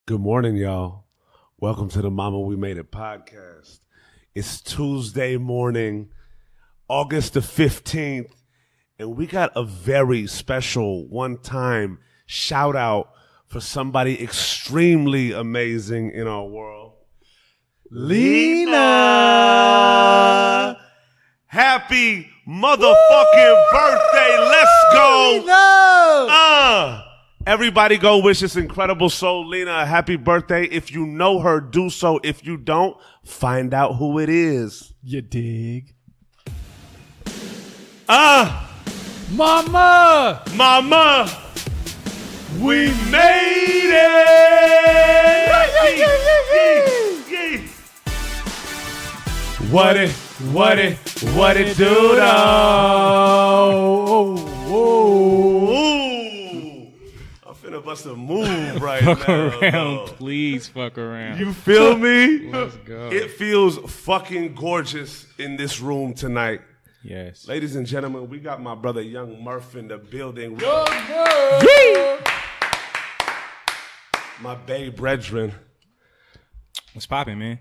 Good morning, y'all. Welcome to the Mama We Made It podcast. It's Tuesday morning, August the 15th, and we got a very special one-time shout-out for somebody extremely amazing in our world. Lena! Happy motherfucking birthday. Let's go. Lena! Everybody go wish this incredible soul, Lena, a happy birthday. If you know her, do so. If you don't, find out who it is. You dig? Mama, we made it. What it do though? Bust a move right fuck now. Around, please fuck around. You feel me? Let's go. It feels fucking gorgeous in this room tonight. Yes. Ladies and gentlemen, we got my brother Young Murph in the building. Young Murph! My bae brethren. What's poppin', man?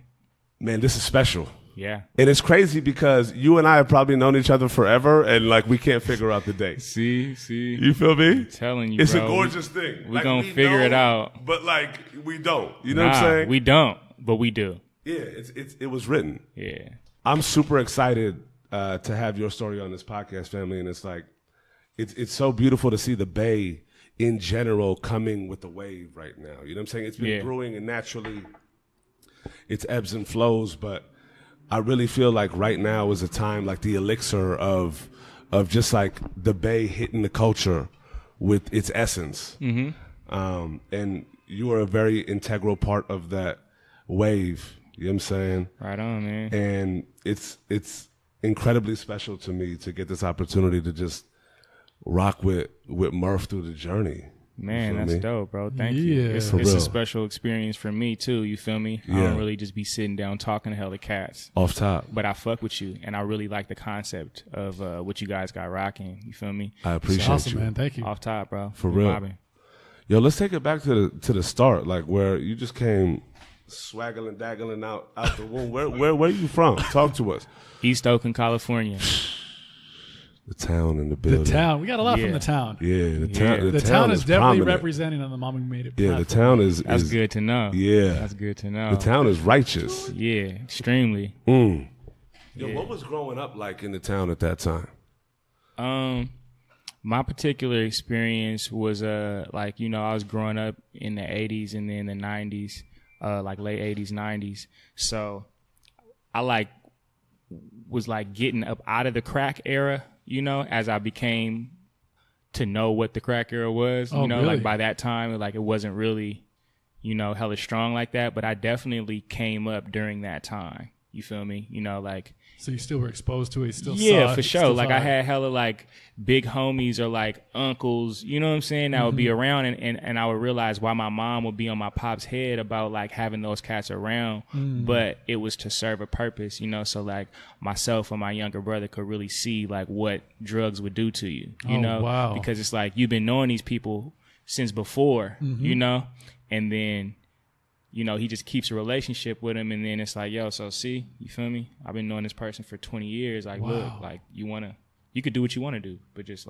Man, this is special. Yeah. And it's crazy because you and I have probably known each other forever and like we can't figure out the date. See. You feel me? I'm telling you, it's bro. a gorgeous thing. We like, gonna figure it out. But like we don't. You know what I'm saying? We don't, but we do. Yeah, it was written. Yeah. I'm super excited to have your story on this podcast, family, and it's like it's so beautiful to see the Bay in general coming with the wave right now. You know what I'm saying? It's been brewing, and naturally it's ebbs and flows, but I really feel like right now is a time like the elixir of just like the Bay hitting the culture with its essence. Mm-hmm. And you are a very integral part of that wave. You know what I'm saying? Right on, man. And it's incredibly special to me to get this opportunity to just rock with Murph through the journey. Man, that's dope, bro. Thank you. It's a special experience for me, too. You feel me? I don't really just be sitting down talking to hella cats. Off top. But I fuck with you, and I really like the concept of what you guys got rocking. You feel me? I appreciate you. Man. Thank you. Off top, bro. For real. Yo, let's take it back to the start, like where you just came swaggling, daggling out the womb. Where are you from? Talk to us. East Oakland, California. The town and the building. The town. We got a lot from the town. Yeah, the town. The town is definitely prominent. representing on the Mama We Made It platform. Yeah, the town is. That's good to know. Yeah. That's good to know. The town is righteous. Yeah, extremely. Yo, what was growing up like in the town at that time? My particular experience was like, you know, I was growing up in the 80s and then the 90s, like late 80s, 90s. So I was getting up out of the crack era, you know, as I became to know what the crack era was. Oh, you know, really? like by that time, it wasn't really, you know, hella strong like that. But I definitely came up during that time. You feel me? You know, So you still were exposed to it? You still saw yeah, it, for sure. still I saw it. had hella big homies or uncles, you know what I'm saying, that would be around, and I would realize why my mom would be on my pop's head about having those cats around, but it was to serve a purpose, you know, so myself and my younger brother could really see what drugs would do to you, you know, wow. because it's you've been knowing these people since before, you know, and then you know, he just keeps a relationship with him, and then it's yo, so see, you feel me? I've been knowing this person for 20 years. Look, you could do what you want to do, but just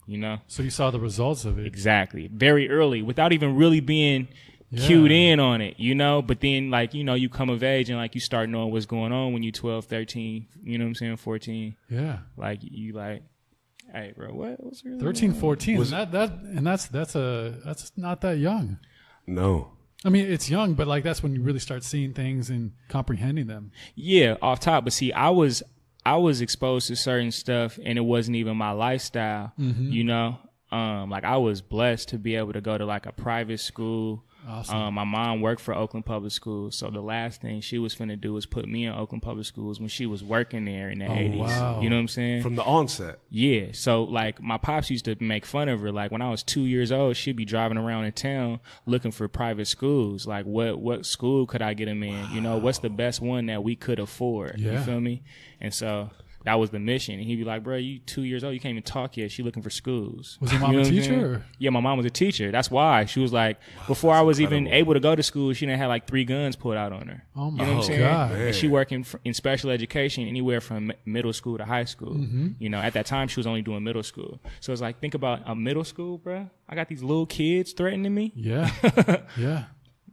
you know. So you saw the results of it. Exactly. Very early, without even really being cued in on it, you know? But then, you know, you come of age and, you start knowing what's going on when you 12, 13, you know what I'm saying, 14. Yeah. Hey, bro, what's really 13, 14. Was That's not that young. No. I mean, it's young, but that's when you really start seeing things and comprehending them. Yeah, off top. But see, I was exposed to certain stuff, and it wasn't even my lifestyle. You know, I was blessed to be able to go to a private school. Awesome. My mom worked for Oakland Public Schools, so the last thing she was finna do was put me in Oakland Public Schools when she was working there in the 80s. Wow. You know what I'm saying? From the onset. Yeah. So my pops used to make fun of her. When I was 2 years old, she'd be driving around in town looking for private schools. What school could I get him in? You know, what's the best one that we could afford? Yeah. You feel me? And so that was the mission. And he'd be like, bro, you 2 years old, you can't even talk yet. She looking for schools. Was your mom a teacher? Or? Yeah, my mom was a teacher. That's why. She was like, before I was even able to go to school, she done had like 3 guns pulled out on her. Oh my you know what I'm saying? God. And she working in special education anywhere from middle school to high school. Mm-hmm. You know, at that time she was only doing middle school. So it's like, think about a middle school, bro. I got these little kids threatening me. Yeah. Yeah.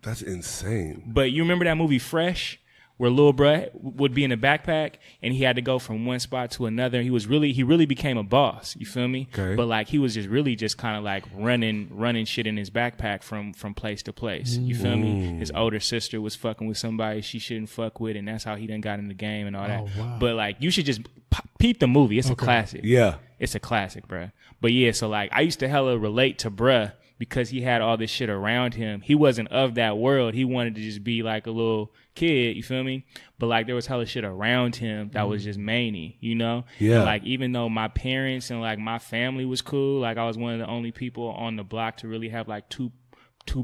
That's insane. But you remember that movie Fresh, where Lil Bruh would be in a backpack and he had to go from one spot to another. He really became a boss. You feel me? Okay. But like he was just really just kind of like running shit in his backpack from place to place. You feel me? His older sister was fucking with somebody she shouldn't fuck with, and that's how he done got in the game and all that. Oh, wow. But like you should just peep the movie. It's a classic. Yeah. It's a classic, bruh. But yeah, so like I used to hella relate to bruh because he had all this shit around him. He wasn't of that world. He wanted to just be like a little kid, you feel me? But like there was hella shit around him that was just many, you know? Yeah. And, like even though my parents and like my family was cool, like I was one of the only people on the block to really have like two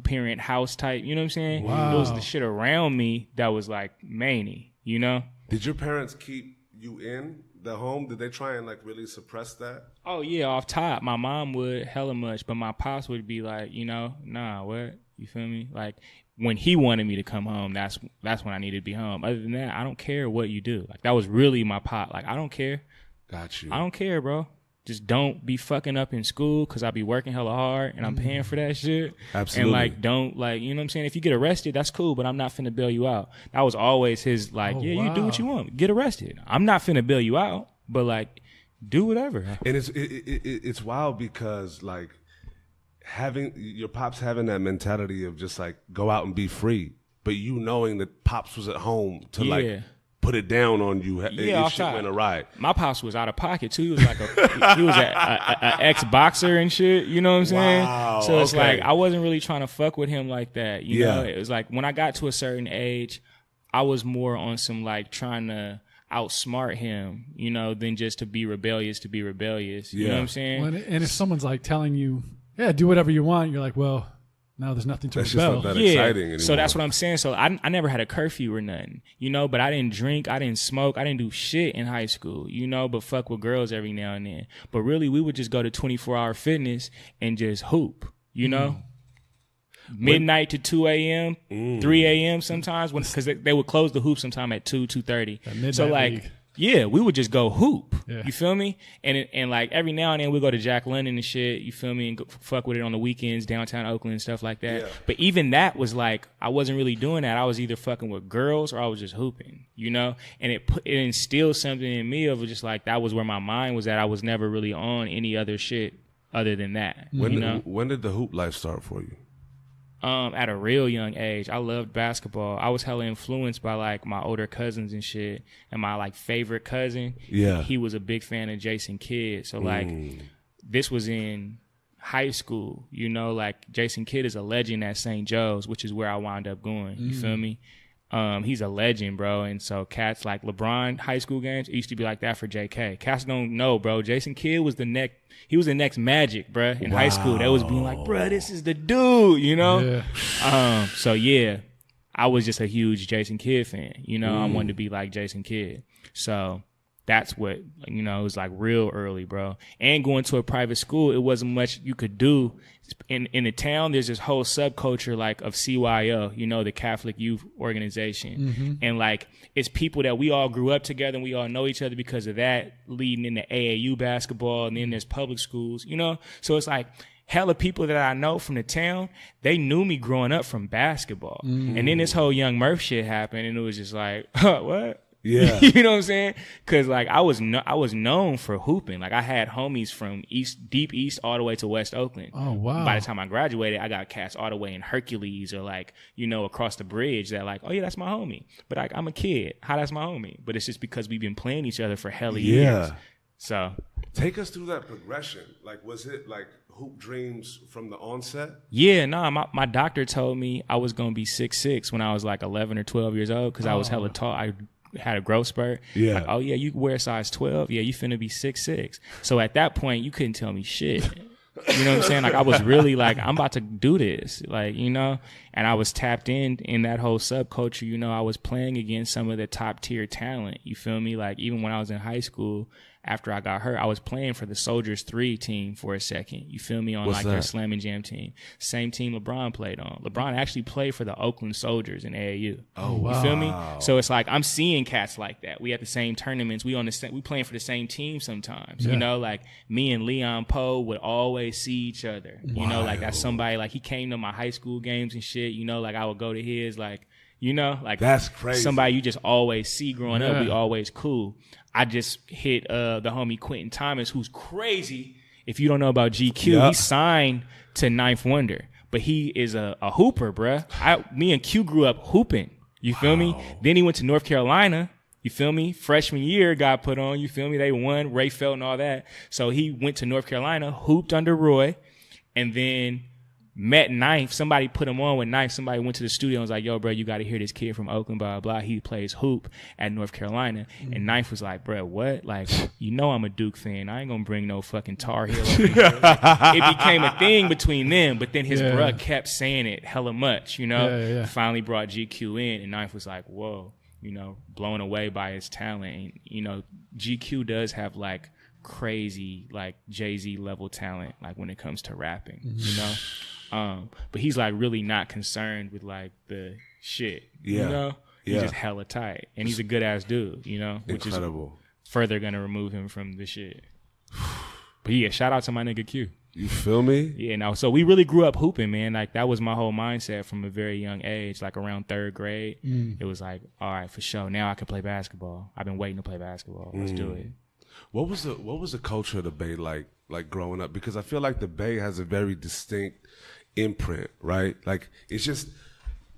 parent house type, you know what I'm saying? Wow. It was the shit around me that was like many, you know? Did your parents keep you in the home? Did they try and like really suppress that? Oh yeah, off top. My mom would hella much, but my pops would be like, you know, nah, what? You feel me? Like when he wanted me to come home, that's when I needed to be home. Other than that, I don't care what you do. Like that was really my pop. Like I don't care. Got you. I don't care, bro. Just don't be fucking up in school because I be working hella hard and I'm paying for that shit. Absolutely. And like, don't like, you know what I'm saying? If you get arrested, that's cool, but I'm not finna bail you out. That was always his like, you do what you want. Get arrested. I'm not finna bail you out, but like, do whatever. And it's wild because like having your pops having that mentality of just like go out and be free, but you knowing that pops was at home to like put it down on you. If shit went awry. My pops was out of pocket too. He was like he was an ex-boxer and shit. You know what I'm saying? Wow, so it's like I wasn't really trying to fuck with him like that. You know, it was like when I got to a certain age, I was more on some like trying to outsmart him, you know, than just to be rebellious. You know what I'm saying? And if someone's like telling you, yeah, do whatever you want, you're like, well, now there's nothing to That's rebel. just not that exciting anymore. So that's what I'm saying. So I never had a curfew or nothing, you know, but I didn't drink, I didn't smoke, I didn't do shit in high school, you know, but fuck with girls every now and then. But really, we would just go to 24-hour fitness and just hoop, you know? Midnight to 2 a.m., 3 a.m. sometimes, because they would close the hoop sometime at 2:30. So like, league. yeah, we would just go hoop. Yeah. You feel me? And like every now and then we go to Jack London and shit. You feel me? And go fuck with it on the weekends, downtown Oakland and stuff like that. Yeah. But even that was like I wasn't really doing that. I was either fucking with girls or I was just hooping. You know? And it instilled something in me of just like that was where my mind was at. I was never really on any other shit other than that. When did the hoop life start for you? At a real young age. I loved basketball. I was hella influenced by like my older cousins and shit. And my like favorite cousin, he was a big fan of Jason Kidd. So like this was in high school, you know, like Jason Kidd is a legend at St. Joe's, which is where I wound up going. You feel me? He's a legend, bro. And so cats like LeBron high school games, it used to be like that for JK. Cats don't know, bro. Jason Kidd was the next Magic, bro, in high school. They was being like, bro, this is the dude, you know? Yeah. So yeah, I was just a huge Jason Kidd fan. You know, I wanted to be like Jason Kidd. So that's what, you know, it was like real early, bro. And going to a private school, it wasn't much you could do. In the town, there's this whole subculture like of CYO, you know, the Catholic Youth Organization. And like it's people that we all grew up together and we all know each other because of that, leading into AAU basketball, and then there's public schools, you know? So it's like hella people that I know from the town, they knew me growing up from basketball. And then this whole Young Murph shit happened and it was just like, what? Yeah. You know what I'm saying? Because like I was known for hooping. Like I had homies from deep east all the way to West Oakland. Oh wow. By the time I graduated, I got cats all the way in Hercules or like, you know, across the bridge that like, oh yeah, that's my homie. But like I'm a kid. How that's my homie? But it's just because we've been playing each other for hella years. So take us through that progression. Like was it like hoop dreams from the onset? Yeah, my doctor told me I was gonna be 6'6" when I was like 11 or 12 years old because I was hella tall. I had a growth spurt. Yeah. Like, oh yeah, you wear size 12. Yeah, you finna be 6'6". So at that point, you couldn't tell me shit. You know what I'm saying? Like I was really like, I'm about to do this, like, you know, and I was tapped in that whole subculture. You know, I was playing against some of the top tier talent. You feel me? Like even when I was in high school, after I got hurt, I was playing for the Soldiers 3 team for a second. You feel me? On What's like that? their Slam and Jam team. Same team LeBron played on. LeBron actually played for the Oakland Soldiers in AAU. Oh, wow. You feel me? So it's like I'm seeing cats like that. We at the same tournaments. We playing for the same team sometimes. Yeah. You know, like me and Leon Poe would always see each other. You know, like that's somebody, like he came to my high school games and shit. You know, like I would go to his, like, you know, like that's crazy. Somebody you just always see growing up. Yeah. We always cool. I just hit the homie Quentin Thomas, who's crazy. If you don't know about GQ, he signed to Ninth Wonder, but he is a hooper, bruh. Me and Q grew up hooping. You feel me? Then he went to North Carolina. You feel me? Freshman year got put on. You feel me? They won, Ray Felt and all that. So he went to North Carolina, hooped under Roy, and then met Ninth. Somebody put him on with Ninth. Somebody went to the studio and was like, yo, bro, you got to hear this kid from Oakland, blah, blah, blah. He plays hoop at North Carolina. And Ninth was like, bro, what? Like, you know I'm a Duke fan. I ain't going to bring no fucking Tar Heel over here. It became a thing between them, but then his bruh kept saying it hella much, you know? Yeah. Finally brought GQ in, and Ninth was like, whoa, you know, blown away by his talent. And, you know, GQ does have, like, crazy, like, Jay-Z level talent, like, when it comes to rapping, you know? But he's like really not concerned with like the shit, you know? He's just hella tight, and he's a good ass dude, you know? Which incredible. Is further gonna remove him from the shit. But yeah, shout out to my nigga Q. You feel me? Yeah, no. So we really grew up hooping, man. Like that was my whole mindset from a very young age. Like around third grade, it was like, all right, for sure. Now I can play basketball. I've been waiting to play basketball. Let's do it. What was the culture of the Bay like growing up? Because I feel like the Bay has a very distinct imprint, right? Like it's just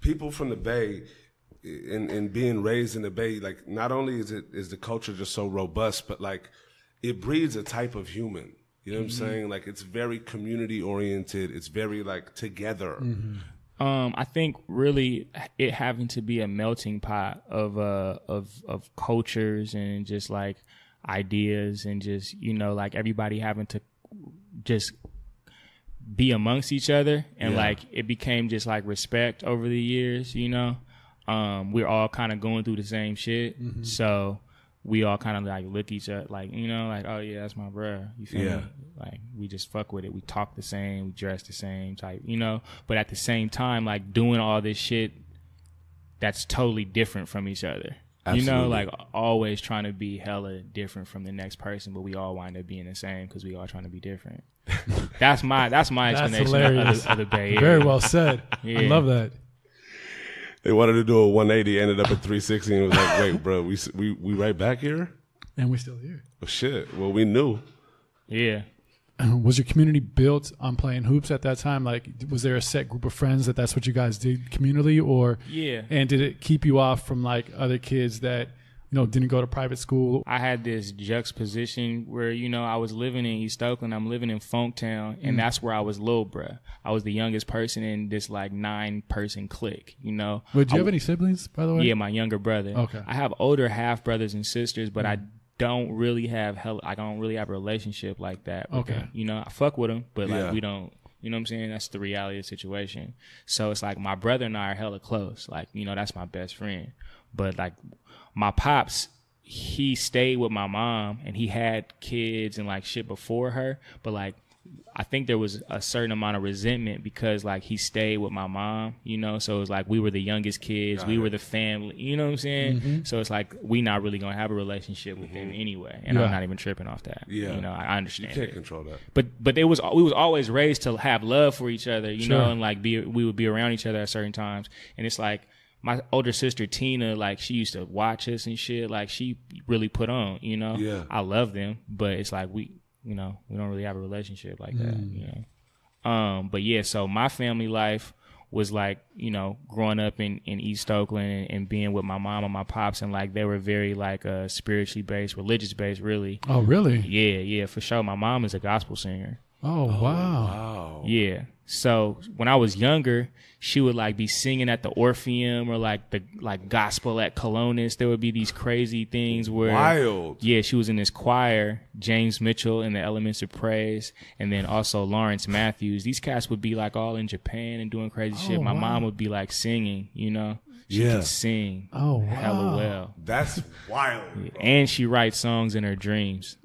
people from the Bay and being raised in the Bay, like not only is the culture just so robust, but like it breeds a type of human. You know what I'm saying? Like it's very community oriented. It's very like together. I think really it having to be a melting pot of cultures and just like ideas and just, you know, like everybody having to just be amongst each other, and like it became just like respect over the years, you know. We're all kind of going through the same shit, so we all kind of like look each other like, you know, like, oh yeah, that's my bruh, you feel me? Like we just fuck with it. We talk the same, we dress the same type, you know. But at the same time, like doing all this shit that's totally different from each other. Absolutely. You know, like always trying to be hella different from the next person, but we all wind up being the same because we all trying to be different. That's my explanation of the Bay Area. Very well said. I love that. They wanted to do a 180, ended up at 360, and was like, wait, bro, we right back here? And we're still here. Oh, shit. Well, we knew. Yeah. Was your community built on playing hoops at that time? Like, was there a set group of friends that's what you guys did communally, or and did it keep you off from like other kids that, you know, didn't go to private school? I had this juxtaposition where, you know, I was living in East Oakland, I'm living in Funktown, and that's where I was little, bruh. I was the youngest person in this like 9-person clique, you know. But do you have any siblings, by the way? Yeah, my younger brother. Okay. I have older half brothers and sisters, but I don't really have I don't really have a relationship like that with them. You know, I fuck with them, but like we don't, you know what I'm saying? That's the reality of the situation. So it's like my brother and I are hella close. Like, you know, that's my best friend. But like my pops, he stayed with my mom and he had kids and like shit before her, but like I think there was a certain amount of resentment because like he stayed with my mom, you know, so it was like we were the youngest kids, we were the family, you know what I'm saying? So it's like we not really gonna have a relationship with him anyway, and I'm not even tripping off that. You know, I understand. You can't control that. But we was always raised to have love for each other, you know, and like we would be around each other at certain times, and it's like my older sister Tina, like she used to watch us and shit, like she really put on, you know. I love them, but it's like we don't really have a relationship like that, you know. But yeah, so my family life was like, you know, growing up in East Oakland and being with my mom and my pops, and like they were very like spiritually based, religious based, really. Oh, really? Yeah, for sure. My mom is a gospel singer. Oh, wow. Yeah. So when I was younger, she would like be singing at the Orpheum or like the gospel at Colonus. There would be these crazy things where wild. Yeah, she was in this choir, James Mitchell in the Elements of Praise, and then also Lawrence Matthews. These cats would be like all in Japan and doing crazy shit. My mom would be like singing, you know. She could sing hella well. That's wild. And she writes songs in her dreams.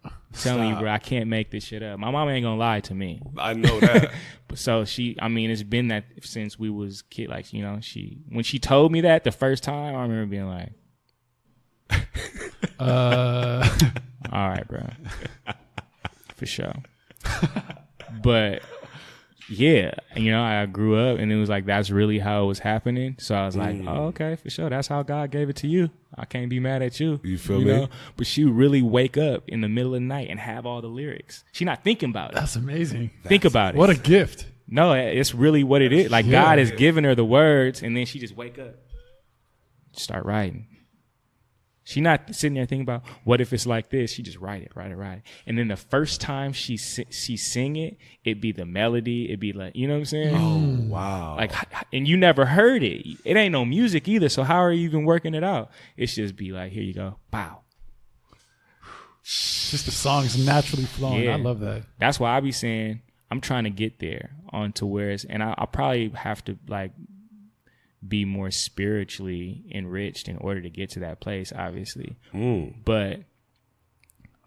I'm telling you, bro, I can't make this shit up. My mama ain't gonna lie to me. I know that. So it's been that since we was kid. Like, you know, when she told me that the first time, I remember being like, all right, bro, for sure. But yeah, you know, I grew up and it was like, that's really how it was happening. So I was like, oh, okay, for sure. That's how God gave it to you. I can't be mad at you. You feel me? But she would really wake up in the middle of the night and have all the lyrics. She not thinking about it. That's amazing. Think about it. What a gift. No, it's really what it is. Like, God has given her the words, and then she just wake up, start writing. She not sitting there thinking about, what if it's like this? She just write it. And then the first time she sing it, it'd be the melody. It'd be like, you know what I'm saying? Oh, wow. Like, and you never heard it. It ain't no music either, so how are you even working it out? It's just be like, here you go, pow. Just the song's naturally flowing. I love that. That's why I be saying, I'm trying to get there onto where it's, and I'll probably have to like be more spiritually enriched in order to get to that place, obviously. But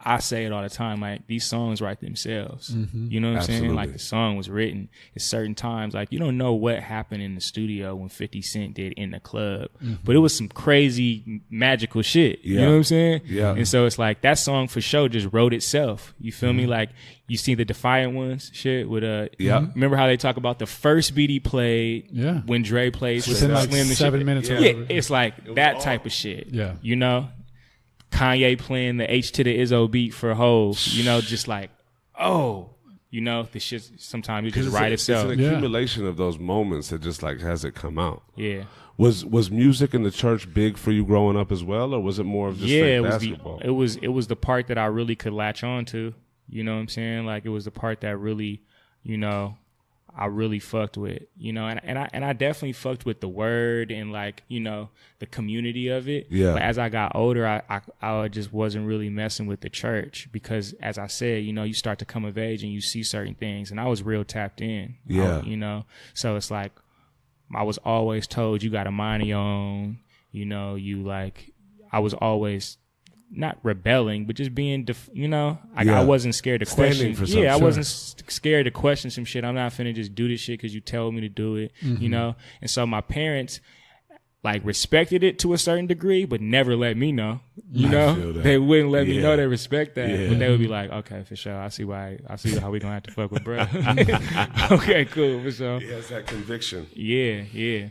I say it all the time, like, these songs write themselves. You know what I'm saying? Like, the song was written at certain times. Like, you don't know what happened in the studio when 50 Cent did In the Club, but it was some crazy magical shit. You know what I'm saying? Yeah. And so it's like, that song for sure just wrote itself. You feel me? Like, you see the Defiant Ones shit with remember how they talk about the first beat he played when Dre plays with within like Slim and 7 shit. minutes. Yeah, it's like that type of shit. Yeah. You know? Kanye playing the H to the Izzo beat for Hov, you know, just like, you know, the shit sometimes you just write itself. It's an accumulation of those moments that just like has it come out. Yeah. Was music in the church big for you growing up as well, or was it more of just straight basketball? It was the part that I really could latch on to. You know what I'm saying? Like, it was the part that really, you know, I really fucked with, you know, and I definitely fucked with the word and, like, you know, the community of it. Yeah. But as I got older, I just wasn't really messing with the church because, as I said, you know, you start to come of age and you see certain things, and I was real tapped in. Yeah. You know, so it's like I was always told you got to mind your own. You know, I was always not rebelling, but just being, you know, I wasn't scared to question. I wasn't scared to question some shit. I'm not finna just do this shit because you tell me to do it, you know? And so my parents, like, respected it to a certain degree, but never let me know, you know? They wouldn't let me know they respect that, but they would be like, okay, for sure. I see how we gonna have to fuck with bro. Okay, cool, for sure. He has that conviction. Yeah.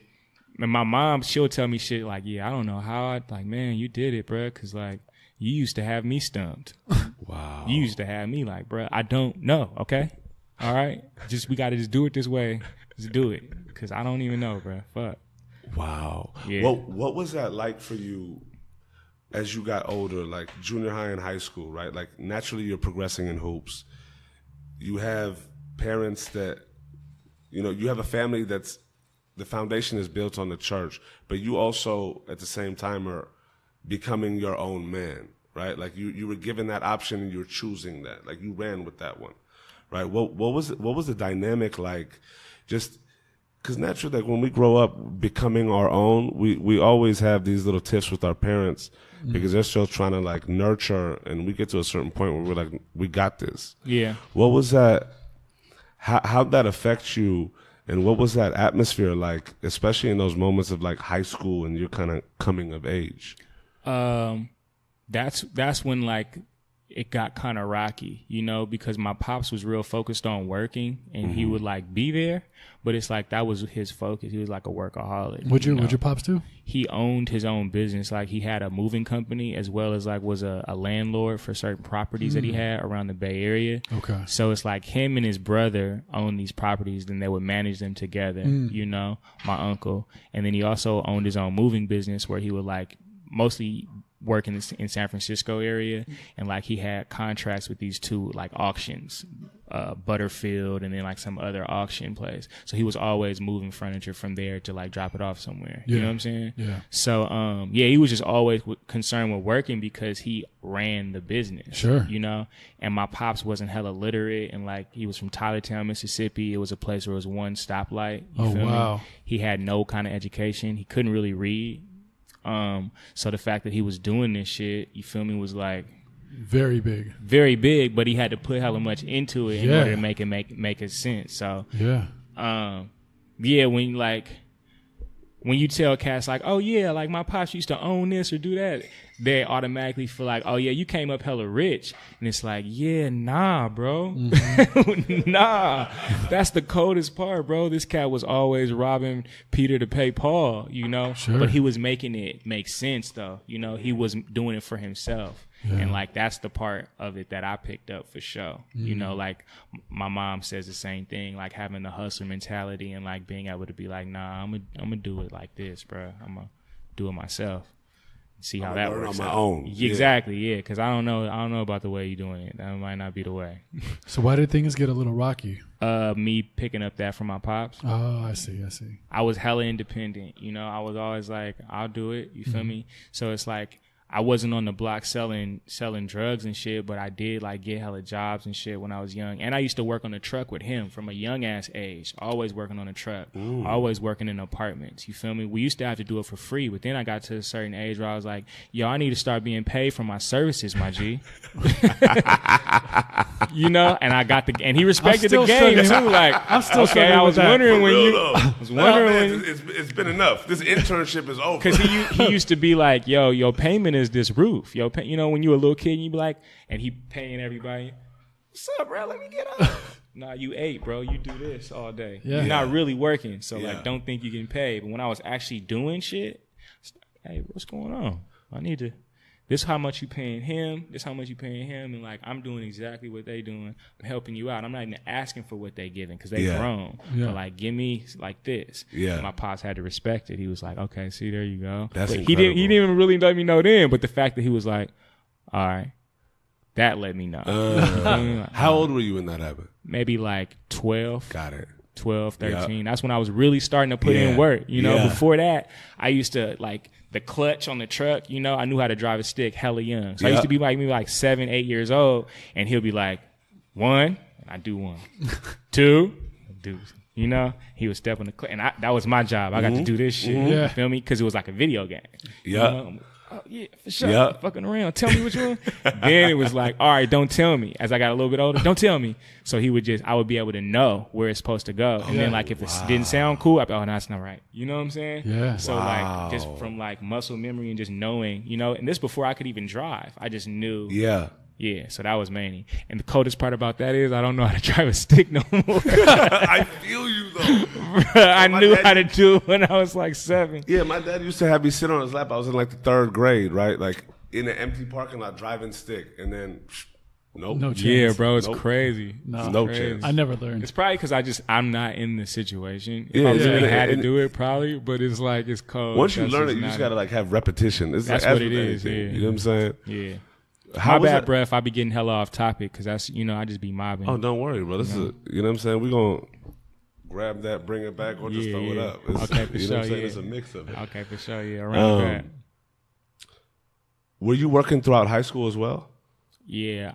And my mom, she'll tell me shit like, I don't know how, like, man, you did it, bro, because, like, you used to have me stumped. Wow. You used to have me like, bro, I don't know, okay? All right? We got to just do it this way. Just do it. Because I don't even know, bro. Fuck. Wow. Yeah. What was that like for you as you got older, like junior high and high school, right? Like, naturally you're progressing in hoops. You have parents that, you know, you have a family that's, the foundation is built on the church, but you also, at the same time, are becoming your own man, right? Like, you were given that option and you're choosing that. Like, you ran with that one, right? What was the dynamic like? Just because naturally, like, when we grow up becoming our own, we always have these little tiffs with our parents because they're still trying to, like, nurture, and we get to a certain point where we're like, we got this. Yeah. What was that? How'd that affect you? And what was that atmosphere like, especially in those moments of, like, high school and you're kind of coming of age? That's when, like, it got kind of rocky, you know, because my pops was real focused on working and he would, like, be there, but it's like that was his focus. He was like a workaholic. What'd your pops do? He owned his own business. Like, he had a moving company as well as, like, was a landlord for certain properties that he had around the Bay Area. Okay. So it's like him and his brother owned these properties, then they would manage them together, you know, my uncle. And then he also owned his own moving business where he would, like, mostly work in San Francisco area, and, like, he had contracts with these two, like, auctions Butterfield, and then like some other auction place. So he was always moving furniture from there to like drop it off somewhere. You know what I'm saying? Yeah. So he was just always concerned with working because he ran the business. Sure. You know, and my pops wasn't hella literate, and like he was from Tylertown, Mississippi. It was a place where it was one stoplight. You feel me? He had no kind of education. He couldn't really read. So the fact that he was doing this shit, you feel me, was like very big, but he had to put hella much into it in order to make it make sense. So when you tell cats like, oh yeah, like my pops used to own this or do that, they automatically feel like, oh yeah, you came up hella rich. And it's like, yeah, nah, bro. Nah. That's the coldest part, bro. This cat was always robbing Peter to pay Paul, you know? Sure. But he was making it make sense though. You know, he was doing it for himself. Yeah. And like that's the part of it that I picked up for sure. You know, like my mom says the same thing, like having the hustler mentality and like being able to be like, nah, I'm gonna do it like this, bro. I'm gonna do it myself. See how that works on my own. Exactly, yeah. Because I don't know about the way you're doing it. That might not be the way. So why did things get a little rocky? Me picking up that from my pops. Oh, I see. I was hella independent. You know, I was always like, I'll do it. You feel me? So it's like I wasn't on the block selling drugs and shit, but I did like get hella jobs and shit when I was young. And I used to work on the truck with him from a young ass age, always working on the truck, always working in apartments. You feel me? We used to have to do it for free, but then I got to a certain age where I was like, yo, I need to start being paid for my services, my G. You know, and and he respected the game too. Like, I'm still okay. I was wondering when it's been enough. This internship is over. Because he used to be like, yo, your payment is this roof. You know, when you were a little kid, you be like, and he paying everybody. What's up, bro? Let me get up. Nah, you ate, bro. You do this all day. Yeah. You're not really working, so like, don't think you getting paid. But when I was actually doing shit, hey, what's going on? I need to. This how much you paying him. This how much you paying him, and like I'm doing exactly what they doing. I'm helping you out. I'm not even asking for what they giving because they grown. Yeah. But like, give me like this. Yeah. And my pops had to respect it. He was like, okay, see, there you go. That's but incredible. He didn't even really let me know then. But the fact that he was like, all right, that let me know. How old were you when that happened? Maybe like 12. Got it. 12, 13. Yep. That's when I was really starting to put in work. You know, before that, I used to like the clutch on the truck. You know, I knew how to drive a stick hella young. So I used to be like maybe like 7, 8 years old, and he'll be like, 1, and I do 1, 2, I do. You know, he would step on the clutch, and that was my job. I got to do this shit. You feel me? Because it was like a video game. Yeah. You know? Oh, yeah, for sure. Yep. Fucking around. Tell me which one. Then it was like, all right, don't tell me. As I got a little bit older, don't tell me. So I would be able to know where it's supposed to go. And then like if it didn't sound cool, I'd be, oh, no, that's not right. You know what I'm saying? Yeah. So like just from like muscle memory and just knowing, you know, and this before I could even drive. I just knew. Yeah. Yeah, so that was Manny. And the coldest part about that is I don't know how to drive a stick no more. I feel you, though. I knew how to do it when I was like 7. Yeah, my dad used to have me sit on his lap. I was in like the 3rd grade, right? Like in an empty parking lot, driving stick. And then, nope. No chance. Yeah, bro, it's crazy. No chance. I never learned. It's probably because I'm not in the situation. If I really had to do it, probably. But it's like, it's cold. Once you learn it, you just got to like have repetition. That's like, what it is, yeah. You know what I'm saying? Yeah. My bad, bro, if I be getting hella off topic, because that's, you know, I just be mobbing. Oh, don't worry, bro. This is, you know what I'm saying? We're going to grab that, bring it back, or just throw it up. It's, okay, for you know sure, what I'm saying? It's a mix of it. Okay, for sure, yeah. Around that. Were you working throughout high school as well? Yeah,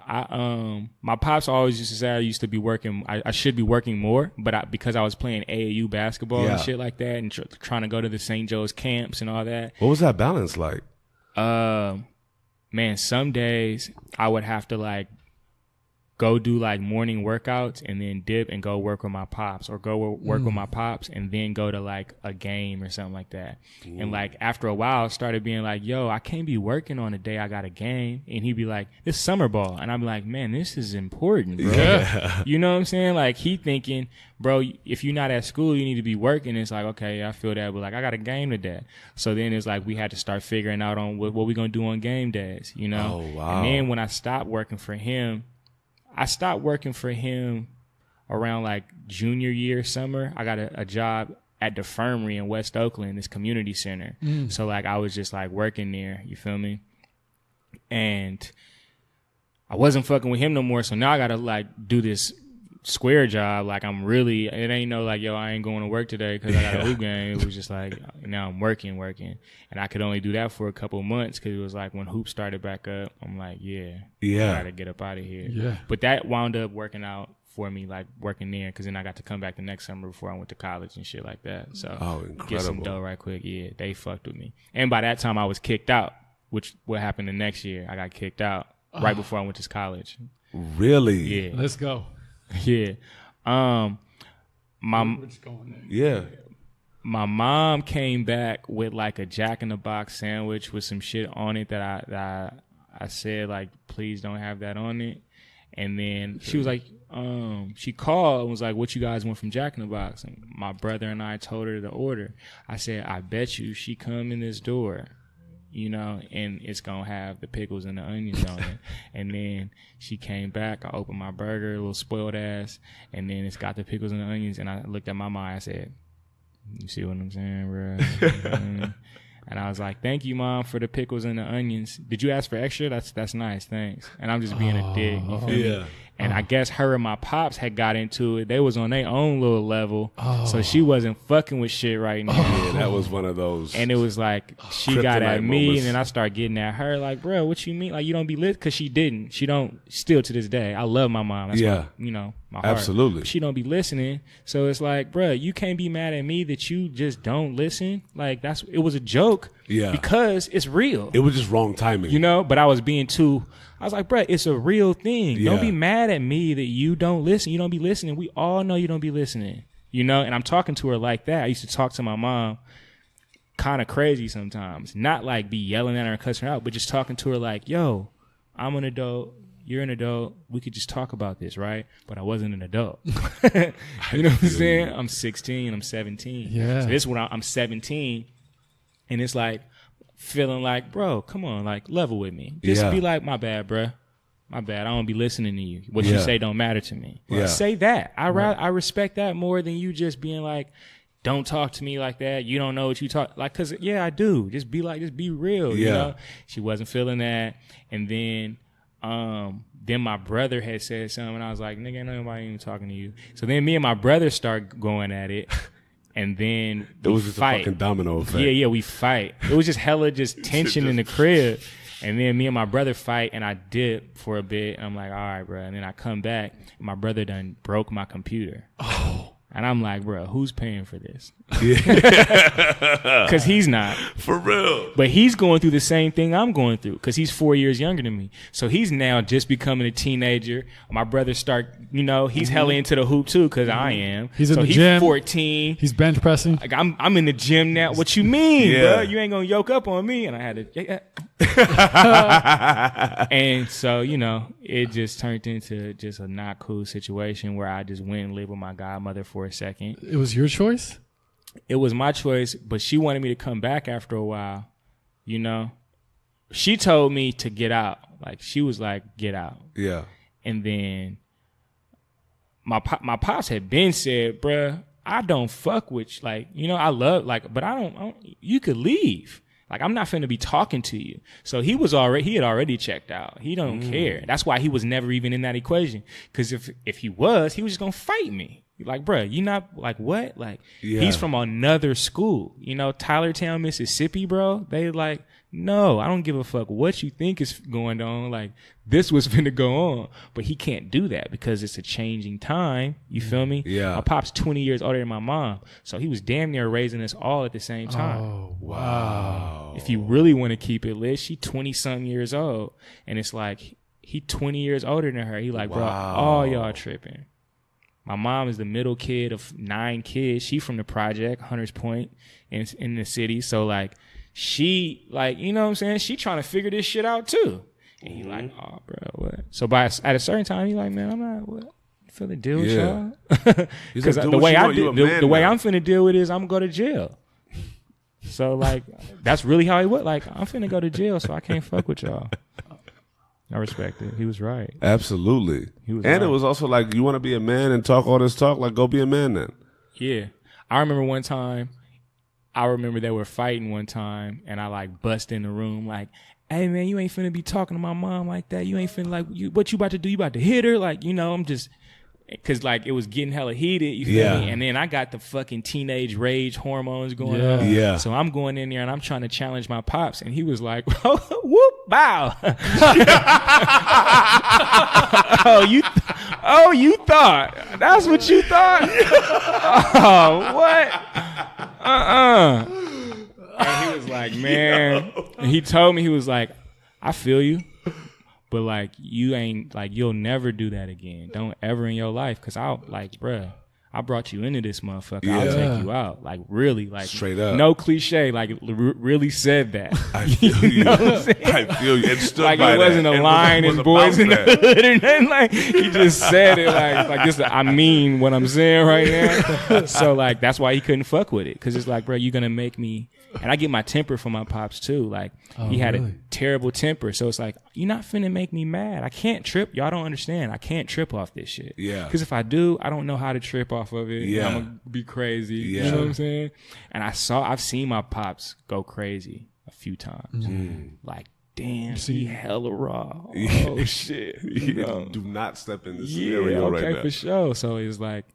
my pops always used to say I used to be working. I should be working more, but because I was playing AAU basketball and shit like that, and trying to go to the St. Joe's camps and all that. What was that balance like? Man, some days I would have to like go do like morning workouts and then dip and go work with my pops, or go work with my pops and then go to like a game or something like that. And like after a while I started being like, yo, I can't be working on the day I got a game. And he'd be like, this summer ball. And I'm like, man, this is important, bro. Yeah. You know what I'm saying? Like he thinking, bro, if you're not at school, you need to be working. It's like, okay, I feel that, but like I got a game today. So then it's like we had to start figuring out on what we gonna do on game days, you know? Oh, wow. And then when I stopped working for him, around like junior year summer. I got a job at the Infirmary in West Oakland, this community center. So like I was just like working there, you feel me? And I wasn't fucking with him no more. So now I got to like do this square job. Like I'm really, it ain't no like, yo, I ain't going to work today because I got a hoop game. It was just like, now I'm working. And I could only do that for a couple of months because it was like when hoop started back up, I'm like, I got to get up out of here. Yeah. But that wound up working out for me, like working there, because then I got to come back the next summer before I went to college and shit like that. So get some dough right quick. Yeah, they fucked with me. And by that time I was kicked out, which what happened the next year. I got kicked out right before I went to college. Really? Yeah. Let's go. Yeah. My mom came back with like a Jack in the Box sandwich with some shit on it that I said like, please don't have that on it. And then she was like, she called and was like, what you guys want from Jack in the Box? And my brother and I told her to order. I said, I bet you she come in this door, you know, and it's going to have the pickles and the onions on it. And then she came back. I opened my burger, a little spoiled ass, and then it's got the pickles and the onions. And I looked at my mom. I said, you see what I'm saying, bro? And I was like, thank you, Mom, for the pickles and the onions. Did you ask for extra? That's nice. Thanks. And I'm just being a dick. You feel me? And I guess her and my pops had got into it. They was on their own little level. So she wasn't fucking with shit right now. Yeah, that was one of those. And it was like, she got at me, moments. And then I started getting at her like, bro, what you mean? Like, you don't be lit? Because she didn't. She don't, still to this day. I love my mom. That's my, you know, my heart. Absolutely. But she don't be listening. So it's like, bro, you can't be mad at me that you just don't listen. Like, it was a joke. Yeah. Because it's real. It was just wrong timing. You know, but I was like, bro, it's a real thing. Yeah. Don't be mad at me that you don't listen. You don't be listening. We all know you don't be listening. You know, and I'm talking to her like that. I used to talk to my mom kind of crazy sometimes. Not like be yelling at her and cussing her out, but just talking to her like, yo, I'm an adult. You're an adult. We could just talk about this, right? But I wasn't an adult. You know what I'm saying? I'm 16. I'm 17. Yeah. So this is when I'm 17. And it's like, feeling like, bro, come on, like, level with me. Just be like, my bad, bro. My bad. I don't be listening to you. What you say don't matter to me. Yeah. Say that. I respect that more than you just being like, don't talk to me like that. You don't know what you talk like. Cause I do. Just be real. You know? She wasn't feeling that. And then my brother had said something, and I was like, nigga, ain't nobody even talking to you. So then me and my brother start going at it. And then it was just a fucking domino effect. Yeah, we fight. It was just hella just tension in the crib. And then me and my brother fight, and I dip for a bit. And I'm like, all right, bro. And then I come back, and my brother done broke my computer. Oh. And I'm like, bro, who's paying for this? Because he's not. For real. But he's going through the same thing I'm going through because he's 4 years younger than me. So he's now just becoming a teenager. My brother he's hella into the hoop too because I am. He's in the gym. He's 14. He's bench pressing. Like I'm in the gym now. What you mean, bro? You ain't going to yoke up on me. And I had to... And so, it just turned into just a not cool situation where I just went and lived with my godmother for a second. It was your choice? It was my choice, but she wanted me to come back after a while, She told me to get out. Like, she was like, get out. Yeah. And then my pops had been said, bruh, I don't fuck with you. Like, I love, like, but I don't you could leave. Like, I'm not finna be talking to you. So he had already checked out. He don't care. That's why he was never even in that equation. Because if he was just gonna fight me. Like, bruh, you not, like, what? Like, he's from another school. Tylertown, Mississippi, bro. They like, no, I don't give a fuck what you think is going on. Like, this was finna go on. But he can't do that because it's a changing time. You feel me? Yeah. My pop's 20 years older than my mom. So he was damn near raising us all at the same time. Oh, wow. If you really want to keep it lit, she 20-something years old. And it's like, he 20 years older than her. He like, bro, all y'all tripping. My mom is the middle kid of 9 kids. She from the project, Hunters Point, in the city. So, like, she, like, you know what I'm saying? She trying to figure this shit out, too. And he like, oh, bro, what? So, at a certain time, he like, man, I'm not, what? Finna deal with y'all? Because like, the way I'm finna deal with it is I'm going to go to jail. So, like, that's really how he was. Like, I'm finna go to jail, so I can't fuck with y'all. I respect it. He was right. Absolutely. He was and right. It was also like, you want to be a man and talk all this talk? Like, go be a man then. Yeah. I remember one time, they were fighting one time, and I, like, bust in the room, like, hey, man, you ain't finna be talking to my mom like that. You ain't finna, like, what you about to do? You about to hit her? Like, I'm just... Cause like it was getting hella heated, you feel me? And then I got the fucking teenage rage hormones going on. Yeah. So I'm going in there and I'm trying to challenge my pops, and he was like, "Whoop, bow." Oh, you thought that's what you thought? Oh, what? And he was like, man. And he told me, he was like, I feel you. But like you'll never do that again. Don't ever in your life, cause I'll like, bruh, I brought you into this motherfucker. Yeah. I'll take you out. Like really, like straight up. No cliche. Like really said that. I feel you. Know what I'm saying? I feel you. And stood like by it wasn't that. A line in Boys in the Hood or nothing. Like he just said it like this. I mean what I'm saying right now. So like that's why he couldn't fuck with it, cause it's like, bro, you're gonna make me. And I get my temper from my pops too. Like he had a terrible temper. So it's like, you're not finna make me mad. I can't trip. Y'all don't understand. I can't trip off this shit. Yeah. Because if I do, I don't know how to trip off of it. Yeah. I'm gonna be crazy. Yeah. You know what I'm saying? And I've seen my pops go crazy a few times. Like, damn, he hella raw. Oh shit. You know? Do not step in this scenario right now. Okay, for sure. So it's like,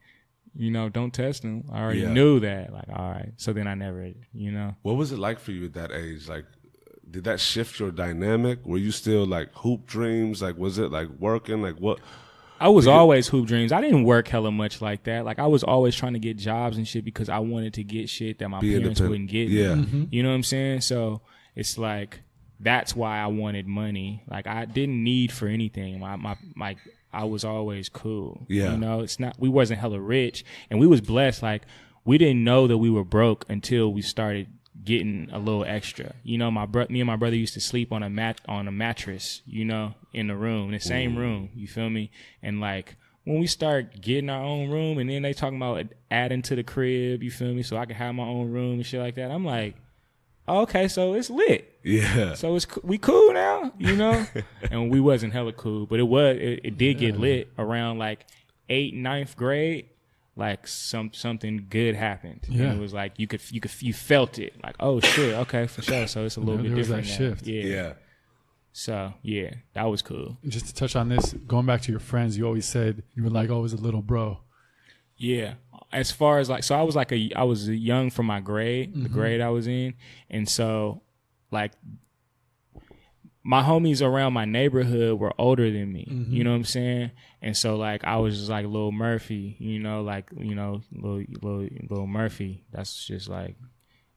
you know, don't test him. I already knew that. Like, all right. So then I never, you know. What was it like for you at that age? Like, did that shift your dynamic? Were you still like hoop dreams? Like, was it like working? Like, what? I was always hoop dreams. I didn't work hella much like that. Like, I was always trying to get jobs and shit because I wanted to get shit that my parents wouldn't get. Yeah. You know what I'm saying? So it's like, that's why I wanted money. Like, I didn't need for anything. I was always cool. Yeah. You know, we wasn't hella rich, and we was blessed. Like, we didn't know that we were broke until we started getting a little extra. You know, me and my brother used to sleep on a mattress, you know, in the room, in the same room. You feel me? And like, when we start getting our own room, and then they talking about adding to the crib, you feel me? So I can have my own room and shit like that. I'm like, oh, okay, so it's lit. Yeah. So we cool now, you know? And we wasn't hella cool, but it did get lit around like 8th, 9th grade. Like something good happened. Yeah. And it was like you felt it. Like, oh shit, okay, for sure. So it's a little bit different now. Shift. Yeah. So yeah, that was cool. Just to touch on this, going back to your friends, you always said you were like always a little bro. Yeah. As far as like, so I was young for my grade, the grade I was in. And so like my homies around my neighborhood were older than me. You know what I'm saying? And so like, I was just like little Murphy, you know, like, you know, little Murphy. That's just like,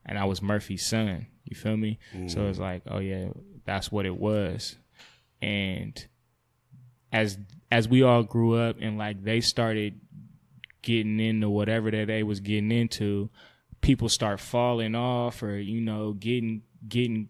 and I was Murphy's son. You feel me? So it's like, oh yeah, that's what it was. And as we all grew up and like they started getting into whatever that they was getting into, people start falling off or, you know, getting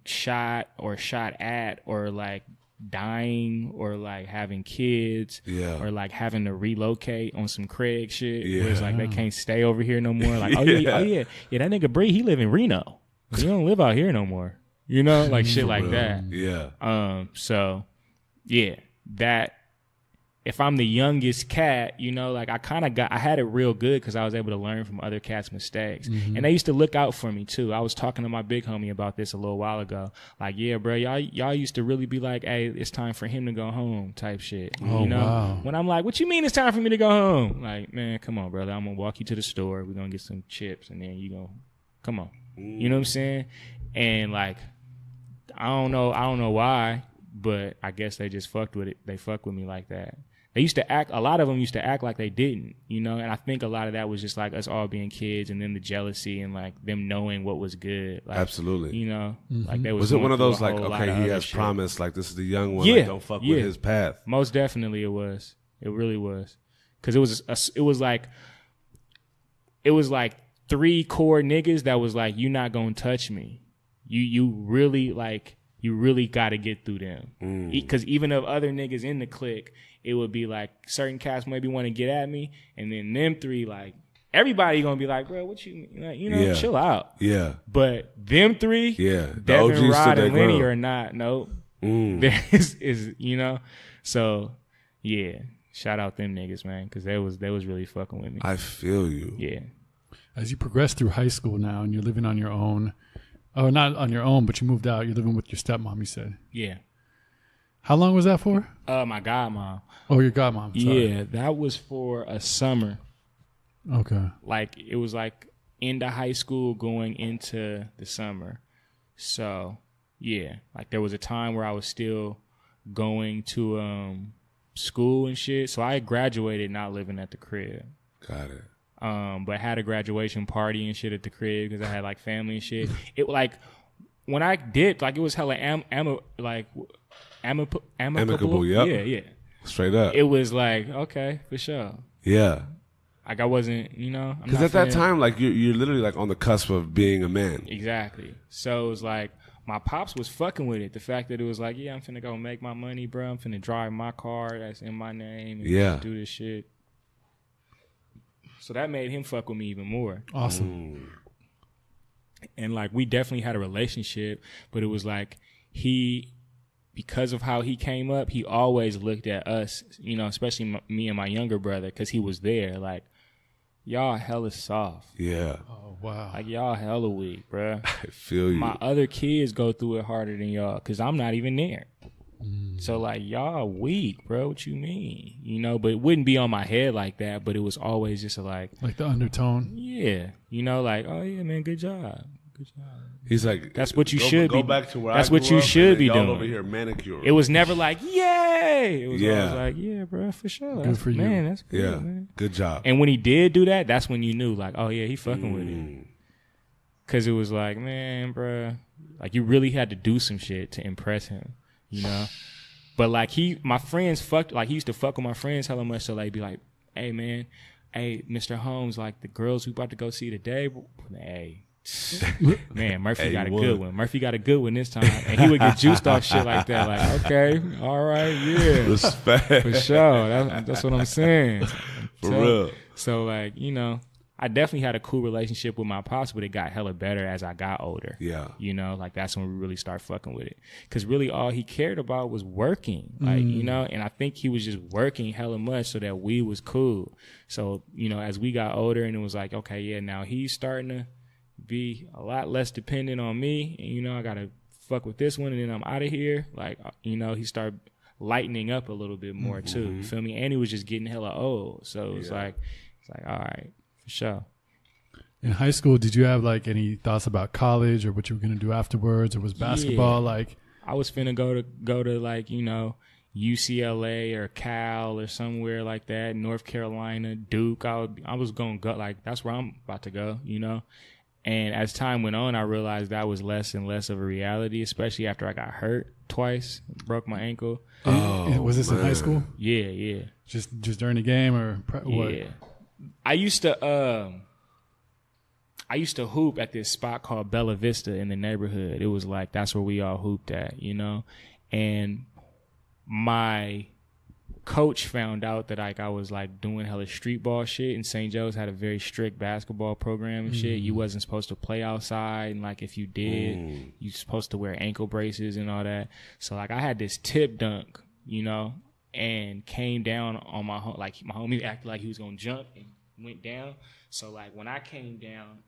shot or shot at or like dying or like having kids or like having to relocate on some Craig shit where it's like they can't stay over here no more. Like, oh yeah, that nigga Bree, he live in Reno. He don't live out here no more. You know, like shit like that. Yeah. So yeah, that if I'm the youngest cat, you know, like I had it real good because I was able to learn from other cats' mistakes. And they used to look out for me too. I was talking to my big homie about this a little while ago. Like, yeah, bro, y'all used to really be like, hey, it's time for him to go home type shit. Oh, you know? Wow. When I'm like, what you mean it's time for me to go home? Like, man, come on, brother. I'm going to walk you to the store. We're going to get some chips and then you going to come on. You know what I'm saying? And like, I don't know why, but I guess they just fucked with it. They fuck with me like that. They used to act, a lot of them used to act like they didn't, you know, and I think a lot of that was just like us all being kids and then the jealousy and like them knowing what was good. Like, absolutely. You know, like they was it one of those like, okay, he has promised, like this is the young one, like, don't fuck with his path. Most definitely it was. It really was. Cause it was like 3 core niggas that was like, you not gonna touch me. You really got to get through them. Because even of other niggas in the clique, it would be like certain cats maybe want to get at me, and then them 3, like everybody gonna be like, bro, what you like, you know, chill out. Yeah. But them 3, Devin, Rod, and Lenny are not. Nope. Is you know, so yeah. Shout out them niggas, man, because they was really fucking with me. I feel you. Yeah. As you progress through high school now, and you're living on your own. Oh, not on your own, but you moved out. You're living with your stepmom, you said. Yeah. How long was that for? My godmom. Oh, your godmom. Sorry. Yeah, that was for a summer. Okay. Like, it was like into high school going into the summer. So, yeah. Like, there was a time where I was still going to school and shit. So I graduated not living at the crib. Got it. But had a graduation party and shit at the crib because I had like family and shit. It like when I did, like, it was hella amicable. Yep. Yeah. Straight up. It was like, okay, for sure. Yeah. Like, I wasn't, because at that time, like, you're literally like on the cusp of being a man. Exactly. So it was like, my pops was fucking with it. The fact that it was like, yeah, I'm finna go make my money, bro. I'm finna drive my car that's in my name and do this shit. So that made him fuck with me even more. Awesome. And like, we definitely had a relationship, but it was like because of how he came up, he always looked at us, especially me and my younger brother, because he was there. Like, y'all hella soft. Yeah. Oh, wow. Like, y'all hella weak, bruh. I feel you. My other kids go through it harder than y'all because I'm not even there. So, like, y'all weak, bro. What you mean? But it wouldn't be on my head like that, but it was always just like the undertone. Yeah. Like, oh, yeah, man, good job. Good job. He's like, that's what you should be. Go back to where that's I what you should be doing. Over here manicuring. It was never like, yay. It was always like, yeah, bro, for sure. Good for you. Man, that's good, man. Good job. And when he did do that, that's when you knew, like, oh, yeah, he fucking with it. Because it was like, man, bro, like, you really had to do some shit to impress him, But, like, my friends fucked, like, he used to fuck with my friends hella much, so they'd be like, hey, man, hey, Mr. Holmes, like, the girls we about to go see today, hey, man, Murphy got a good one. Murphy got a good one this time. And he would get juiced off shit like that. Like, okay, all right, yeah. Respect. For sure. That's what I'm saying. For real. So, like, I definitely had a cool relationship with my pops, but it got hella better as I got older. Yeah. Like, that's when we really start fucking with it. Because really all he cared about was working. Like, and I think he was just working hella much so that we was cool. So, as we got older and it was like, okay, yeah, now he's starting to be a lot less dependent on me. And, I got to fuck with this one and then I'm out of here. Like, he started lightening up a little bit more too. You feel me? And he was just getting hella old. So it's like, all right. Sure. In high school, did you have like any thoughts about college or what you were going to do afterwards, or was basketball like? I was finna go to like UCLA or Cal or somewhere like that, North Carolina, Duke. I was gonna go, like, that's where I'm about to go, And as time went on, I realized that was less and less of a reality, especially after I got hurt twice, broke my ankle. Oh, was this in high school? Yeah. Just during the game or what? Yeah. I used to hoop at this spot called Bella Vista in the neighborhood. It was like, that's where we all hooped at, And my coach found out that like I was like doing hella street ball shit, and St. Joe's had a very strict basketball program and shit. You wasn't supposed to play outside, and like if you did, you supposed to wear ankle braces and all that. So like I had this tip dunk, and came down on my homie acted like he was gonna jump and went down. So like when I came down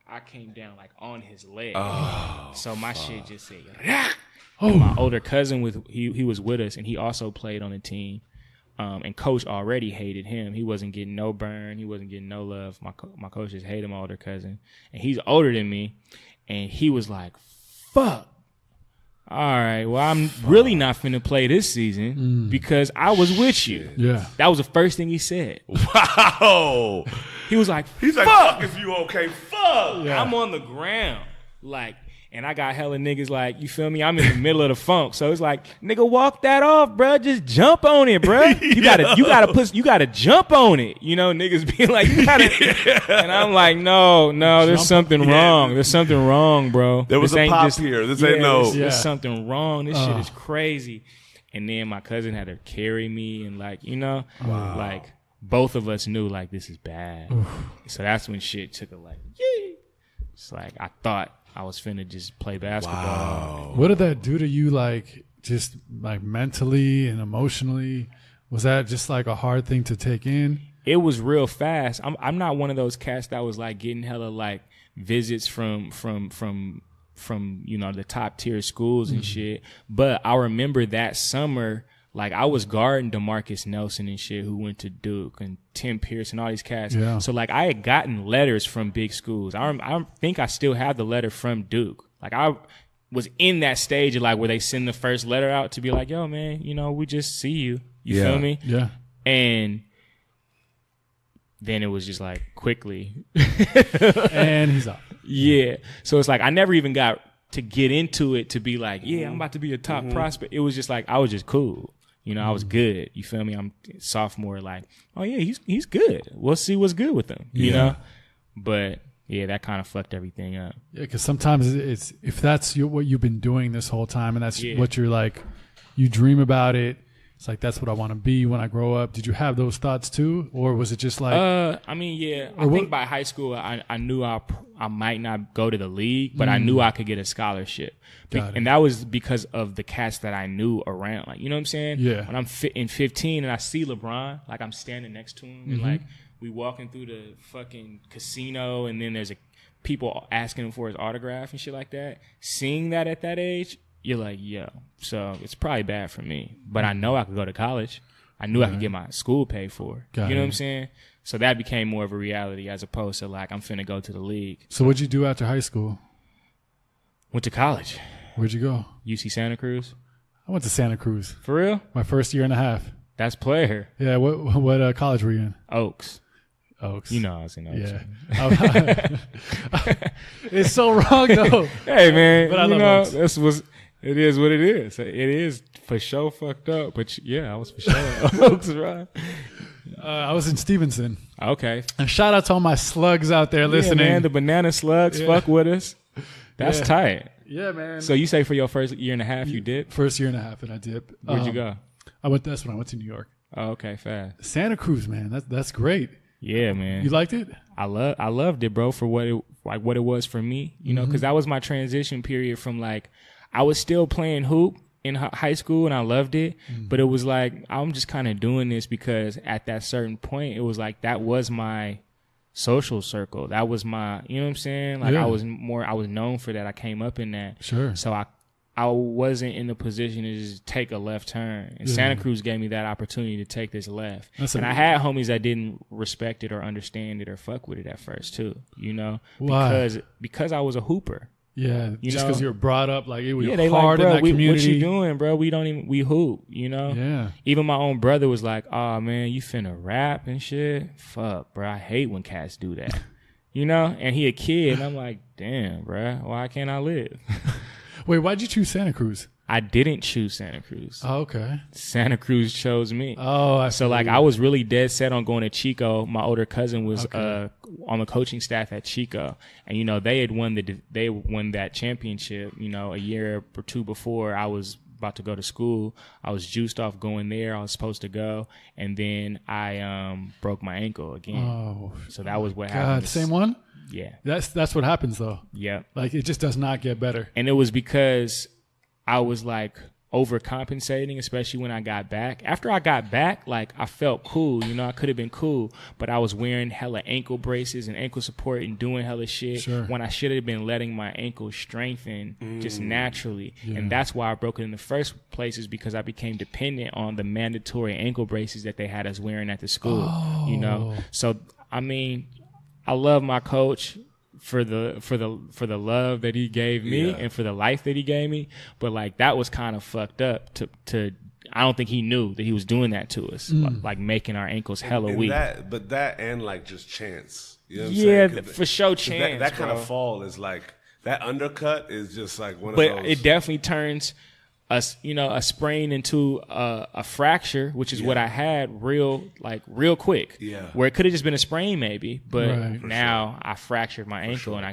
like on his leg. So my shit just said, my older cousin he was with us, and he also played on the team. And coach already hated him. He wasn't getting no burn. He wasn't getting no love. My coach just hated my older cousin, and he's older than me. And he was like, "Fuck. All right, well, I'm really not finna play this season because I was with you." Yeah. That was the first thing he said. Wow. He was like, he's like, fuck if you okay, fuck. Yeah. I'm on the ground. Like, and I got hella niggas like, you feel me? I'm in the middle of the funk. So it's like, nigga, walk that off, bro. Just jump on it, bro. You gotta jump on it. Niggas be like, you gotta. And I'm like, no, there's something wrong. There's something wrong, bro. There was a pop here. This ain't no. There's something wrong. This shit is crazy. And then my cousin had to carry me, and like, wow. Like both of us knew like this is bad. So that's when shit took a like, it's like I thought I was finna just play basketball. Wow. What did that do to you, like, just like mentally and emotionally? Was that just like a hard thing to take in? It was real fast. I'm not one of those cats that was like getting hella like visits from the top tier schools and shit. But I remember that summer, Like, I was guarding DeMarcus Nelson and shit, who went to Duke, and Tim Pierce and all these cats. Yeah. So, like, I had gotten letters from big schools. I think I still have the letter from Duke. Like, I was in that stage of, like, where they send the first letter out to be like, yo, man, you know, we just see you. You feel me? Yeah. And then it was just, like, quickly. And he's up. Yeah. So it's like I never even got to get into it to be like, yeah, I'm about to be a top prospect. It was just like I was just cool. You know, I was good. You feel me? I'm sophomore, like, oh yeah, he's good. We'll see what's good with him. You know? But yeah, that kind of fucked everything up. Yeah, because sometimes it's if that's what you've been doing this whole time, and that's what you're like, you dream about it. It's like, that's what I want to be when I grow up. Did you have those thoughts too? Or was it just like... I mean, yeah. I think by high school, I knew I might not go to the league, but I knew I could get a scholarship. And that was because of the cats that I knew around. Like, you know what I'm saying? Yeah. When I'm in 15 and I see LeBron, like I'm standing next to him, and like we walking through the fucking casino, and then there's people asking him for his autograph and shit like that. Seeing that at that age... You're like, yo, so it's probably bad for me. But I know I could go to college. I knew I could get my school paid for. You know what I'm saying? So that became more of a reality as opposed to like, I'm finna go to the league. So what'd you do after high school? Went to college. Where'd you go? UC Santa Cruz. I went to Santa Cruz. For real? My first year and a half. That's player. Yeah, what college were you in? Oaks. You know I was in Oaks. Yeah. It's so wrong though. Hey man, but I love Oaks. It is what it is. It is for sure fucked up, but yeah, I was for sure Oaks, right? I was in Stevenson. Okay. And shout out to all my slugs out there listening. Yeah, man, the banana slugs, fuck with us. That's tight. Yeah, man. So you say for your first year and a half you did? First year and a half, and I did. Where'd you go? That's when I went to New York. Oh, okay, fast. Santa Cruz, man. That's great. Yeah, man. You liked it? I loved it, bro, for what it was for me. You know, because that was my transition period from like I was still playing hoop in high school and I loved it, but it was like I'm just kind of doing this because at that certain point it was like that was my social circle. That was my, you know what I'm saying? Like I was known for that. I came up in that. Sure. So I wasn't in the position to just take a left turn. And Santa Cruz gave me that opportunity to take this left. And I had homies that didn't respect it or understand it or fuck with it at first too, you know? Why? Because I was a hooper. Yeah, just because you were brought up like it was they hard like, bro, in that community. What you doing, bro? We hoop, you know? Yeah. Even my own brother was like, oh man, you finna rap and shit? Fuck, bro, I hate when cats do that. You know? And he a kid, and I'm like, damn, bro, why can't I live? Wait, why'd you choose Santa Cruz? I didn't choose Santa Cruz. Oh, okay. Santa Cruz chose me. Oh, so like I was really dead set on going to Chico. My older cousin was on the coaching staff at Chico, and you know they won that championship. You know, a year or two before I was about to go to school. I was juiced off going there. I was supposed to go, and then I broke my ankle again. Oh, so that was what happened. The same one? Yeah. That's what happens though. Yeah. Like it just does not get better. And it was because I was like overcompensating, especially when I got back. After I got back, like I felt cool, you know, I could have been cool, but I was wearing hella ankle braces and ankle support and doing hella shit when I should have been letting my ankle strengthen just naturally. Yeah. And that's why I broke it in the first place, is because I became dependent on the mandatory ankle braces that they had us wearing at the school, you know? So, I mean, I love my coach for the love that he gave me and for the life that he gave me, but like that was kind of fucked up to I don't think he knew that he was doing that to us, like making our ankles hella weak. That and like just chance, you know what I'm saying? For sure chance. That kind of fall is like that undercut is just like one of those. But it definitely turns a sprain into a fracture, which is what I had real quick. Yeah. Where it could have just been a sprain maybe, but now I fractured my ankle and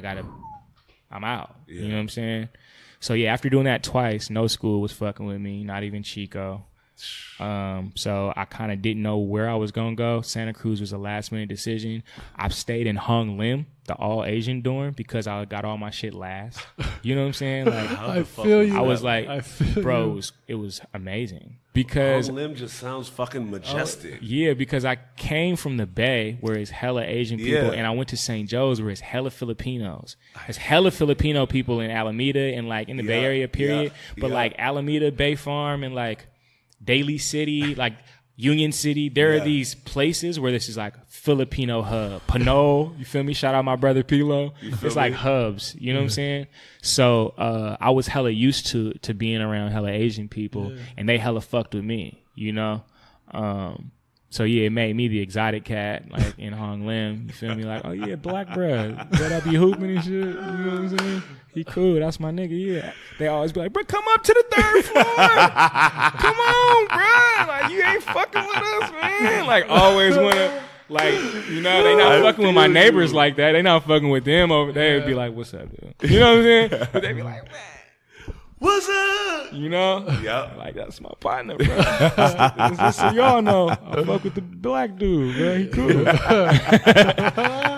I'm out. Yeah. You know what I'm saying? So yeah, after doing that twice, no school was fucking with me, not even Chico. So I kind of didn't know where I was going to go. Santa Cruz was a last minute decision. I stayed in Hung Lim, the all Asian dorm, because I got all my shit last. You know what I'm saying? Like, I feel you. I was like, bro, it was amazing. Because Hung Lim just sounds fucking majestic. Yeah, because I came from the Bay where it's hella Asian people, and I went to St. Joe's where it's hella Filipinos. There's hella Filipino people in Alameda and like in the Bay Area period. But like Alameda, Bay Farm, and like Daly City, like Union City. There are these places where this is like Filipino hub. Pano, you feel me? Shout out my brother Pilo. It's like hubs, you know what I'm saying? So I was hella used to being around hella Asian people, and they hella fucked with me, you know? So yeah, it made me the exotic cat, like in Hong Lim. You feel me? Like, oh yeah, black bruh. But I be hooping and shit. You know what I'm saying? He cool. That's my nigga. Yeah. They always be like, bro, come up to the 3rd floor. Come on, bro. Like, you ain't fucking with us, man. Like, always wanna, like, you know, they not fucking with my neighbors like that. They not fucking with them over there. They would be like, what's up, dude? You know what I'm saying? But they be like, man. What's up? You know? Yeah. Like, that's my partner, bro. Just so y'all know, I fuck with the black dude, bro. He cool.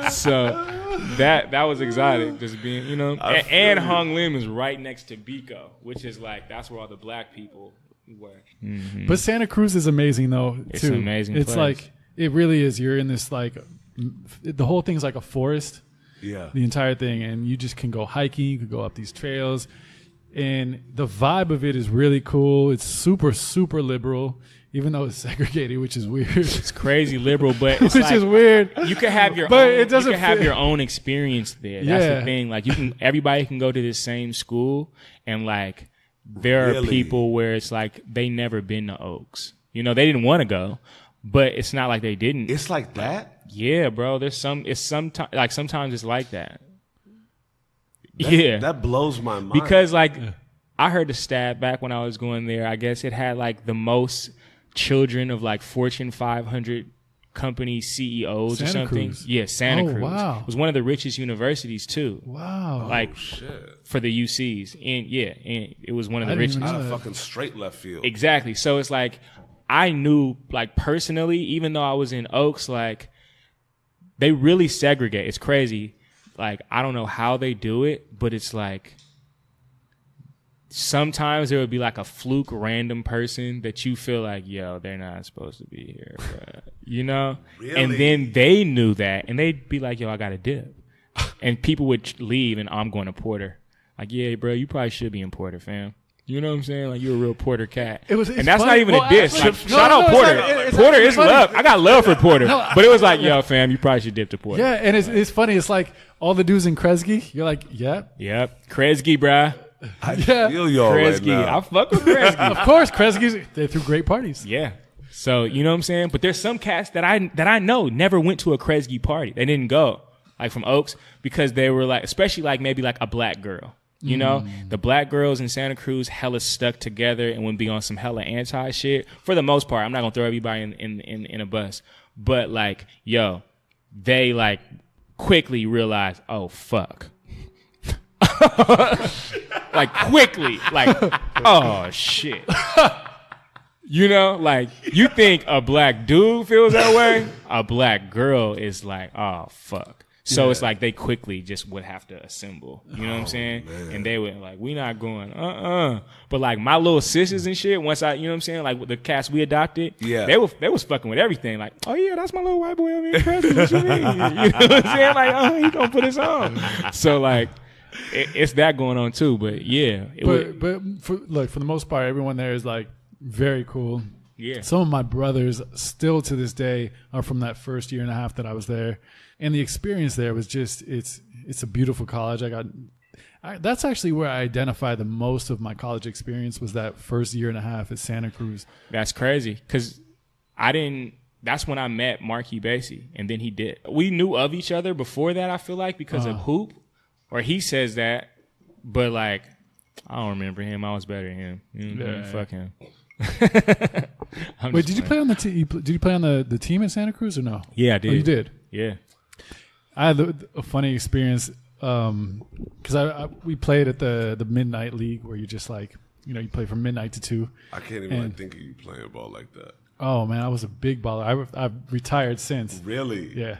So that was exotic, just being, you know. And Hong Lim is right next to Biko, which is like, that's where all the black people were. Mm-hmm. But Santa Cruz is amazing, though, too. It's an amazing place. It's like, it really is. You're in this, like, the whole thing's like a forest. Yeah. The entire thing. And you just can go hiking. You can go up these trails. And the vibe of it is really cool. It's super, super liberal, even though it's segregated, which is weird. It's crazy liberal, but it's which is weird. You can have your but own. It doesn't you can have your own experience there. That's the thing. Like everybody can go to the same school, and like there are people where it's like they never been to Oaks. You know, they didn't want to go, but it's not like they didn't. It's like that. Yeah, bro. Sometimes it's like that. That blows my mind. Because like I heard the stat back when I was going there. I guess it had like the most children of like Fortune 500 company CEOs Santa or something. Cruz. Yeah, Santa Cruz. Wow. It was one of the richest universities too. Wow. Like for the UCs. And it was one of the richest. Out of fucking straight left field. Exactly. So it's like I knew like personally, even though I was in Oaks, like they really segregate. It's crazy. Like, I don't know how they do it, but it's like sometimes there would be like a fluke random person that you feel like, yo, they're not supposed to be here, bro. You know? Really? And then they knew that, and they'd be like, yo, I got to dip. And people would leave, and I'm going to Porter. Like, yeah, bro, you probably should be in Porter, fam. You know what I'm saying? Like, you're a real Porter cat. And that's funny. Not even a diss. Like, shout out Porter. Porter is love. I got love for Porter. But it was like, yo, fam, you probably should dip to Porter. Yeah, and it's funny. It's like all the dudes in Kresge, you're like, yep. Kresge, bruh. I feel y'all right now. I fuck with Kresge. Of course, Kresge, they threw great parties. Yeah. So, you know what I'm saying? But there's some cats that I know never went to a Kresge party. They didn't go, like from Oaks, because they were like, especially like maybe like a black girl. You know, the black girls in Santa Cruz hella stuck together and would be on some hella anti shit. For the most part, I'm not gonna throw everybody in a bus, but like, yo, they like quickly realized, oh fuck, like quickly, like, oh shit. You know, like you think a black dude feels that way, a black girl is like, oh fuck. So it's like they quickly just would have to assemble. You know what I'm saying? Man. And they would like, we not going, But like my little sisters and shit, once you know what I'm saying? Like with the cats we adopted, they was fucking with everything. Like, oh yeah, that's my little white boy over in Preston. What you mean? You know what I'm saying? Like, oh, he gonna put us on. So like, it's that going on too. But yeah. But for the most part, everyone there is like very cool. Yeah. Some of my brothers still to this day are from that first year and a half that I was there. And the experience there was just, it's a beautiful college. That's actually where I identify the most of my college experience was that first year and a half at Santa Cruz. That's crazy. Cause that's when I met Marquis Basie, and then he did. We knew of each other before that, I feel like, because of Hoop, or he says that, but like, I don't remember him. I was better than him. Fuck him. Wait, did you play on the team? Did you play on the team at Santa Cruz or no? Yeah, I did. Oh, you did? Yeah. I had a funny experience because we played at the Midnight League where you just like, you know, you play from midnight to 2. I can't even think of you playing ball like that. Oh, man, I was a big baller. I've retired since. Really? Yeah.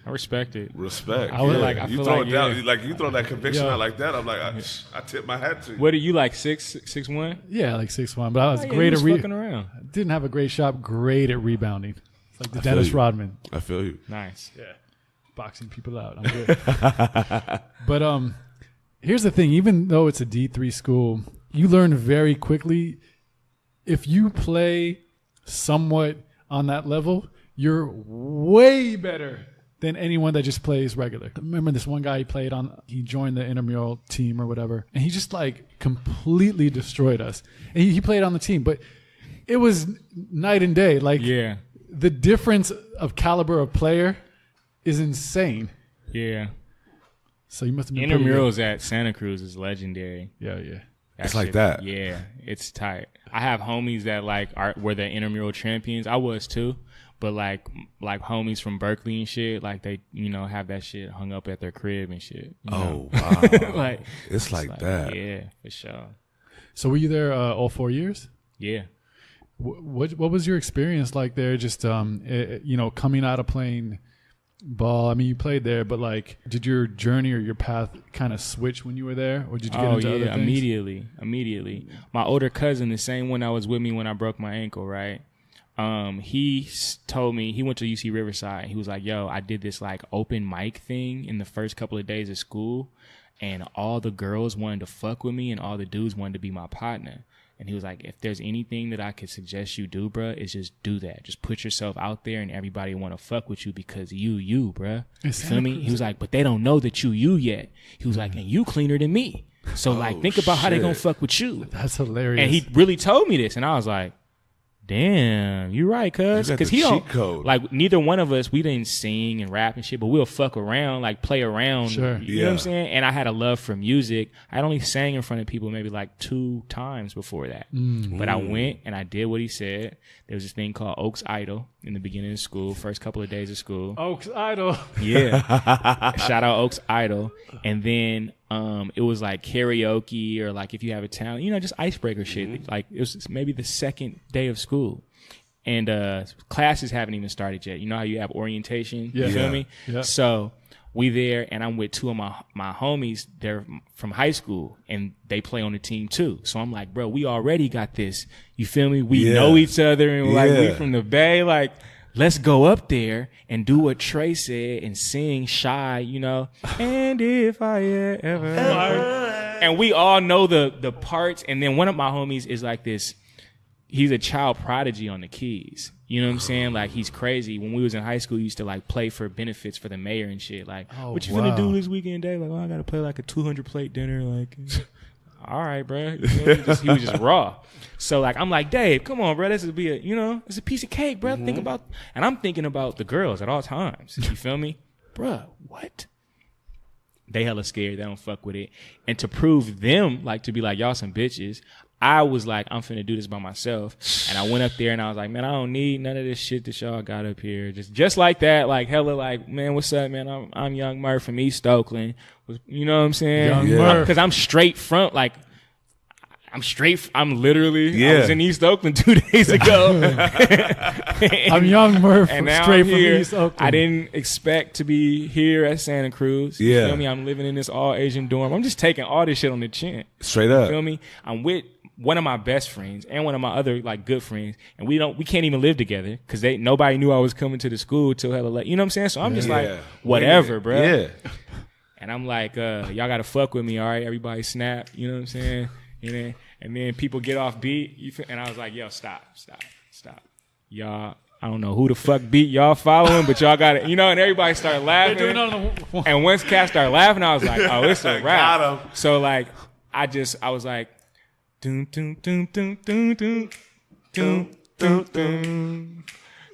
I respect it. Respect. I was like, I feel like, you throw that conviction out like that. I'm like, I tip my hat to you. What are you like 6'1"? Yeah, like 6'1". But I was great at fucking around. Didn't have a great shot. Great at rebounding. It's like the Dennis Rodman. I feel you. Nice. Yeah, boxing people out. I'm good. But here's the thing. Even though it's a D3 school, you learn very quickly. if you play somewhat on that level, you're way better than anyone that just plays regular. I remember this one guy he joined the intramural team or whatever, and he just like completely destroyed us. And he played on the team, but it was night and day. Like, the difference of caliber of player is insane. Yeah. So you must have been intramurals at Santa Cruz is legendary. Yeah. It's like that. Yeah, it's tight. I have homies that like were the intramural champions. I was too, but like homies from Berkeley and shit, like they have that shit hung up at their crib and shit. Oh wow! Like it's like that. Yeah, for sure. So were you there all 4 years? Yeah. What was your experience like there? Just coming out of playing ball. I mean, you played there, but like, did your journey or your path kind of switch when you were there, or did you get into other things? Immediately. My older cousin, the same one that was with me when I broke my ankle, right? He told me he went to UC Riverside. He was like, "Yo, I did this like open mic thing in the first couple of days of school, and all the girls wanted to fuck with me, and all the dudes wanted to be my partner." And he was like, if there's anything that I could suggest you do, bruh, is just do that. Just put yourself out there and everybody want to fuck with you because you, bruh. You feel me? He was like, but they don't know that you yet. He was like, and you cleaner than me. So like, think about how they gonna fuck with you. That's hilarious. And he really told me this. And I was like, damn, you're right, cuz. Because he don't, code. Like, neither one of us, we didn't sing and rap and shit, but we'll fuck around, like, play around. Sure. You know what I'm saying? And I had a love for music. I'd only sang in front of people maybe like 2 times before that. But I went and I did what he said. There was this thing called Oaks Idol in the beginning of school, first couple of days of school. Oaks Idol. Yeah. Shout out Oaks Idol. And then it was like karaoke or like if you have a talent, just icebreaker shit. Like it was maybe the second day of school. And classes haven't even started yet. You know how you have orientation? Yeah. You feel me? Yeah. So we there and I'm with 2 of my homies. They're from high school and they play on the team too. So I'm like, bro, we already got this. You feel me? We know each other and like we from the Bay. Like, let's go up there and do what Trey said and sing Shy, and if I ever. And we all know the parts. And then one of my homies is like this. He's a child prodigy on the keys. You know what I'm saying? Like, he's crazy. When we was in high school, he used to like play for benefits for the mayor and shit. Like, what you finna do this weekend, Dave? Like, I gotta play like a 200 plate dinner. Like, all right, bro. He was just raw. So like, I'm like, Dave, come on, bro. This would be it's a piece of cake, bro. And I'm thinking about the girls at all times. You feel me? Bro, what? They hella scared. They don't fuck with it. And to prove them, like, to be like, y'all some bitches, I was like, I'm finna do this by myself. And I went up there and I was like, man, I don't need none of this shit that y'all got up here. Just like that, like hella like, man, what's up, man? I'm Young Murph from East Oakland. You know what I'm saying? Young Murph. Because I'm straight front, like, I'm literally, I was in East Oakland 2 days ago. I'm Young Murph, and now straight I'm here. from East Oakland. I didn't expect to be here at Santa Cruz. You feel me? I'm living in this all Asian dorm. I'm just taking all this shit on the chin. Straight up. You feel me? I'm with one of my best friends and one of my other like good friends, and we can't even live together because nobody knew I was coming to the school till hella late. You know what I'm saying? So I'm just like, whatever, bro. Yeah. And I'm like, y'all gotta fuck with me, all right? Everybody snap. You know what I'm saying? And then people get off beat, and I was like, yo, stop. Y'all, I don't know who the fuck beat y'all following, but y'all got it, and everybody started laughing. And once cats started laughing, I was like, oh, it's a wrap. Got him. So like, I was like, doom, doom, doom, doom, doom, doom, doom, doom, doom.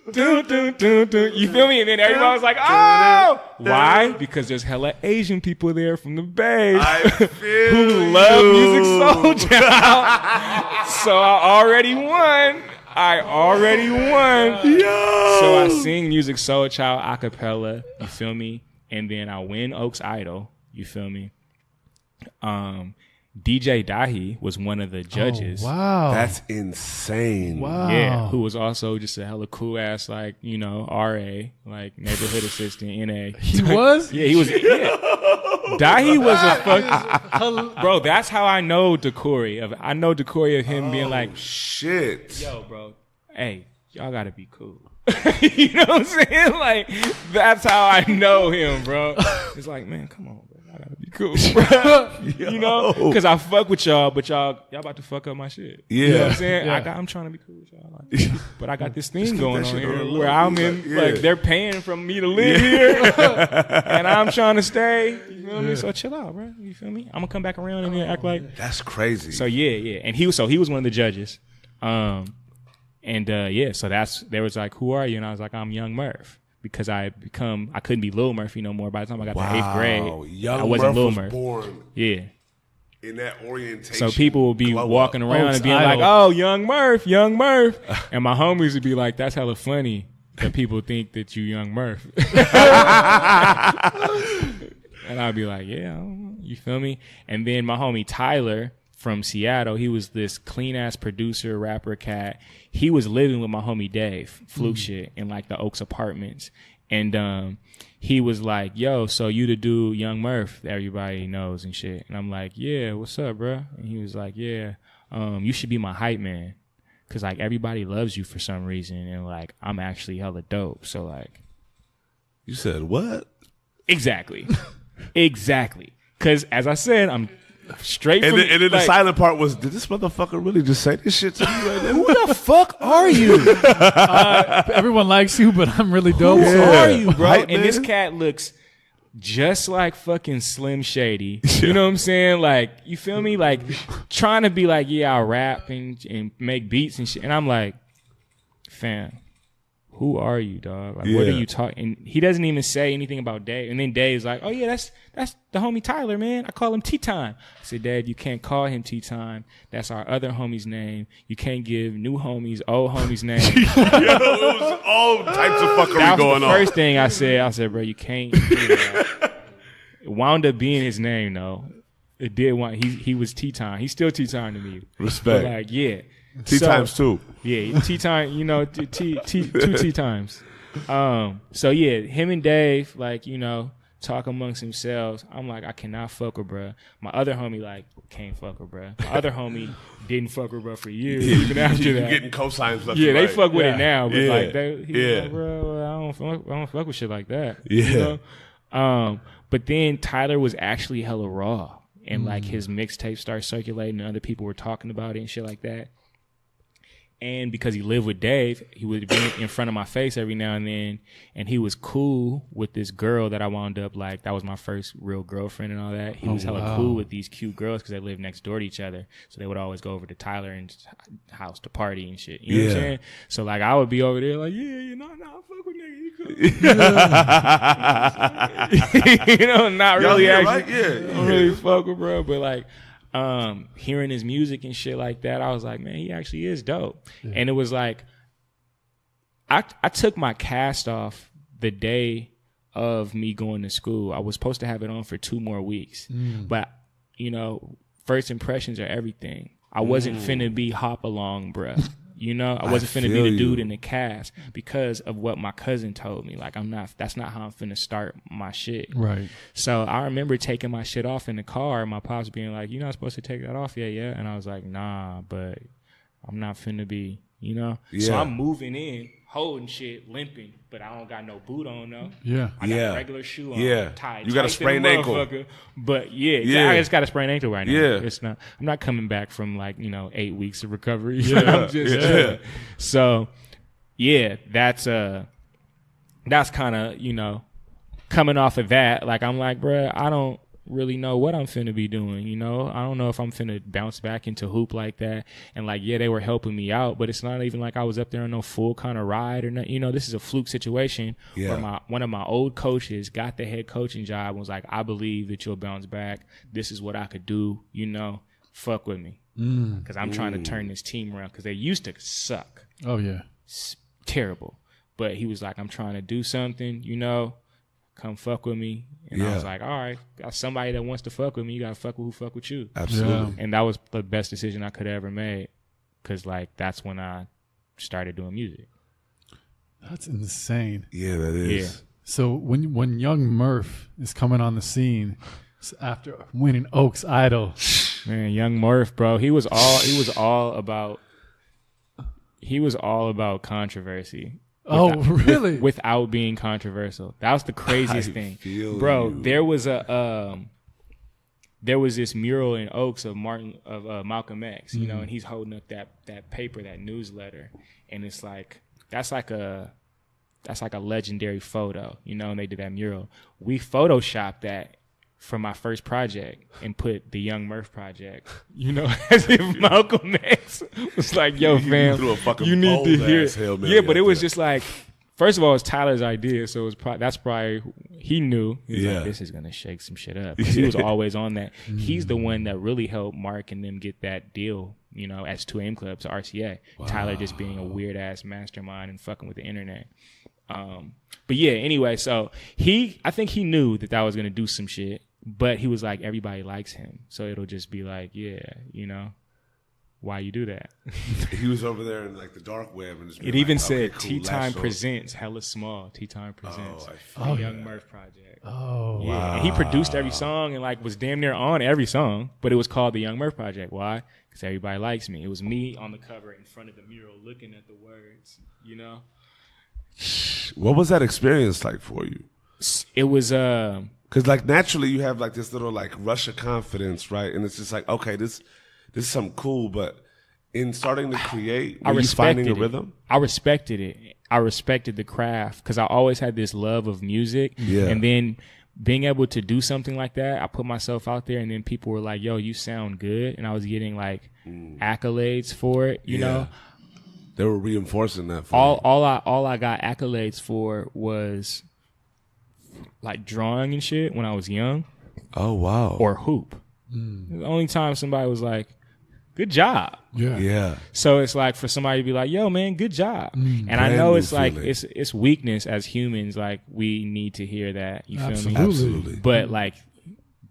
You feel me? And then everybody was like, oh! Why? Because there's hella Asian people there from the Bay who love Music Soul Child. So I already won. Yo! So I sing Music Soul Child a cappella. You feel me? And then I win Oaks Idol. You feel me? DJ Dahi was one of the judges. Oh, wow. That's insane. Wow. Yeah, who was also just a hella cool ass, like, RA, like neighborhood assistant, NA. He was? Yeah, he was. Yeah. Dahi was a fuck. Bro, that's how I know Decory. I know Decory of him being like, shit. Yo, bro, hey, y'all gotta be cool. You know what I'm saying? Like, that's how I know him, bro. It's like, man, come on, bro. I gotta be cool, bro. You know, because I fuck with y'all, but y'all about to fuck up my shit. Yeah. You know what I'm saying? Yeah. I'm trying to be cool with y'all, like, but I got this thing going on here where I'm in, like they're paying for me to live here, and I'm trying to stay. You feel me? So chill out, bro. You feel me? I'm gonna come back around and then act like that's crazy. So yeah, and he was one of the judges, so they was like, who are you? And I was like, I'm Young Murph. Because I couldn't be Lil Murphy no more. By the time I got to 8th grade, Young I wasn't Murph Lil was Murph. Born in that orientation. So people would be walking around Oaks and being Idol. like, "Oh, Young Murph," and my homies would be like, "That's hella funny that people think that you Young Murph." And I'd be like, "Yeah, I don't know." You feel me?" And then my homie Tyler from Seattle, he was this clean ass producer, rapper cat. He was living with my homie Dave, fluke shit, in like the Oaks apartments. And he was like, yo, so you the dude Young Murph that everybody knows and shit. And I'm like, yeah, what's up, bro? And he was like, yeah, you should be my hype man. Cause like everybody loves you for some reason. And like, I'm actually hella dope. So like. You said what? Exactly. Exactly. Cause as I said, I'm straight and from then the like, silent part was, did this motherfucker really just say this shit to me right now? who the fuck are you? Everyone likes you, but I'm really dope. Who are you, bro? Right, and this man? cat looks just like fucking Slim Shady. You know what I'm saying? Like, you feel me? Like, trying to be like, yeah, I rap and make beats and shit. And I'm like, fam, who are you, dog? Like, what are you talking? And he doesn't even say anything about Dave. And then Dave's like, oh yeah, that's the homie Tyler, man. I call him T-Time. I said, Dad, you can't call him T-Time. That's our other homie's name. You can't give new homies, old homies' name. Yo, it was all types of fuckery That was going the on. first thing I said. I said, bro, you can't do that. It wound up being his name, though. It did want. He was T-Time. He's still T-Time to me. Respect. But like, yeah. T-times two. Yeah, T-Time, you know, two T-times. So yeah, him and Dave, like, you know, talk amongst themselves. I'm like, I cannot fuck with bruh. My other homie, like, can't fuck with bruh. My other homie didn't fuck with bruh for years, even after You're that. getting cosigns left Yeah, and they right. fuck with it now, but like, he Yeah. was like, bro, I don't fuck with shit like that. Yeah. You know? But then Tyler was actually hella raw, and like his mixtape started circulating, and other people were talking about it and shit like that. And because he lived with Dave, he would be in front of my face every now and then. And he was cool with this girl that I wound up like, that was my first real girlfriend and all that. He was hella cool with these cute girls because they lived next door to each other. So they would always go over to Tyler and house to party and shit. You know what I'm saying? So like I would be over there like, yeah, you know, nah, fuck with nigga. You cool. You know, not really actually. Right? Yeah. Don't really fuck with bro, but like, hearing his music and shit like that, I was like, man, he actually is dope. Yeah. And it was like, I took my cast off the day of me going to school. I was supposed to have it on for 2 more weeks. But, you know, first impressions are everything. I wasn't finna be hop along, bruh. You know, I wasn't finna be the dude in the cast because of what my cousin told me. Like, that's not how I'm finna start my shit. Right. So I remember taking my shit off in the car, my pops being like, you're not supposed to take that off yet, yeah? And I was like, nah, but I'm not finna be, you know? Yeah. So I'm moving in, holding shit, limping, but I don't got no boot on, though. Yeah. I got a regular shoe on. Yeah. Tied, you got a sprained ankle. But yeah, I just got a sprained ankle right now. Yeah. I'm not coming back from like, you know, 8 weeks of recovery. Yeah. So yeah, that's kind of, you know, coming off of that, like I'm like, bruh, I don't really know what I'm finna be doing, you know? I don't know if I'm finna bounce back into hoop like that. And like, yeah, they were helping me out, but it's not even like I was up there on no full kind of ride or nothing. You know, this is a fluke situation where one of my old coaches got the head coaching job and was like, I believe that you'll bounce back. This is what I could do, you know? Fuck with me. Because I'm trying to turn this team around because they used to suck. Oh, yeah. It's terrible. But he was like, I'm trying to do something, you know? Come fuck with me. And I was like, all right, got somebody that wants to fuck with me. You got to fuck with who fuck with you. Absolutely. And that was the best decision I could have ever made because, like, that's when I started doing music. That's insane. Yeah, that is. Yeah. So when Young Murph is coming on the scene after winning Oaks Idol. Man, Young Murph, bro, he was all about controversy. Really? Without being controversial. That was the craziest thing. Bro, there was a there was this mural in Oaks of Malcolm X, you know, and he's holding up that paper, that newsletter, and it's like that's like a legendary photo, you know. And they did that mural. We photoshopped that for my first project and put the Young Murph project, you know, as if Malcolm X was like, "Yo, fam, you need to hear it." Yeah, but it was just like, first of all, it's Tyler's idea, so it was that's probably he knew. He was like, this is gonna shake some shit up. He was always on that. He's the one that really helped Mark and them get that deal, you know, as 2 AM Club to RCA. Wow. Tyler just being a weird ass mastermind and fucking with the internet. But yeah, anyway, so I think he knew that was gonna do some shit, but he was like, everybody likes him, so it'll just be like, yeah, you know. Why you do that? He was over there in like the dark web, and it even said Tea Time Presents, hella small. Tea Time Presents, the Young Murph project. Oh, yeah. Wow! And he produced every song and like was damn near on every song, but it was called the Young Murph project. Why? Because everybody likes me. It was me on the cover in front of the mural, looking at the words. You know. What was that experience like for you? It was because like naturally you have like this little like rush of confidence, right? And it's just like, okay, this is something cool, but in starting to create, were you finding a rhythm? I respected it. I respected the craft because I always had this love of music. Yeah. And then being able to do something like that, I put myself out there, and then people were like, yo, you sound good. And I was getting like accolades for it, you know? They were reinforcing that for all I got accolades for was like drawing and shit when I was young. Oh, wow. Or hoop. The only time somebody was like, good job. Yeah. So it's like for somebody to be like, yo, man, good job. And I know it's like it's weakness as humans. Like we need to hear that. You feel me? Absolutely. But like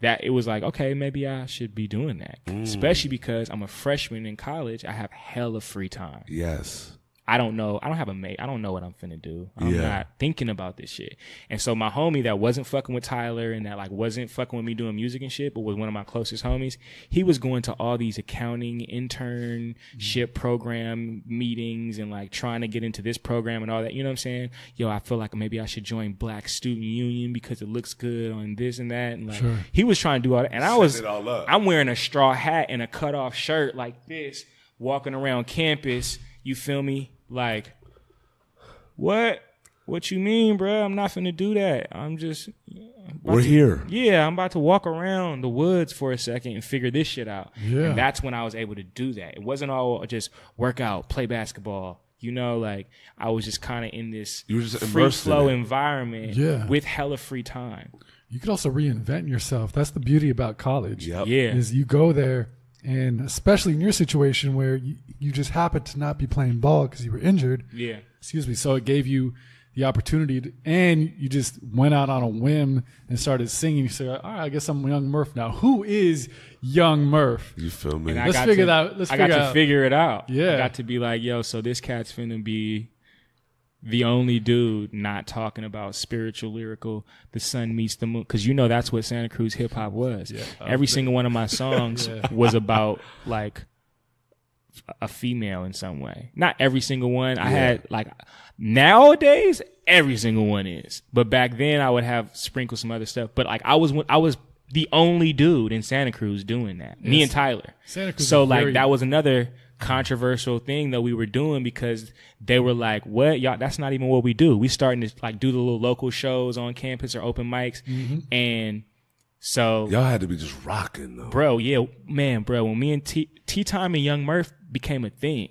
that, it was like, okay, maybe I should be doing that. Especially because I'm a freshman in college. I have hella free time. Yes. I don't know. I don't have a mate. I don't know what I'm finna do. I'm not thinking about this shit. And so my homie that wasn't fucking with Tyler and that like wasn't fucking with me doing music and shit, but was one of my closest homies, he was going to all these accounting internship program meetings and like trying to get into this program and all that. You know what I'm saying? Yo, I feel like maybe I should join Black Student Union because it looks good on this and that. And like he was trying to do all that. And I'm wearing a straw hat and a cut off shirt like this, walking around campus. You feel me? Like, what you mean, bro? I'm not finna do that. We're here. Yeah, I'm about to walk around the woods for a second and figure this shit out. Yeah. And that's when I was able to do that. It wasn't all just work out, play basketball. You know, like I was just kind of in this free flow environment with hella free time. You could also reinvent yourself. That's the beauty about college. Yep. Yeah. Is you go there. And especially in your situation where you just happened to not be playing ball because you were injured. Yeah. Excuse me. So it gave you the opportunity and you just went out on a whim and started singing. You said, all right, I guess I'm Young Murph now. Who is Young Murph? You feel me? Let's figure it out. Yeah. I got to be like, yo, so this cat's finna be the only dude not talking about spiritual, lyrical, the sun meets the moon. Because you know that's what Santa Cruz hip hop was. Yeah. Every single one of my songs was about like a female in some way. Not every single one. I had like nowadays every single one is. But back then I would have sprinkled some other stuff. But like I was the only dude in Santa Cruz doing that. Yes. Me and Tyler. Santa Cruz. So like that was another controversial thing that we were doing because they were like, what, y'all, that's not even what we do. We starting to like do the little local shows on campus or open mics. And so y'all had to be just rocking though. Bro, when me and Tea Time and Young Murph became a thing.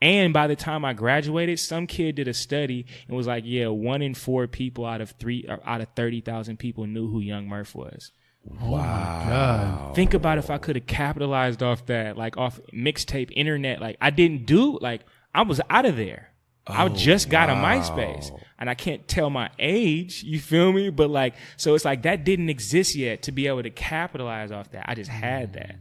And by the time I graduated, some kid did a study and was like, 1 in 4 people out of 30,000 people knew who Young Murph was. Wow. Oh my God. Think about if I could have capitalized off that, like off mixtape, internet. Like I didn't do, like I was out of there. I just got a MySpace and I can't tell my age, you feel me? But like, so it's like that didn't exist yet to be able to capitalize off that. I just had that.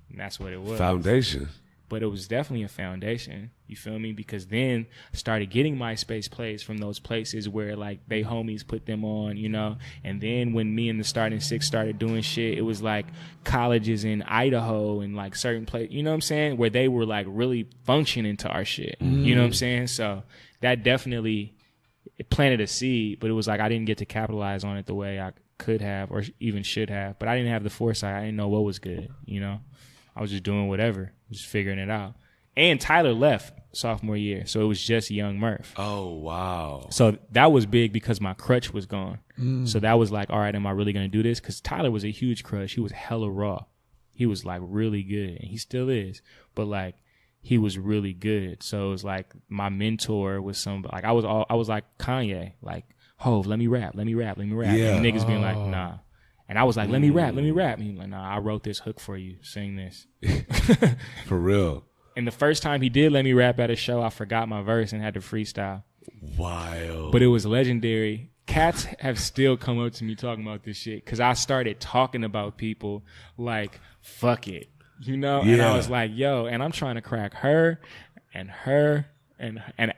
And that's what it was. Foundation. But it was definitely a foundation. You feel me? Because then I started getting MySpace plays from those places where like they homies put them on, you know. And then when me and the Starting Six started doing shit, it was like colleges in Idaho and like certain places, you know what I'm saying? Where they were like really functioning to our shit. You know what I'm saying? So that definitely, it planted a seed, but it was like I didn't get to capitalize on it the way I could have or even should have, but I didn't have the foresight. I didn't know what was good, you know. I was just doing whatever, just figuring it out. And Tyler left sophomore year, so it was just Young Murph. Oh, wow. So that was big because my crutch was gone. So that was like, all right, am I really going to do this? Because Tyler was a huge crutch. He was hella raw. He was like really good, and he still is. But like, he was really good. So it was like my mentor was somebody. Like I was like Kanye, like, Hov, let me rap. Yeah. And niggas being like, nah. And I was like, let me rap. And he was like, nah, I wrote this hook for you. Sing this. For real. And the first time he did let me rap at a show, I forgot my verse and had to freestyle. Wild. But it was legendary. Cats have still come up to me talking about this shit because I started talking about people like, fuck it, you know? Yeah. And I was like, yo, and I'm trying to crack her and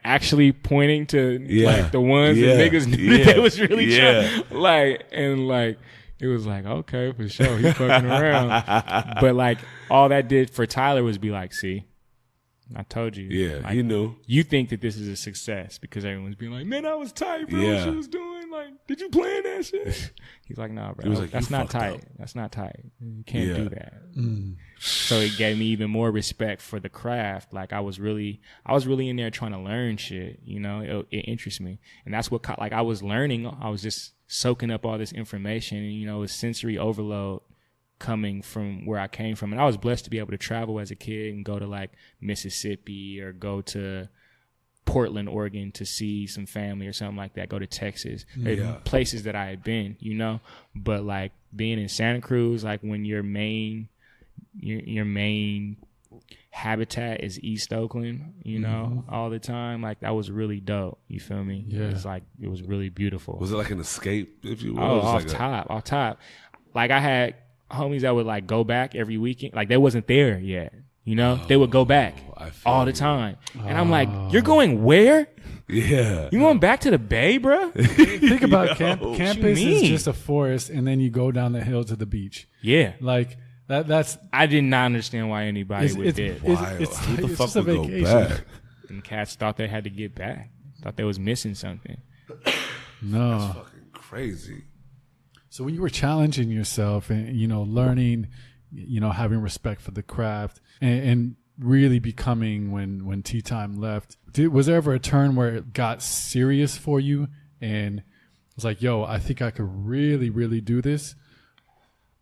actually pointing to like the ones that niggas knew that was really trying. Like, and like, it was like, okay, for sure, he's fucking around. But like, all that did for Tyler was be like, see, I told you. Yeah, like, he knew. You think that this is a success because everyone's being like, man, I was tight, bro. What she was doing? Like, did you plan that shit? He's like, nah, bro. Like, that's not tight. Up. That's not tight. You can't do that. So it gave me even more respect for the craft. Like I was really in there trying to learn shit. You know, it interests me, and that's what like I was learning. I was just soaking up all this information, and you know, it was sensory overload coming from where I came from. And I was blessed to be able to travel as a kid and go to like Mississippi or go to Portland, Oregon to see some family or something like that, go to Texas, places that I had been, you know. But like being in Santa Cruz, like when your main habitat is East Oakland, you know, all the time, like that was really dope. You feel me? Yeah. It's like, it was really beautiful. Was it like an escape, if you will? Oh, off top. Like I had homies that would like go back every weekend. Like they wasn't there yet, you know. They would go back all the time, and I'm like, "You're going where? Yeah, you going back to the Bay, bro? Think about campus is just a forest, and then you go down the hill to the beach. Yeah, like that's. I did not understand why anybody would do it. Who the fuck would go back? And cats thought they had to get back. Thought they was missing something. No, that's fucking crazy. So when you were challenging yourself and, you know, learning, you know, having respect for the craft and really becoming when Tea Time left, was there ever a turn where it got serious for you and it was like, yo, I think I could really, really do this?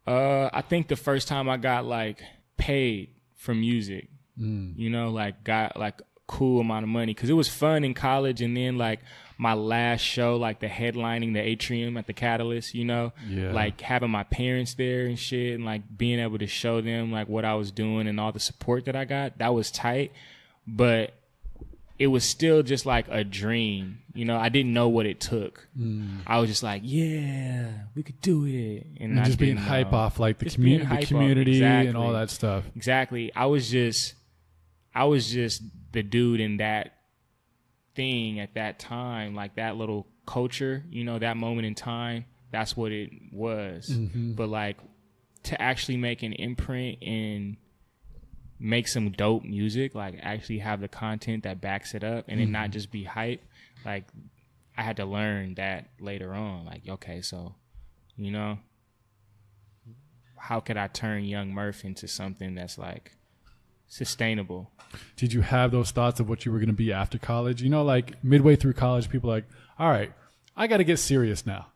I think the first time I got like paid for music, you know, like got like a cool amount of money because it was fun in college. And then like my last show, like the headlining the atrium at the Catalyst, you know, like having my parents there and shit and like being able to show them like what I was doing and all the support that I got, that was tight. But it was still just like a dream, you know. I didn't know what it took. I was just like, yeah, we could do it. And just being hype off like the community and all that stuff. Exactly. I was just the dude in that thing at that time, like that little culture, you know, that moment in time, that's what it was. But like to actually make an imprint and make some dope music, like actually have the content that backs it up and it not just be hype, like I had to learn that later on. Like, okay, so, you know, how could I turn Young Murph into something that's like sustainable? Did you have those thoughts of what you were going to be after college? You know, like midway through college, people are like, all right, I got to get serious now.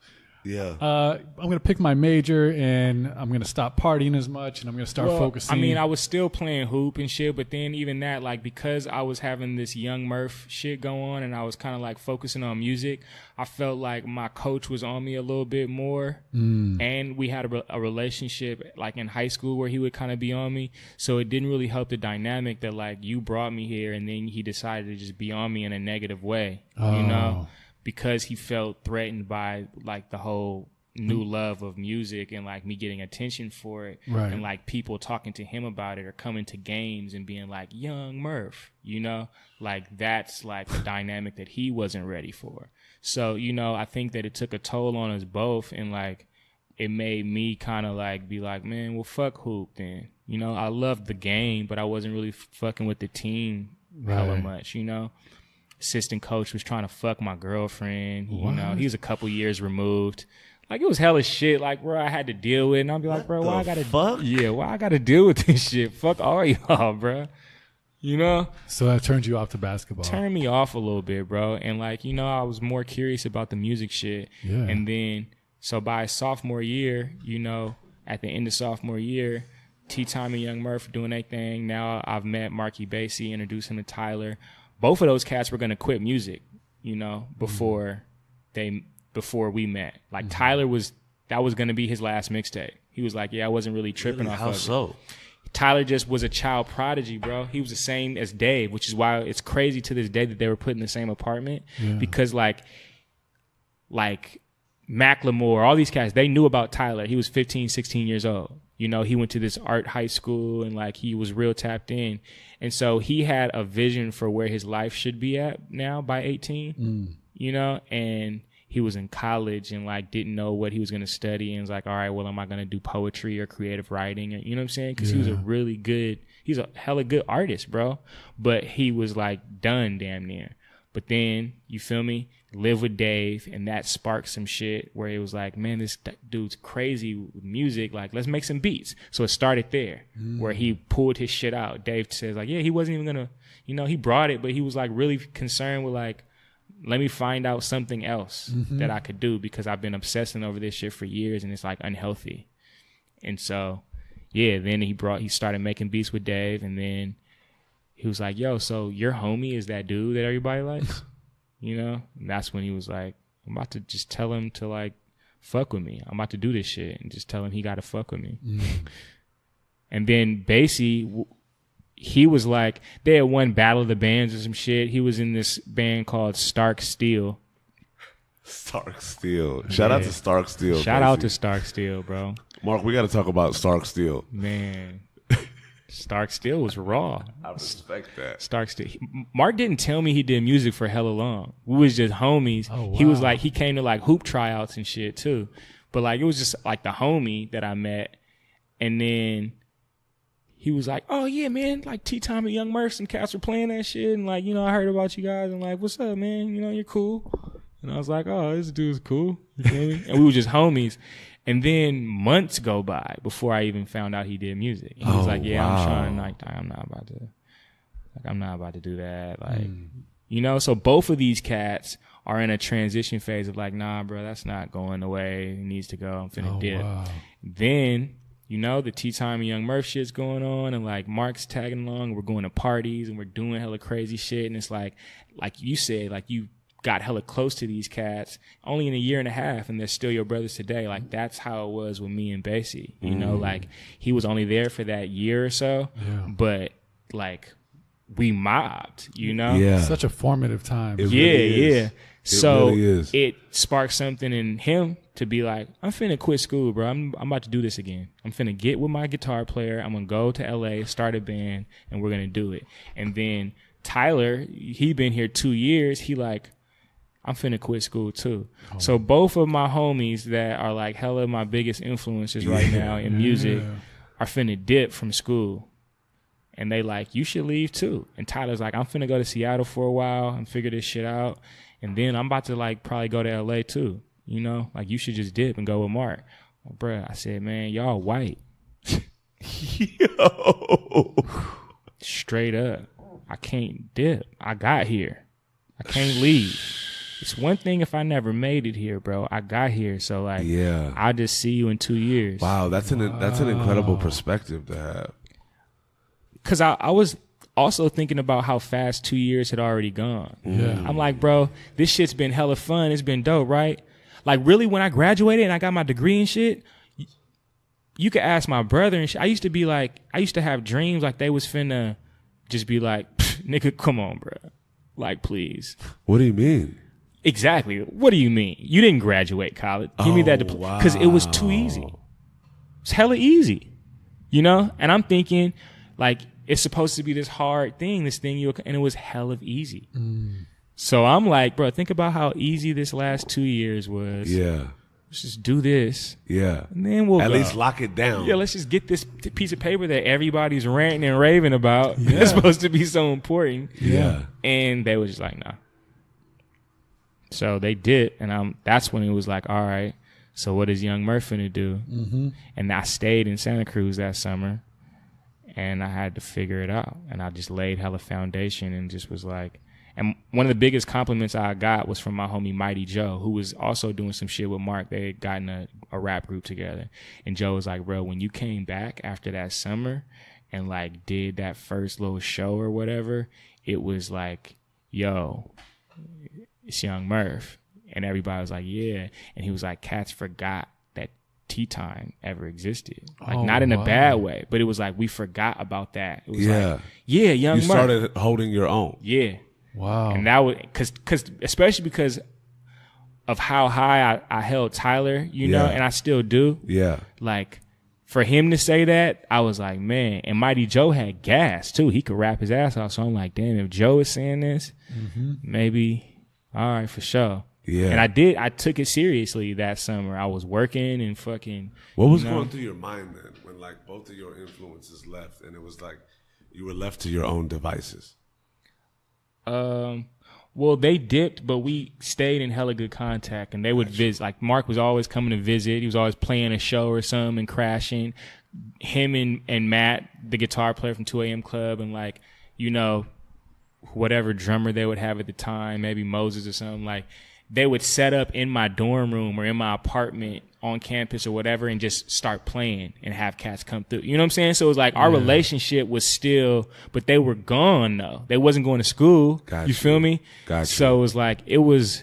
Yeah. I'm going to pick my major and I'm going to stop partying as much and I'm going to start focusing. I mean, I was still playing hoop and shit, but then even that, like, because I was having this Young Murph shit go on and I was kind of like focusing on music, I felt like my coach was on me a little bit more. And we had a relationship like in high school where he would kind of be on me. So it didn't really help the dynamic that like you brought me here and then he decided to just be on me in a negative way, you know? Because he felt threatened by like the whole new love of music and like me getting attention for it, and like people talking to him about it or coming to games and being like Young Murph, you know, like that's like the dynamic that he wasn't ready for. So, you know, I think that it took a toll on us both and like it made me kind of like be like, man, well, fuck hoop then. You know, I loved the game, but I wasn't really fucking with the team hella much, you know. Assistant coach was trying to fuck my girlfriend. You know, he was a couple years removed. Like, it was hella shit, like, bro, I had to deal with. And I'll be like, bro, why I gotta... fuck? Yeah, why I gotta deal with this shit? Fuck all y'all, bro. You know? So that turned you off to basketball. Turned me off a little bit, bro. And, like, you know, I was more curious about the music shit. Yeah. And then, so by sophomore year, you know, at the end of sophomore year, T-Time and Young Murph doing their thing. Now I've met Marky Basie, introduced him to Tyler. Both of those cats were going to quit music, you know, before we met. Like, Tyler that was going to be his last mixtape. He was like, yeah, I wasn't really tripping off of it. How so? Tyler just was a child prodigy, bro. He was the same as Dave, which is why it's crazy to this day that they were put in the same apartment. Yeah. Because like Macklemore, all these cats, they knew about Tyler. He was 15, 16 years old. You know, he went to this art high school and like he was real tapped in. And so he had a vision for where his life should be at now by 18, you know, and he was in college and like didn't know what he was going to study and was like, all right, well, am I going to do poetry or creative writing? Or, you know what I'm saying? Because he was he's a hella good artist, bro. But he was like done damn near. But then, you feel me? Live with Dave, and that sparked some shit where it was like, man, this dude's crazy with music. Like, let's make some beats. So it started there, where he pulled his shit out. Dave says, like, yeah, he wasn't even gonna, you know, he brought it, but he was like really concerned with like, let me find out something else that I could do because I've been obsessing over this shit for years and it's like unhealthy. And so, yeah, then he started making beats with Dave, and then he was like, yo, so your homie is that dude that everybody likes? You know? And that's when he was like, I'm about to just tell him to like fuck with me. I'm about to do this shit and just tell him he got to fuck with me. And then Basie, he was like, they had won Battle of the Bands or some shit. He was in this band called Stark Steel. Stark Steel. Shout out to Stark Steel. Shout out to Stark Steel, bro. Mark, we got to talk about Stark Steel. Man. Stark Steel was raw. I respect that. Stark Steel. Mark didn't tell me he did music for hella long. We was just homies. Oh, wow. He was like, he came to like hoop tryouts and shit too. But like, it was just like the homie that I met. And then he was like, oh yeah, man, like T-Time and Young Murphs and cats were playing that shit. And like, you know, I heard about you guys. And like, what's up, man? You know, you're cool. And I was like, oh, this dude's cool. You feel me? And we were just homies. And then months go by before I even found out he did music. He was like, yeah, wow. I'm trying, like, I'm not about to do that. Like, you know, so both of these cats are in a transition phase of like, nah, bro, that's not going the way it needs to go. I'm finna dip. Wow. Then, you know, the T-Time and Young Murph shit's going on, and like Mark's tagging along. We're going to parties and we're doing hella crazy shit. And it's like you said, like you got hella close to these cats only in a year and a half, and they're still your brothers today. Like, that's how it was with me and Basie. You know, like, he was only there for that year or so, but, like, we mobbed, you know? Yeah. Such a formative time. So it sparked something in him to be like, I'm finna quit school, bro. I'm about to do this again. I'm finna get with my guitar player. I'm gonna go to LA, start a band, and we're gonna do it. And then Tyler, he been here 2 years. He like, I'm finna quit school too. So both of my homies that are like hella my biggest influences right now in music are finna dip from school. And they like, you should leave too. And Tyler's like, I'm finna go to Seattle for a while and figure this shit out. And then I'm about to like probably go to LA too. You know, like you should just dip and go with Mark. Well, bruh, I said, man, y'all white. Yo. Straight up. I can't dip. I got here. I can't leave. It's one thing if I never made it here, bro. I got here, so like, I'll just see you in 2 years. Wow, that's an incredible perspective to have. Because I was also thinking about how fast 2 years had already gone. Yeah. I'm like, bro, this shit's been hella fun. It's been dope, right? Like, really, when I graduated and I got my degree and shit, you could ask my brother and shit. I used to have dreams like they was finna just be like, nigga, come on, bro. Like, please. What do you mean? Exactly. What do you mean? You didn't graduate college. Give me that diploma. Because it was too easy. It's hella easy. You know? And I'm thinking, like, it's supposed to be this hard thing, and it was hella easy. So I'm like, bro, think about how easy this last 2 years was. Yeah. Let's just do this. Yeah. And then we'll at least lock it down. Yeah, let's just get this piece of paper that everybody's ranting and raving about. Yeah. It's supposed to be so important. Yeah. And they were just like, nah. So they did, and that's when it was like, all right. So what is Young Murph finna do? Mm-hmm. And I stayed in Santa Cruz that summer, and I had to figure it out. And I just laid hella foundation and just was like, and one of the biggest compliments I got was from my homie Mighty Joe, who was also doing some shit with Mark. They had gotten a rap group together. And Joe was like, bro, when you came back after that summer and like did that first little show or whatever, it was like, yo, it's Young Murph. And everybody was like, yeah. And he was like, cats forgot that Tea Time ever existed. Like, not in a bad way, but it was like, we forgot about that. It was like, yeah, Young Murph. You started holding your own. Yeah. Wow. And that was, cause especially because of how high I held Tyler, you know, and I still do. Yeah. Like, for him to say that, I was like, man. And Mighty Joe had gas, too. He could rap his ass off. So I'm like, damn, if Joe is saying this, maybe, all right, for sure. Yeah. And I took it seriously that summer. I was working and fucking. What was going through your mind then when, like, both of your influences left and it was like you were left to your own devices? Well, they dipped, but we stayed in hella good contact, and they would visit. Like, Mark was always coming to visit. He was always playing a show or something and crashing. Him and Matt, the guitar player from 2 AM Club, and like, you know, whatever drummer they would have at the time, maybe Moses or something, like, they would set up in my dorm room or in my apartment on campus or whatever and just start playing and have cats come through. You know what I'm saying? So it was like our relationship was still, but they were gone though. They wasn't going to school. You feel me? Gotcha. So it was like, it was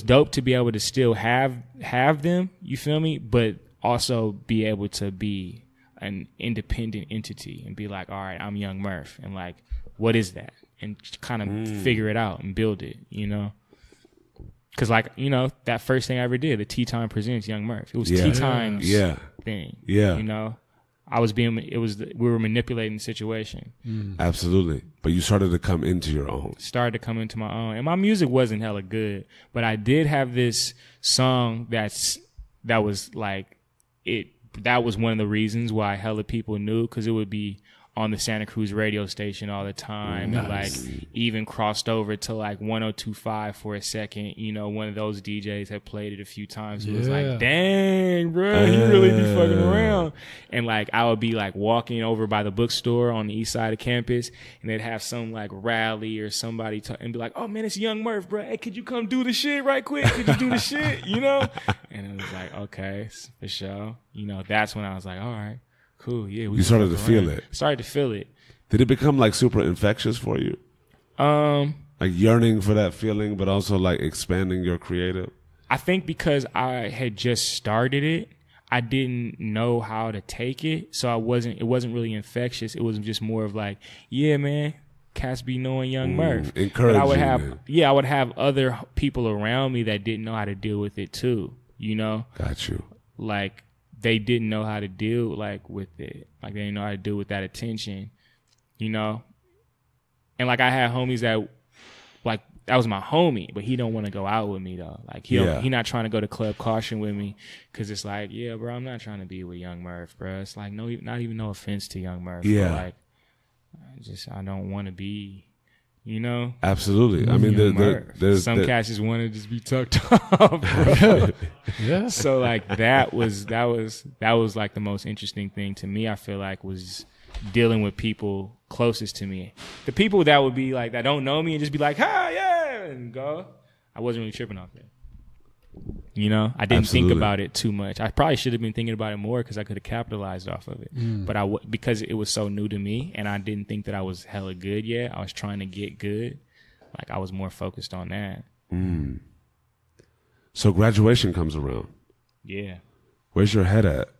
dope to be able to still have them, you feel me? But also be able to be an independent entity and be like, all right, I'm Young Murph. And like, what is that? And kind of figure it out and build it, you know? Cause like, you know, that first thing I ever did, the Tea Time Presents Young Murph. It was Tea Time's thing. Yeah. You know, we were manipulating the situation. Absolutely. But you started to come into your own. Started to come into my own. And my music wasn't hella good, but I did have this song that was like, that was one of the reasons why hella people knew, cause it would be on the Santa Cruz radio station all the time. Nice. And like even crossed over to like 102.5 for a second. You know, one of those DJs had played it a few times. It was like, dang, bro, he really be fucking around. And like I would be like walking over by the bookstore on the east side of campus, and they'd have some like rally or somebody and be like, oh man, it's Young Murph, bro. Hey, could you come do the shit right quick? Could you do the shit? You know? And it was like, okay, for sure. You know, that's when I was like, all right. Cool, yeah. You started to feel it. Started to feel it. Did it become like super infectious for you? Like yearning for that feeling, but also like expanding your creative? I think because I had just started it, I didn't know how to take it. So it wasn't really infectious. It was just more of like, yeah, man, cats be knowing Young Murph. Encouraging. I would have other people around me that didn't know how to deal with it too, you know? Got you. Like, they didn't know how to deal like with it. Like they didn't know how to deal with that attention, you know? And like I had homies that like that was my homie, but he don't want to go out with me though. Like he not trying to go to Club Caution with me because it's like, yeah, bro, I'm not trying to be with Young Murph, bro. It's like not even no offense to Young Murph. Yeah. But like I don't want to be, you know? Absolutely. I mean, there's some cats just want to just be tucked off, bro. Yeah. So like that was like the most interesting thing to me. I feel like was dealing with people closest to me, the people that would be like that don't know me and just be like, "Hi, yeah," and go. I wasn't really tripping off that. You know, I didn't think about it too much. I probably should have been thinking about it more because I could have capitalized off of it. But because it was so new to me and I didn't think that I was hella good yet, I was trying to get good. Like I was more focused on that. So graduation comes around. Yeah. Where's your head at?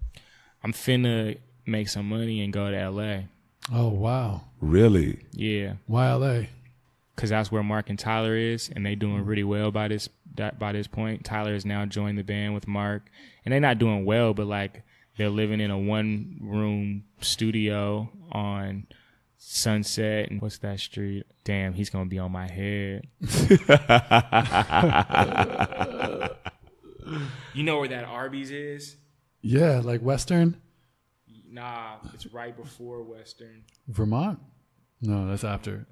I'm finna make some money and go to LA. Oh, wow. Really? Yeah. Why LA? Because that's where Mark and Tyler is, and they doing really well by this point. Tyler has now joined the band with Mark, and they're not doing well, but like they're living in a 1-room studio on Sunset and what's that street? Damn, he's gonna be on my head. You know where that Arby's is? Yeah, like Western? Nah, it's right before Western. Vermont? No, that's after.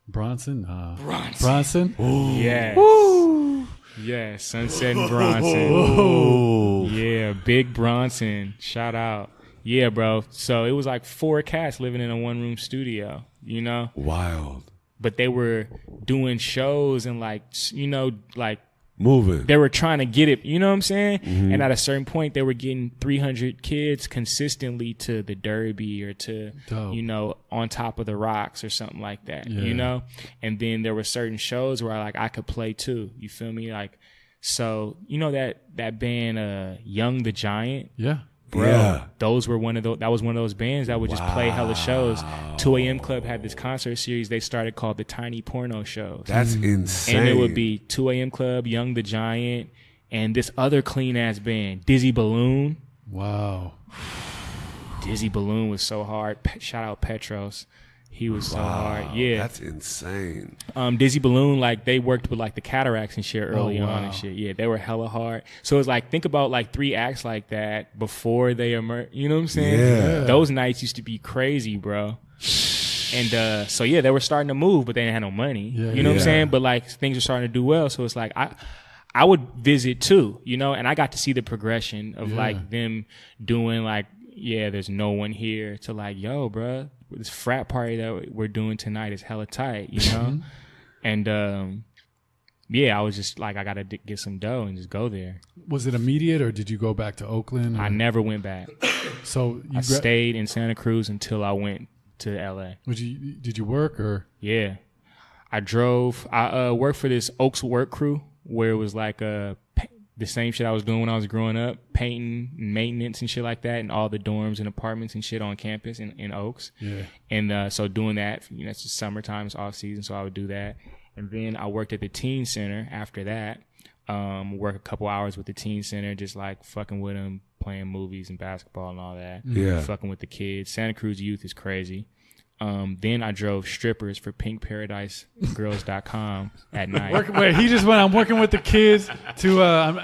Bronson? Bronson. Bronson? Yes. Woo! Yeah, Sunset and Bronson. Whoa. Yeah, Big Bronson. Shout out. Yeah, bro. So it was like 4 cats living in a 1-room studio, you know? Wild. But they were doing shows and like, you know, like moving. They were trying to get it, you know what I'm saying? Mm-hmm. And at a certain point, they were getting 300 kids consistently to the Derby or to, you know, On Top of the Rocks or something like that, you know? And then there were certain shows where I could play too. You feel me? Like, so, you know, that band, Young the Giant? Yeah. Bro, those were that was one of those bands that would just play hella shows. 2 AM Club had this concert series they started called the Tiny Porno Shows. That's insane. And it would be 2 AM Club, Young the Giant, and this other clean ass band, Dizzy Balloon. Wow. Dizzy Balloon was so hard. Shout out Petros. He was so hard. Yeah. That's insane. Dizzy Balloon, like, they worked with, like, the Cataracts and shit early on and shit. Yeah, they were hella hard. So it's like, think about, like, 3 acts like that before they emerged. You know what I'm saying? Yeah. Those nights used to be crazy, bro. And so, yeah, they were starting to move, but they didn't have no money. Yeah, you know what I'm saying? But, like, things were starting to do well. So it's like, I would visit, too, you know? And I got to see the progression of, like, them doing, like, there's no one here, to, like, yo, bro, this frat party that we're doing tonight is hella tight, you know? And, I was just like, I got to get some dough and just go there. Was it immediate, or did you go back to Oakland? Or? I never went back. So I stayed in Santa Cruz until I went to L.A. Did you work, or? Yeah. I drove. I worked for this Oaks work crew where it was like the same shit I was doing when I was growing up, painting and maintenance and shit like that, and all the dorms and apartments and shit on campus in Oaks. Yeah. And so doing that, you know, it's just summertime, it's off season, so I would do that. And then I worked at the teen center after that. Work a couple hours with the teen center, just like fucking with them, playing movies and basketball and all that. Yeah. Fucking with the kids. Santa Cruz youth is crazy. Then I drove strippers for pinkparadisegirls.com at night. Wait, he just went, I'm working with the kids to,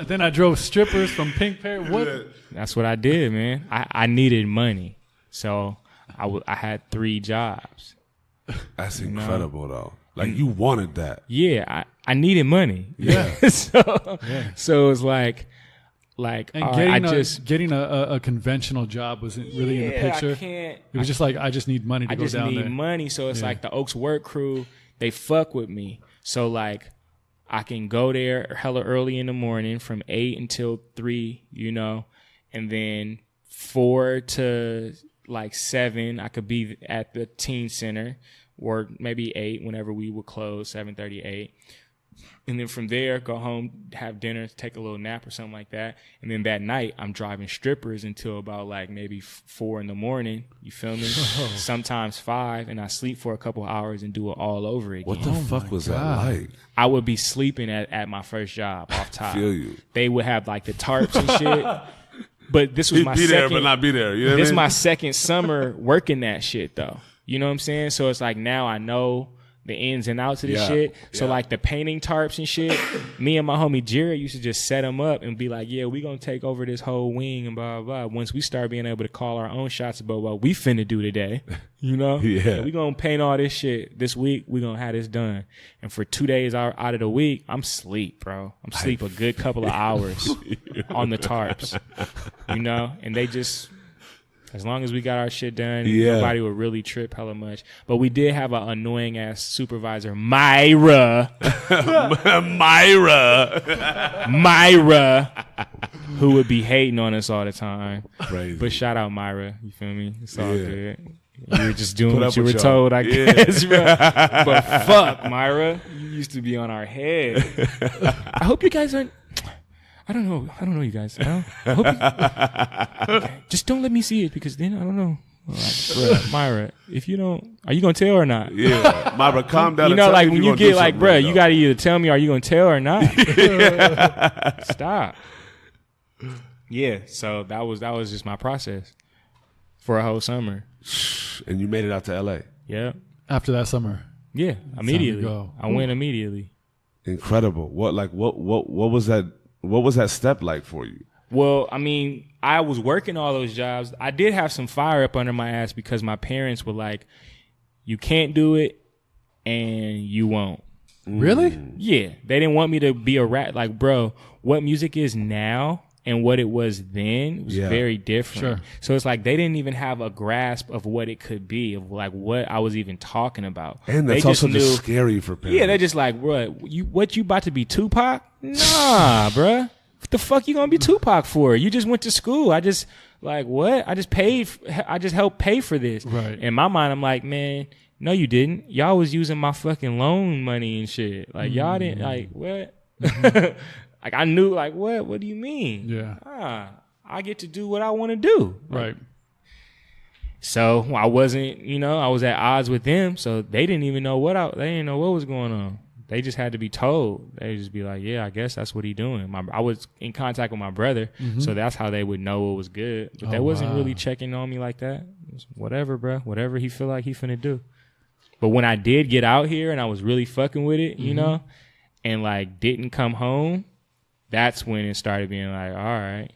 then I drove strippers from Pink Paradise. What? That's what I did, man. I needed money. So I had 3 jobs. That's incredible, though. Like, you wanted that. Yeah, I needed money. Yeah. So it's like, and getting a conventional job wasn't really in the picture. It was just like, I just need money to go down there. I just need money. So it's like the Oaks work crew, they fuck with me. So like, I can go there hella early in the morning from 8 until 3, you know, and then 4 to like 7, I could be at the teen center, or maybe 8 whenever we would close, 7:38. And then from there, go home, have dinner, take a little nap or something like that. And then that night, I'm driving strippers until about like maybe 4 in the morning. You feel me? Sometimes 5, and I sleep for a couple hours and do it all over again. What the fuck was that like? I would be sleeping at my first job off top. Feel you. They would have like the tarps and shit. But this was my second. Be there, but not be there. You know this is my second summer working that shit, though. You know what I'm saying? So it's like, now I know the ins and outs of this shit. So like the painting tarps and shit, me and my homie Jared used to just set them up and be like, yeah, we gonna take over this whole wing and blah, blah, blah. Once we start being able to call our own shots about what we finna do today, you know? Yeah. We gonna paint all this shit this week. We gonna have this done. And for 2 days out of the week, I'm sleep, bro. I'm sleep a good couple of hours on the tarps, you know? And they just... As long as we got our shit done, nobody would really trip hella much. But we did have an annoying ass supervisor, Myra, who would be hating on us all the time. Crazy. But shout out Myra, you feel me? It's all good. You were just doing what you were told, I guess, bro. But fuck, Myra, you used to be on our head. I hope you guys aren't. I don't know you guys. I hope okay. Just don't let me see it, because then I don't know. Like, bruh, Myra, if you don't, are you gonna tell or not? Yeah, Myra, calm down. You know, like when you get like, bruh, you gotta either tell me, are you gonna tell or not? Stop. Yeah, so that was just my process for a whole summer. And you made it out to LA. Yeah. After that summer. Yeah, immediately. I went immediately. Incredible. What was that? What was that step like for you? Well, I mean, I was working all those jobs. I did have some fire up under my ass because my parents were like, you can't do it and you won't. Really? Yeah, they didn't want me to be a rap. Like, bro, what music is now and what it was then was very different. Sure. So it's like they didn't even have a grasp of what it could be, of like what I was even talking about. And that's also just scary for parents. Yeah, they're just like, bro, what you about to be Tupac? Nah, bro. What the fuck you gonna be Tupac for? You just went to school. I just like what? I just helped pay for this. Right. In my mind, I'm like, man, no, you didn't. Y'all was using my fucking loan money and shit. Like y'all didn't like what? Like I knew like what? What do you mean? Yeah. I get to do what I want to do. Right. So I wasn't, I was at odds with them. So they didn't even know they didn't know what was going on. They just had to be told. They just be like, yeah, I guess that's what he doing. I was in contact with my brother, so that's how they would know what was good. But they wasn't really checking on me like that. It was whatever, bro. Whatever he feel like he finna do. But when I did get out here and I was really fucking with it, and like didn't come home, that's when it started being like, all right.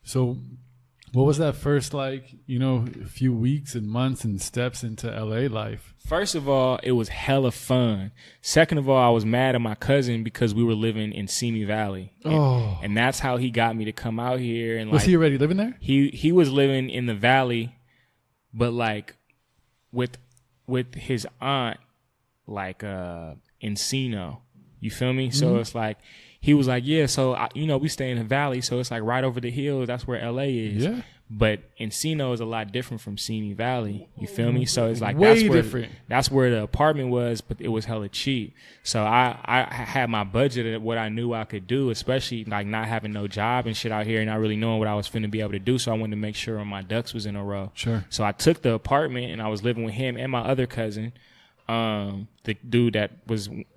So what was that first few weeks and months and steps into LA life? First of all, it was hella fun. Second of all, I was mad at my cousin because we were living in Simi Valley. And that's how he got me to come out here. And was he already living there? He was living in the valley, but like with his aunt, like Encino. You feel me? So it's like he was like, yeah, so we stay in the valley, so it's like right over the hill. That's where LA is. Yeah. But Encino is a lot different from Simi Valley. You feel me? So it's like different. That's where the apartment was, but it was hella cheap. So I had my budget at what I knew I could do, especially like not having no job and shit out here and not really knowing what I was finna be able to do. So I wanted to make sure my ducks was in a row. Sure. So I took the apartment and I was living with him and my other cousin, the dude that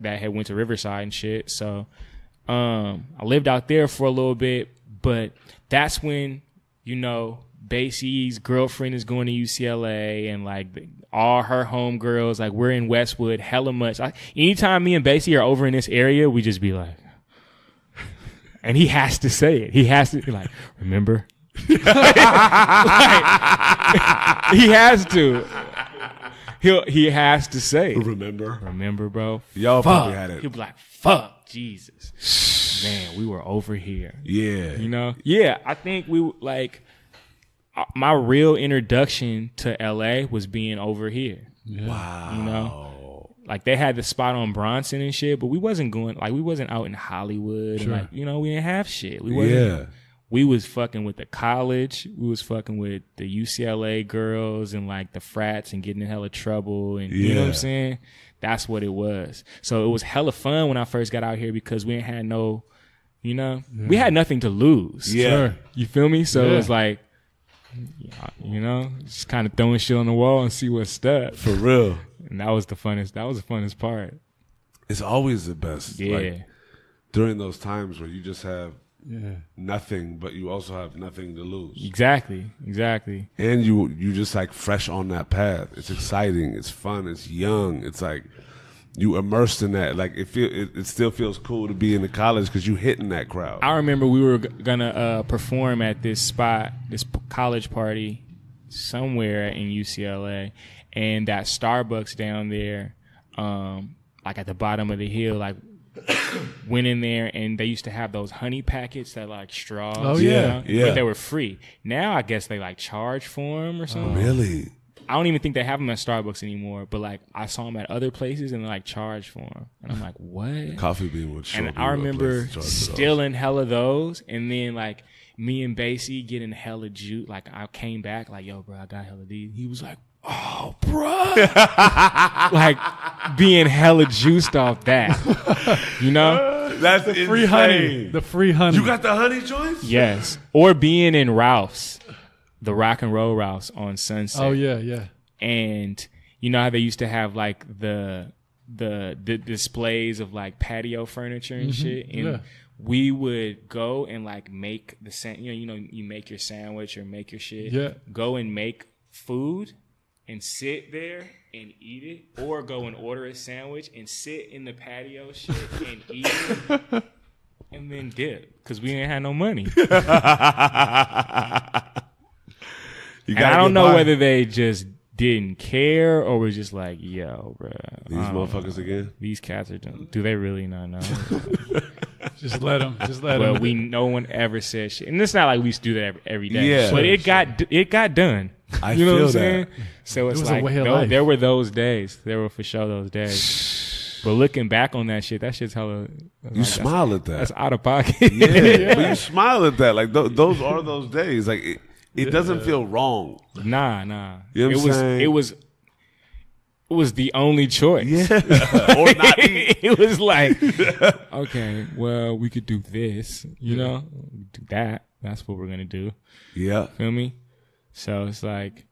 had went to Riverside and shit. So I lived out there for a little bit, but that's when Basie's girlfriend is going to UCLA and like all her homegirls, like we're in Westwood hella much. Anytime me and Basie are over in this area, we just be like, and he has to say it. He has to be like, remember? He has to. He has to say it. Remember, bro? Y'all probably had it. He'll be like, fuck, Jesus. Man, we were over here. Yeah. Yeah, I think my real introduction to LA was being over here. Yeah. Wow. Like they had the spot on Bronson and shit, but we wasn't out in Hollywood. Sure. And we didn't have shit. We was fucking with the college. We was fucking with the UCLA girls and like the frats and getting in hella trouble. And you know what I'm saying? That's what it was. So it was hella fun when I first got out here because we ain't had no, we had nothing to lose. Yeah. Sure. You feel me? So it was like, just kind of throwing shit on the wall and see what stuck. For real. And that was the funnest part. It's always the best. Yeah. Like, during those times where you just have nothing, but you also have nothing to lose. Exactly. And you just like fresh on that path. It's exciting. It's fun. It's young. It's like you immersed in that. Like it still feels cool to be in the college because you hitting that crowd. I remember we were gonna perform at this spot, this college party somewhere in UCLA, and that Starbucks down there, like at the bottom of the hill, like went in there and they used to have those honey packets that like straws. Oh yeah. But they were free. Now I guess they like charge for them or something. Really? I don't even think they have them at Starbucks anymore, but like I saw them at other places and they like charge for them. And I'm like, what? Coffee Bean would show. And I remember stealing hella those, and then like me and Basie getting hella juice. Like I came back like, yo, bro, I got hella these. He was like, oh, bro, like being hella juiced off that, That's the free honey. The free honey. You got the honey joints? Yes, or being in Ralph's. The Rock and Roll Rouse on Sunset. Oh yeah. And you know how they used to have like the displays of like patio furniture and shit. And we would go and like make you make your sandwich or make your shit. Yeah. Go and make food and sit there and eat it, or go and order a sandwich and sit in the patio shit and eat it, and then dip because we didn't have no money. And I don't know whether they just didn't care or was just like, yo, bro. These motherfuckers again? These cats are done. Do they really not know? Just let them. Well, no one ever said shit. And it's not like we used to do that every day. Yeah. But it got done. I you know feel what I'm saying? that. So it's It was a like, way of life. there were those days. There were for sure those days. But looking back on that shit's hella. You smile at that. That's out of pocket. Yeah, but you smile at that. Like those are those days. Like it doesn't feel wrong. Nah. You know what I'm saying? It was the only choice. Yeah. Or not eat. It was like, okay, well, we could do this, you know, do that. That's what we're going to do. Yeah. Feel me? So it's like,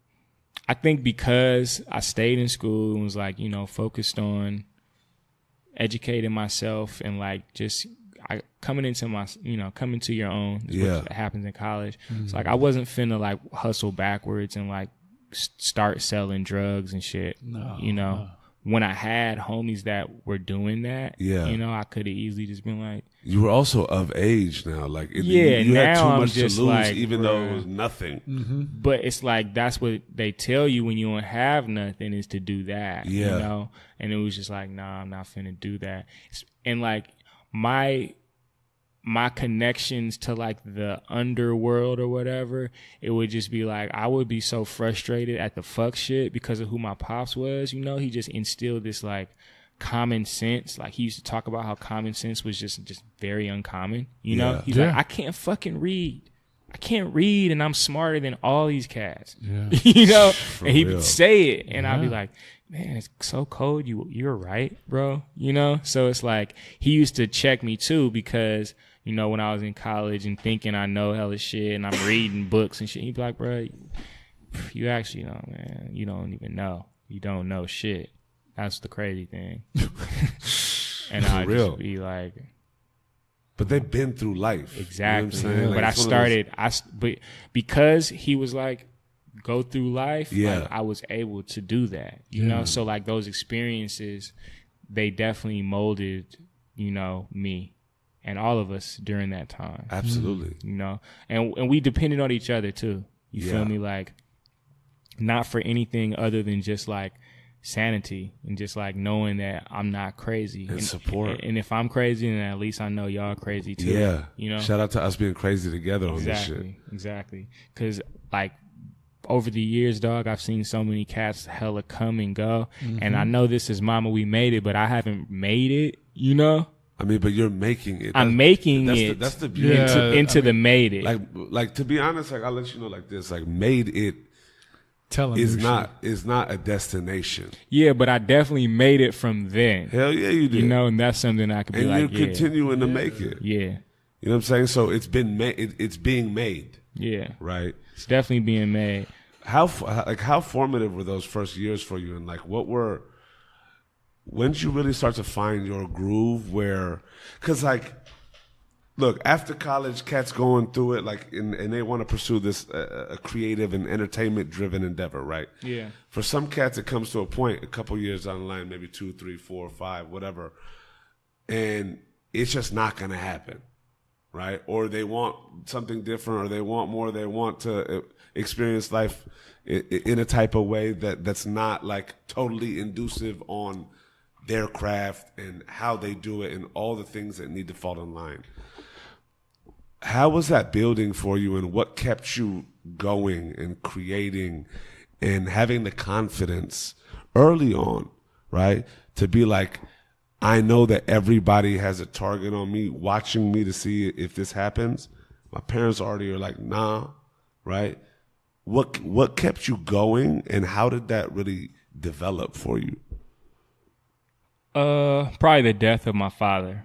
I think because I stayed in school and was like, you know, focused on educating myself and like just coming to your own is what happens in college. Mm-hmm. It's like I wasn't finna like hustle backwards and like start selling drugs and shit. When I had homies that were doing that, you know, I could have easily just been like, you were also of age now. Like, you had too much to lose, like, even though it was nothing. Mm-hmm. But it's like, that's what they tell you when you don't have nothing is to do that, you know? And it was just like, nah, I'm not finna do that. And like, my connections to like the underworld or whatever, it would just be like, I would be so frustrated at the fuck shit because of who my pops was, you know? He just instilled this like common sense. Like he used to talk about how common sense was just very uncommon, you know? He's like, I can't fucking read. I can't read and I'm smarter than all these cats, you know? And he would say it and I'd be like, man, it's so cold. You're right, bro. You know? So it's like, he used to check me too because, you know, when I was in college and thinking I know hella shit and I'm reading books and shit, he'd be like, bro, you actually know, man. You don't even know. You don't know shit. That's the crazy thing. And I'd just be like... But they've been through life. Exactly. You know what I'm saying? Like, but because he was like, go through life, like, I was able to do that, you know? So like those experiences, they definitely molded, you know, me and all of us during that time. Absolutely. You know, and we depended on each other too. You feel me? Like not for anything other than just like sanity and just like knowing that I'm not crazy and support. And if I'm crazy, then at least I know y'all crazy too. Yeah. You know, shout out to us being crazy together on this shit. Exactly. Cause like, over the years, dog, I've seen so many cats hella come and go. Mm-hmm. And I know this is Mama We Made It, but I haven't made it, you know? I mean, but you're making it. I'm making it. That's the beauty. Into the made it. Like to be honest, like I'll let you know like this, like made it is not a destination. Yeah, but I definitely made it from then. Hell yeah, you did. You know, and that's something I could be like, and you're continuing to make it. Yeah. You know what I'm saying? So it's been made. It's being made. Yeah. Right. It's definitely being made. How formative were those first years for you? And like, when did you really start to find your groove? Cause like, look, after college, cats going through it, like, and they want to pursue this a creative and entertainment driven endeavor, right? Yeah. For some cats, it comes to a point, a couple years down the line, maybe 2, 3, 4, 5, whatever, and it's just not gonna happen, right? Or they want something different, or they want more. They want to experience life in a type of way that's not like totally inducive on their craft and how they do it and all the things that need to fall in line. How was that building for you, and what kept you going and creating and having the confidence early on, right? To be like, I know that everybody has a target on me, watching me to see if this happens. My parents already are like, nah, right? What kept you going, and how did that really develop for you? Probably the death of my father.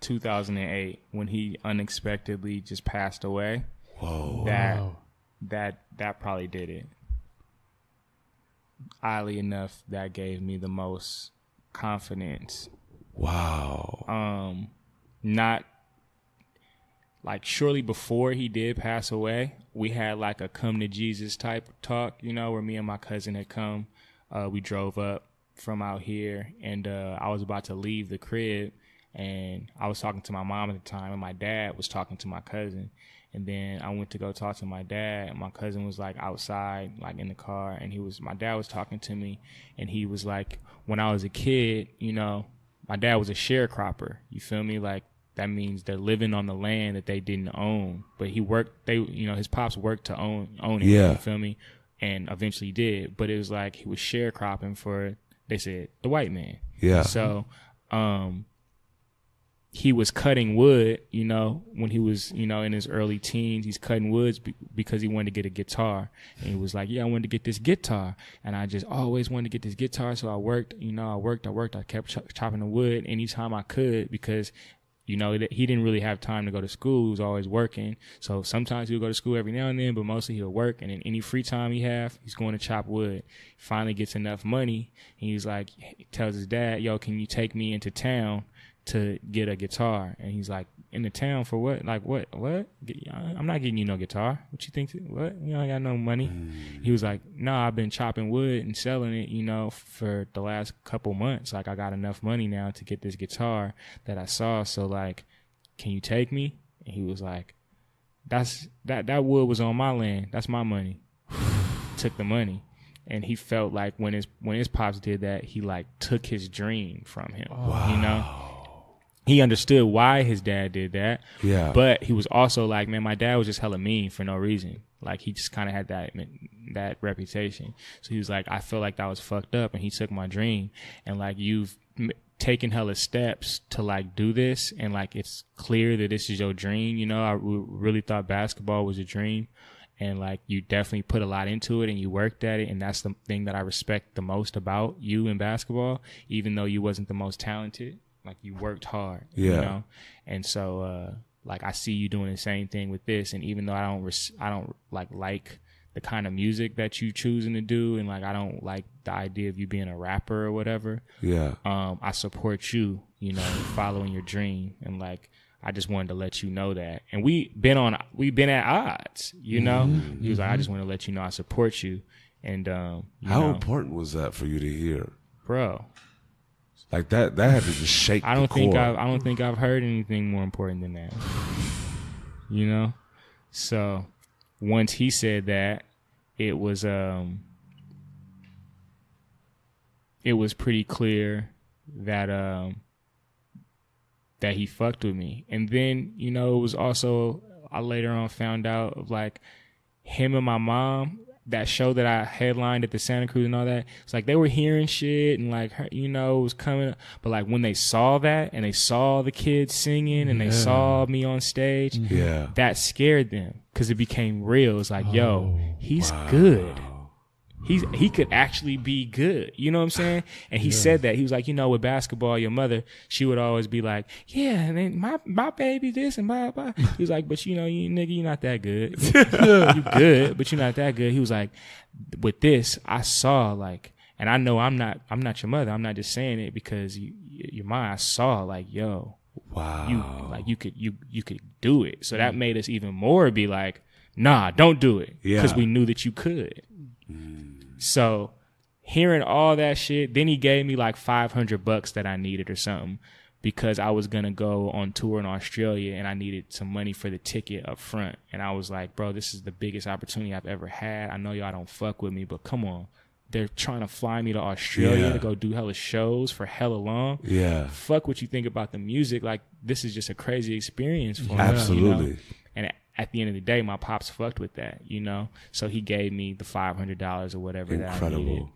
2008, when he unexpectedly just passed away. Whoa. That probably did it. Oddly enough, that gave me the most confidence. Wow. Not like shortly before he did pass away, we had like a come to Jesus type talk, you know, where me and my cousin had come. We drove up from out here, and I was about to leave the crib, And I was talking to my mom at the time, and my dad was talking to my cousin. And then I went to go talk to my dad, and my cousin was like outside, like in the car, and my dad was talking to me, and he was like, when I was a kid, you know, my dad was a sharecropper. You feel me? Like, that means they're living on the land that they didn't own, but his pops worked to own it. Yeah. You feel me? And eventually did, but it was like he was sharecropping for, they said, the white man. Yeah. So, he was cutting wood, you know, when he was, you know, in his early teens. He's cutting woods because he wanted to get a guitar. And he was like, yeah, I wanted to get this guitar. And I just always wanted to get this guitar. So I worked. I kept chopping the wood anytime I could because, you know, he didn't really have time to go to school. He was always working. So sometimes he would go to school every now and then, but mostly he'll work. And in any free time he have, he's going to chop wood. He finally gets enough money. And he's like, he tells his dad, yo, can you take me into town to get a guitar? And he's like, in the town for what? Like, what? I'm not getting you no guitar. What you think? What? You know, I got no money. He was like, nah, I've been chopping wood and selling it, you know, for the last couple months. Like, I got enough money now to get this guitar that I saw. So, like, can you take me? And he was like, that wood was on my land. That's my money. Took the money. And he felt like when his pops did that, he, like, took his dream from him. Wow. You know? He understood why his dad did that. Yeah. But he was also like, man, my dad was just hella mean for no reason. Like, he just kind of had that reputation. So he was like, I feel like that was fucked up, and he took my dream. And, like, you've taken hella steps to, like, do this, and, like, it's clear that this is your dream. You know, I really thought basketball was a dream. And, like, you definitely put a lot into it and you worked at it. And that's the thing that I respect the most about you in basketball, even though you wasn't the most talented. Like, you worked hard, you know? And so, like, I see you doing the same thing with this. And even though I don't like the kind of music that you choosing to do, and, like, I don't like the idea of you being a rapper or whatever. Yeah. I support you, you know, following your dream. And, like, I just wanted to let you know that. And we've been at odds, you know? Mm-hmm. He was like, I just want to let you know I support you. And, how important was that for you to hear? Bro. Like, that had to just shake I don't think I've heard anything more important than that. You know? So once he said that, it was pretty clear that that he fucked with me. And then, you know, it was also, I later on found out of, like, him and my mom, that show that I headlined at the Santa Cruz and all that, it's like they were hearing shit and, like, you know, it was coming. But, like, when they saw that and they saw the kids singing and they saw me on stage, that scared them because it became real. It's like, yo, he's good. He could actually be good. You know what I'm saying? And he said that. He was like, you know, with basketball, your mother, she would always be like, yeah, and then my baby this and blah, blah. He was like, but, you know, you're not that good. You good, but you're not that good. He was like, with this, I saw, like, and I know I'm not your mother. I'm not just saying it because you're mine. I saw, like, yo, wow, you could do it. So that made us even more be like, nah, don't do it. Because we knew that you could. So hearing all that shit, then he gave me like $500 that I needed or something because I was going to go on tour in Australia and I needed some money for the ticket up front. And I was like, bro, this is the biggest opportunity I've ever had. I know y'all don't fuck with me, but come on. They're trying to fly me to Australia to go do hella shows for hella long. Yeah. Fuck what you think about the music. Like, this is just a crazy experience for me. Absolutely. You know? And at the end of the day, my pops fucked with that, you know? So he gave me the $500 or whatever that I needed.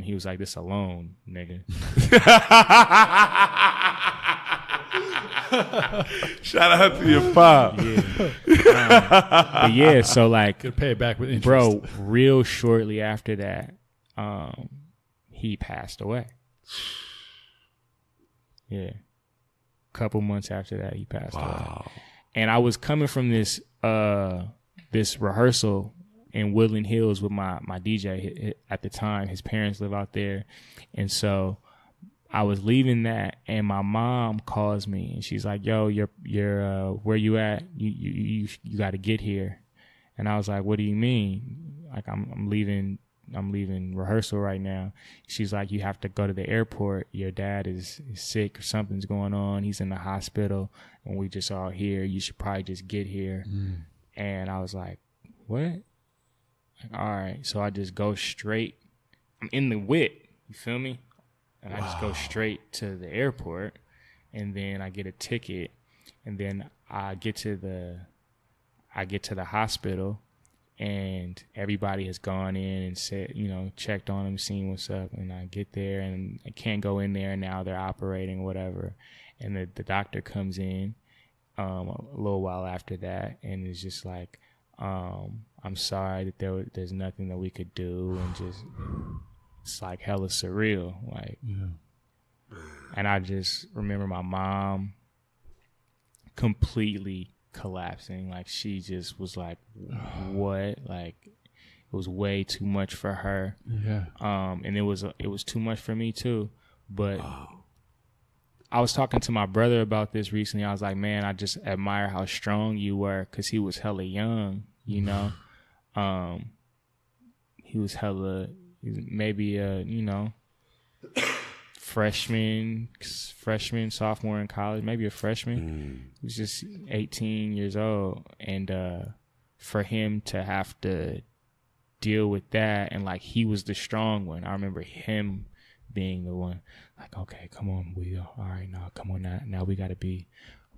He was like, this a loan, nigga. Shout out to your pop. But yeah, so, like, could pay it back with interest. Bro, real shortly after that, he passed away. Yeah. Couple months after that, he passed away. And I was coming from this rehearsal in Woodland Hills with my DJ at the time. His parents live out there. And so I was leaving that, and my mom calls me, and she's like, yo, you're where you at? You got to get here. And I was like, what do you mean? Like, I'm leaving I'm leaving rehearsal right now. She's like, you have to go to the airport. Your dad is sick or something's going on. He's in the hospital and we just all here. You should probably just get here. And I was like, what? Like, all right. So I just go straight. I'm in the WIT. You feel me? And I just go straight to the airport, and then I get a ticket, and then I get to the hospital, and everybody has gone in and said, checked on him, seen what's up, and I get there, and I can't go in there, and now they're operating, whatever, and the doctor comes in a little while after that, and it's just like, I'm sorry that there's nothing that we could do, and just it's like hella surreal, like. And I just remember my mom completely collapsing. Like, she just was like, what? Like, it was way too much for her. And it was too much for me too. But I was talking to my brother about this recently. I was like, man, I just admire how strong you were, because he was hella young, He was maybe freshman, sophomore in college, maybe a freshman. He was just 18 years old. And for him to have to deal with that, and like, he was the strong one. I remember him being the one, like, okay, come on, Will. All right, now come on, now we gotta be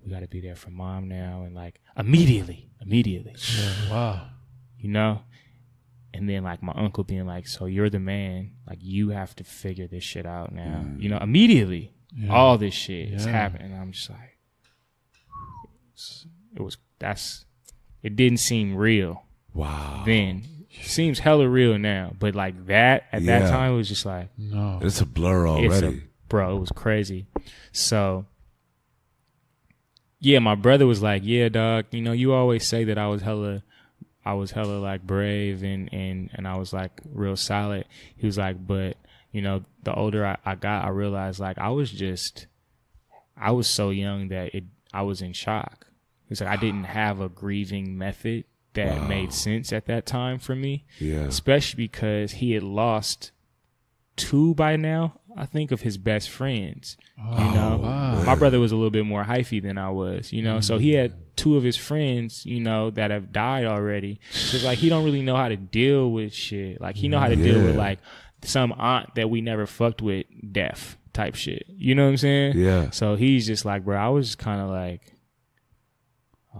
there for mom now. And like, immediately. Wow. And then like my uncle being like, so you're the man, like, you have to figure this shit out now. Immediately, all this shit is happening. And I'm just like, it didn't seem real. Wow. Then it seems hella real now, but like that at that time, it was just like, no, it's a blur already. Bro, it was crazy. So yeah, my brother was like, yeah, dog, you always say that I was hella like brave and I was like real solid. He was like, but the older I got, I realized like I was so young that I was in shock. It's like I didn't have a grieving method that made sense at that time for me. Yeah. Especially because he had lost 2 by now, I think, of his best friends. Wow. My brother was a little bit more hyphy than I was, so he had 2 of his friends, that have died already. So like, he don't really know how to deal with shit. Like, he know how to deal with like some aunt that we never fucked with, deaf type shit. You know what I'm saying? Yeah. So he's just like, bro, I was kind of like,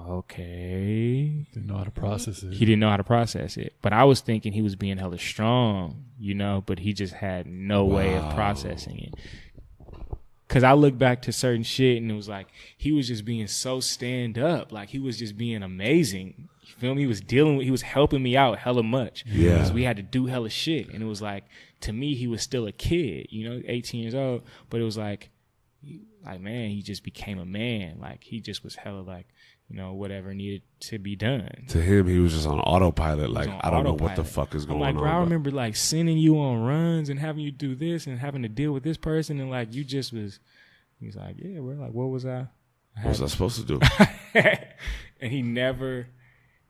okay. Didn't know how to process it. He didn't know how to process it. But I was thinking he was being hella strong, but he just had no way of processing it. Because I look back to certain shit and it was like, he was just being so stand up. Like, he was just being amazing. You feel me? He was helping me out hella much. Yeah. Because we had to do hella shit. And it was like, to me, he was still a kid, 18 years old. But it was like, man, he just became a man. Like, he just was hella like, whatever needed to be done. To him, he was just on autopilot. Like, I don't know what the fuck is going on. I'm like, bro, I remember like sending you on runs and having you do this and having to deal with this person. And like, you just was, he's like, yeah, bro, like, what was I? What was I supposed to do? And he never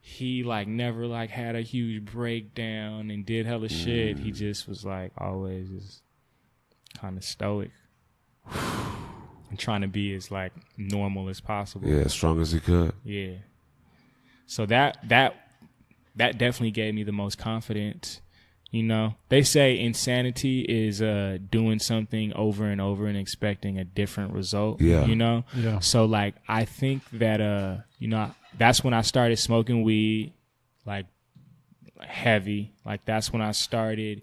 had a huge breakdown and did hella shit. He just was like always just kind of stoic. And trying to be as like normal as possible. Yeah, as strong as he could. Yeah. So that definitely gave me the most confidence. They say insanity is doing something over and over and expecting a different result. Yeah. Yeah. So like, I think that that's when I started smoking weed, like heavy. Like, that's when I started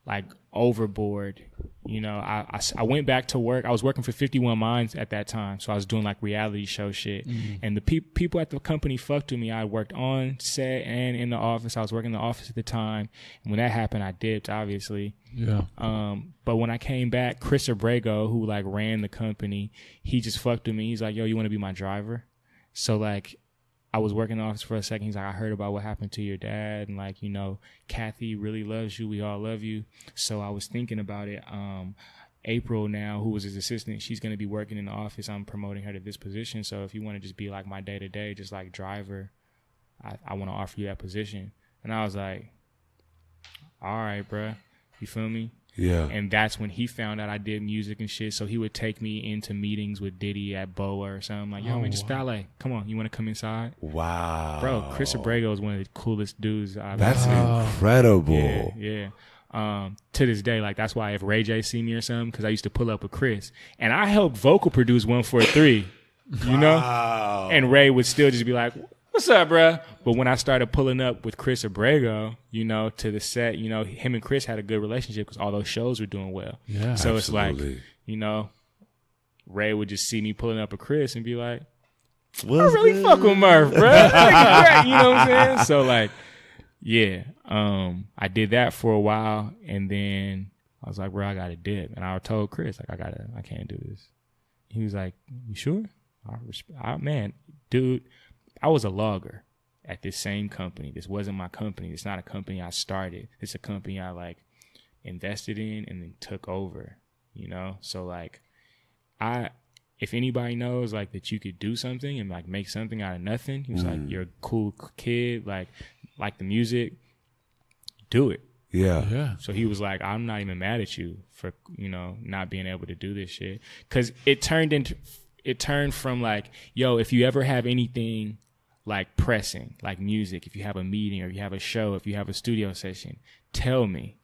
like overboard. I went back to work. I was working for 51 Minds at that time, so I was doing like reality show shit. And the people at the company fucked with me. I worked on set and in the office. I was working in the office at the time, and when that happened, I dipped, obviously. Yeah. But when I came back, Chris Abrego, who like ran the company, he just fucked with me. He's like, yo, you want to be my driver? So like, I was working in the office for a second. He's like, I heard about what happened to your dad. And like, Kathy really loves you. We all love you. So I was thinking about it. April now, who was his assistant, she's going to be working in the office. I'm promoting her to this position. So if you want to just be like my day-to-day, just like driver, I want to offer you that position. And I was like, all right, bruh. You feel me? Yeah. And that's when he found out I did music and shit. So he would take me into meetings with Diddy at Boa or something. Like, yo, man, just ballet. Come on, you want to come inside? Wow. Bro, Chris Abrego is one of the coolest dudes I've That's ever seen. incredible. Yeah. To this day, like, that's why if Ray J see me or something, because I used to pull up with Chris. And I helped vocal produce 143, you know? And Ray would still just be like, what's up, bruh? But when I started pulling up with Chris Abrego, you know, to the set, you know, him and Chris had a good relationship because all those shows were doing well. Yeah, so absolutely. It's like, you know, Ray would just see me pulling up with Chris and be like, I What's really good? fuck with Murph, bruh. You know what I'm saying? So, like, yeah, I did that for a while, and then I was like, bro, I got to dip. And I told Chris, like, I can't do this. He was like, you sure? Man, dude, I was a logger at this same company. This wasn't my company. It's not a company I started. It's a company I, like, invested in and then took over, you know? So, like, if anybody knows, like, that you could do something and, like, make something out of nothing, he was like, you're a cool kid, like the music, do it. Yeah. So he was like, I'm not even mad at you for, you know, not being able to do this shit. Because it turned from, like, yo, if you ever have anything, like, pressing, like music, if you have a meeting or you have a show, if you have a studio session, tell me.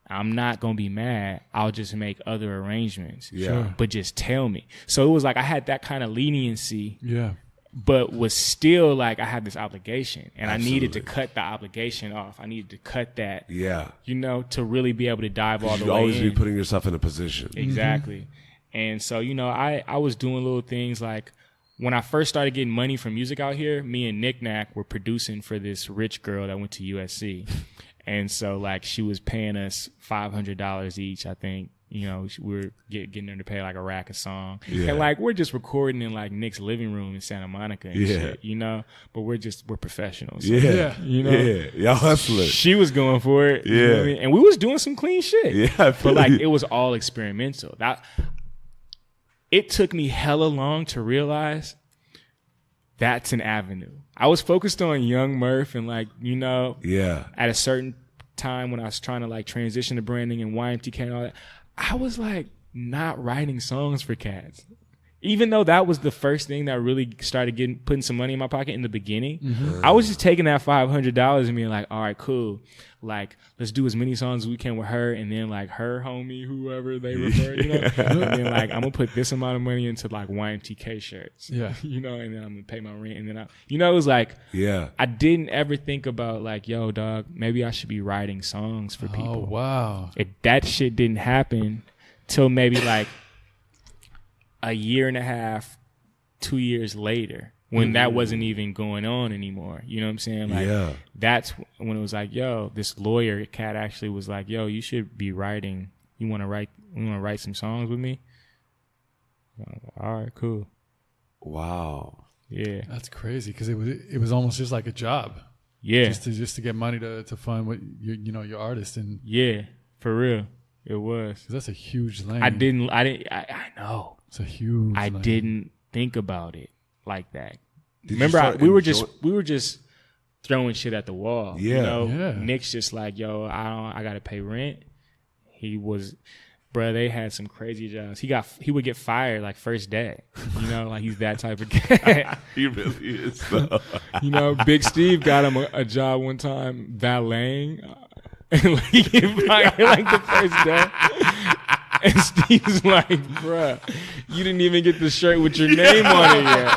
I'm not going to be mad. I'll just make other arrangements. Yeah. Sure. But just tell me. So it was like I had that kind of leniency. Yeah. But was still like I had this obligation, and Absolutely. I needed to cut the obligation off. I needed to cut that, Yeah. you know, to really be able to dive all the You way always in. be putting yourself in a position. Exactly. And so, you know, I was doing little things like when I first started getting money from music out here, me and Nick Nack were producing for this rich girl that went to USC. And so, like, she was paying us $500 each, I think. You know, we were getting her to pay like a rack a song. Yeah. And, like, we're just recording in, like, Nick's living room in Santa Monica and shit, you know? But we're professionals. Yeah. You know? Yeah. Y'all hustling. She was going for it. You know what I mean? And we was doing some clean shit. Yeah. I feel But, like, you. it was all experimental. It took me hella long to realize that's an avenue. I was focused on Young Murph and, like, you know, at a certain time when I was trying to, like, transition to branding and YMTK and all that, I was, like, not writing songs for cats. Even though that was the first thing that really started putting some money in my pocket in the beginning, I was just taking that $500 and being like, all right, cool. Like, let's do as many songs as we can with her, and then, like, her homie, whoever they refer, you know? And then, like, I'm going to put this amount of money into, like, YMTK shirts. Yeah. You know, and then I'm going to pay my rent. And then, you know, it was like, I didn't ever think about, like, yo, dog, maybe I should be writing songs for people. Oh, wow. That shit didn't happen till maybe, like, a year and a half, 2 years later, when that wasn't even going on anymore. You know what I'm saying? Like, that's when it was like, yo, this lawyer cat actually was like, yo, you should be writing. You want to write some songs with me? I was like, all right, cool. Wow. Yeah. That's crazy because it was almost just like a job. Yeah. Just to get money to fund what your artist and yeah, for real. It was. 'cause that's a huge lane. I know. It's a huge I lane. didn't think about it like that. Did you Remember, start we were just throwing shit at the wall. Yeah. You know? Yeah. Nick's just like, yo, I gotta pay rent. Bruh, they had some crazy jobs. He would get fired like first day. You know, like he's that type of cat. He really is, though. You know, Big Steve got him a job one time valeting. And like, he get fired like the first day. And Steve's like, bruh, you didn't even get the shirt with your name on it yet.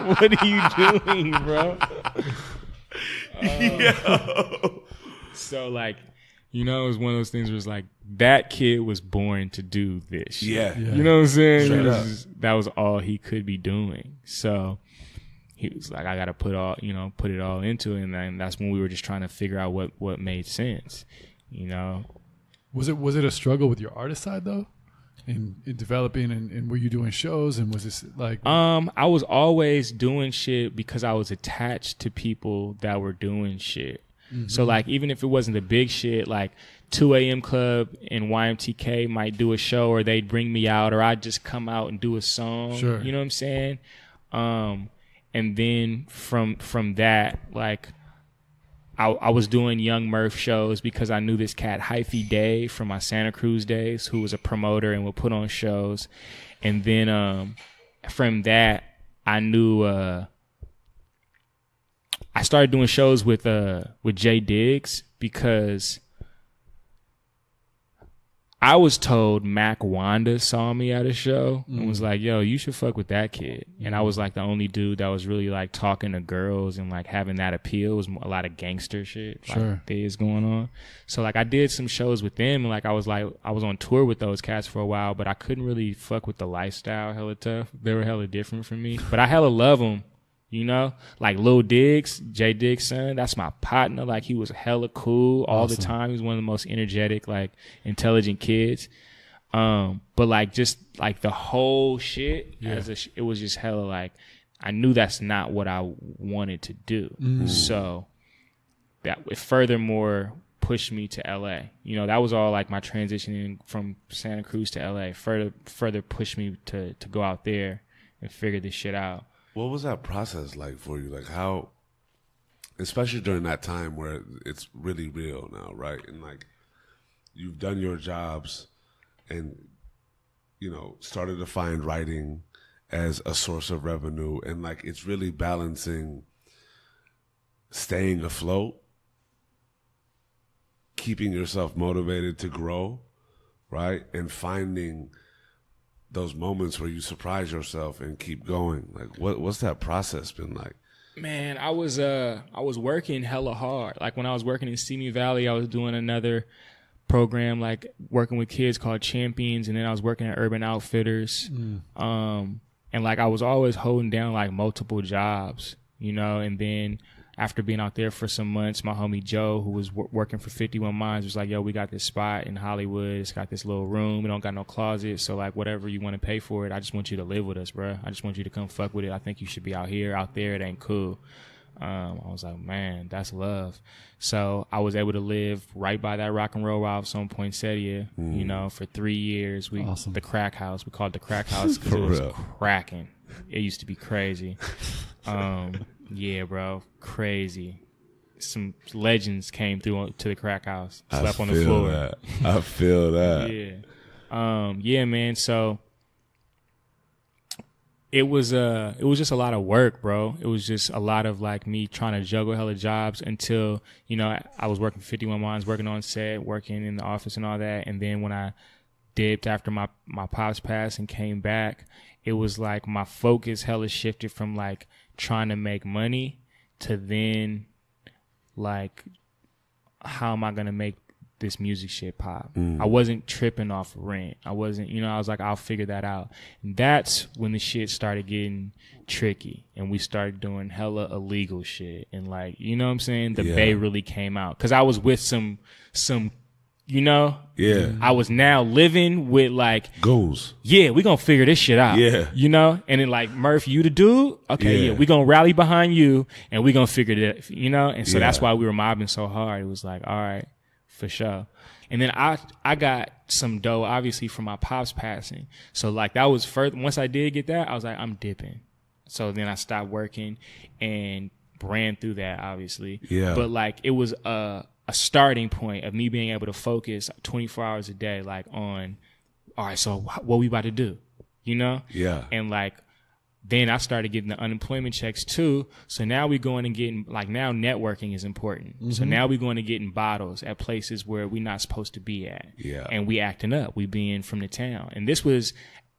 What are you doing, bro? So, like, you know, it was one of those things where it's like, that kid was born to do this shit. Yeah. You know what I'm saying? Straight That was all he could be doing. So he was like, I got to put it all into it. And then that's when we were just trying to figure out what made sense, you know? Was it a struggle with your artist side though, in developing and were you doing shows and was this like? I was always doing shit because I was attached to people that were doing shit. Mm-hmm. So like even if it wasn't the big shit, like 2 a.m. Club and YMTK might do a show or they'd bring me out or I'd just come out and do a song. Sure. You know what I'm saying? And then from that, like I was doing Young Murph shows because I knew this cat Hyphy Dave from my Santa Cruz days, who was a promoter and would put on shows. And then from that, I knew I started doing shows with Jay Diggs because I was told Mac Wanda saw me at a show and was like, yo, you should fuck with that kid. And I was like the only dude that was really like talking to girls and like having that appeal. It was a lot of gangster shit like things going on. So like I did some shows with them and like I was on tour with those cats for a while, but I couldn't really fuck with the lifestyle hella tough. They were hella different from me, but I hella love them. You know, like Lil Diggs, Jay Diggs' son, that's my partner. Like, he was hella cool all the time. He was one of the most energetic, like, intelligent kids. But, like, just, like, the whole shit, it was just hella, like, I knew that's not what I wanted to do. So, it furthermore pushed me to L.A. You know, that was all, like, my transitioning from Santa Cruz to L.A. Further pushed me to go out there and figure this shit out. What was that process like for you? Like how, especially during that time where it's really real now, right? And like you've done your jobs and, you know, started to find writing as a source of revenue and like it's really balancing staying afloat, keeping yourself motivated to grow, right? And finding those moments where you surprise yourself and keep going. Like what's that process been like? Man, I was working hella hard. Like when I was working in Simi Valley, I was doing another program like working with kids called Champions, and then I was working at Urban Outfitters. And like I was always holding down like multiple jobs, you know, and then after being out there for some months, my homie Joe, who was working for 51 Minds, was like, yo, we got this spot in Hollywood. It's got this little room. We don't got no closet. So, like, whatever you want to pay for it, I just want you to live with us, bro. I just want you to come fuck with it. I think you should be out here. Out there, it ain't cool. I was like, man, that's love. So I was able to live right by that Rock and Roll Ralph's on Poinsettia, you know, for 3 years. The crack house. We called it the crack house because it was cracking. It used to be crazy. Yeah, bro, crazy. Some legends came through to the crack house, slept on the floor. I feel that. Yeah, yeah, man. So it was just a lot of work, bro. It was just a lot of like me trying to juggle hella jobs until, you know, I was working 51 Minds, working on set, working in the office and all that. And then when I dipped after my pops passed and came back, it was like my focus hella shifted from like trying to make money to then like how am I gonna make this music shit pop. I wasn't tripping off rent. I wasn't, you know, I was like, I'll figure that out. And that's when the shit started getting tricky and we started doing hella illegal shit and like, you know what I'm saying, the Bay really came out because I was with some you know? Yeah. I was now living with like goals. Yeah, we gonna figure this shit out. Yeah. You know? And then like, Murph, you the dude? Okay, yeah, we gonna rally behind you and we gonna figure it, you know? And so that's why we were mobbing so hard. It was like, all right, for sure. And then I got some dough, obviously, from my pops passing. So like that was first, once I did get that, I was like, I'm dipping. So then I stopped working and ran through that, obviously. Yeah. But like it was a starting point of me being able to focus 24 hours a day, like on, all right, so what we about to do, you know? Yeah. And like, then I started getting the unemployment checks too. So now we're going and getting, like now networking is important. So now we're going to getting bottles at places where we're not supposed to be at. Yeah. And we acting up. We being from the town. And this was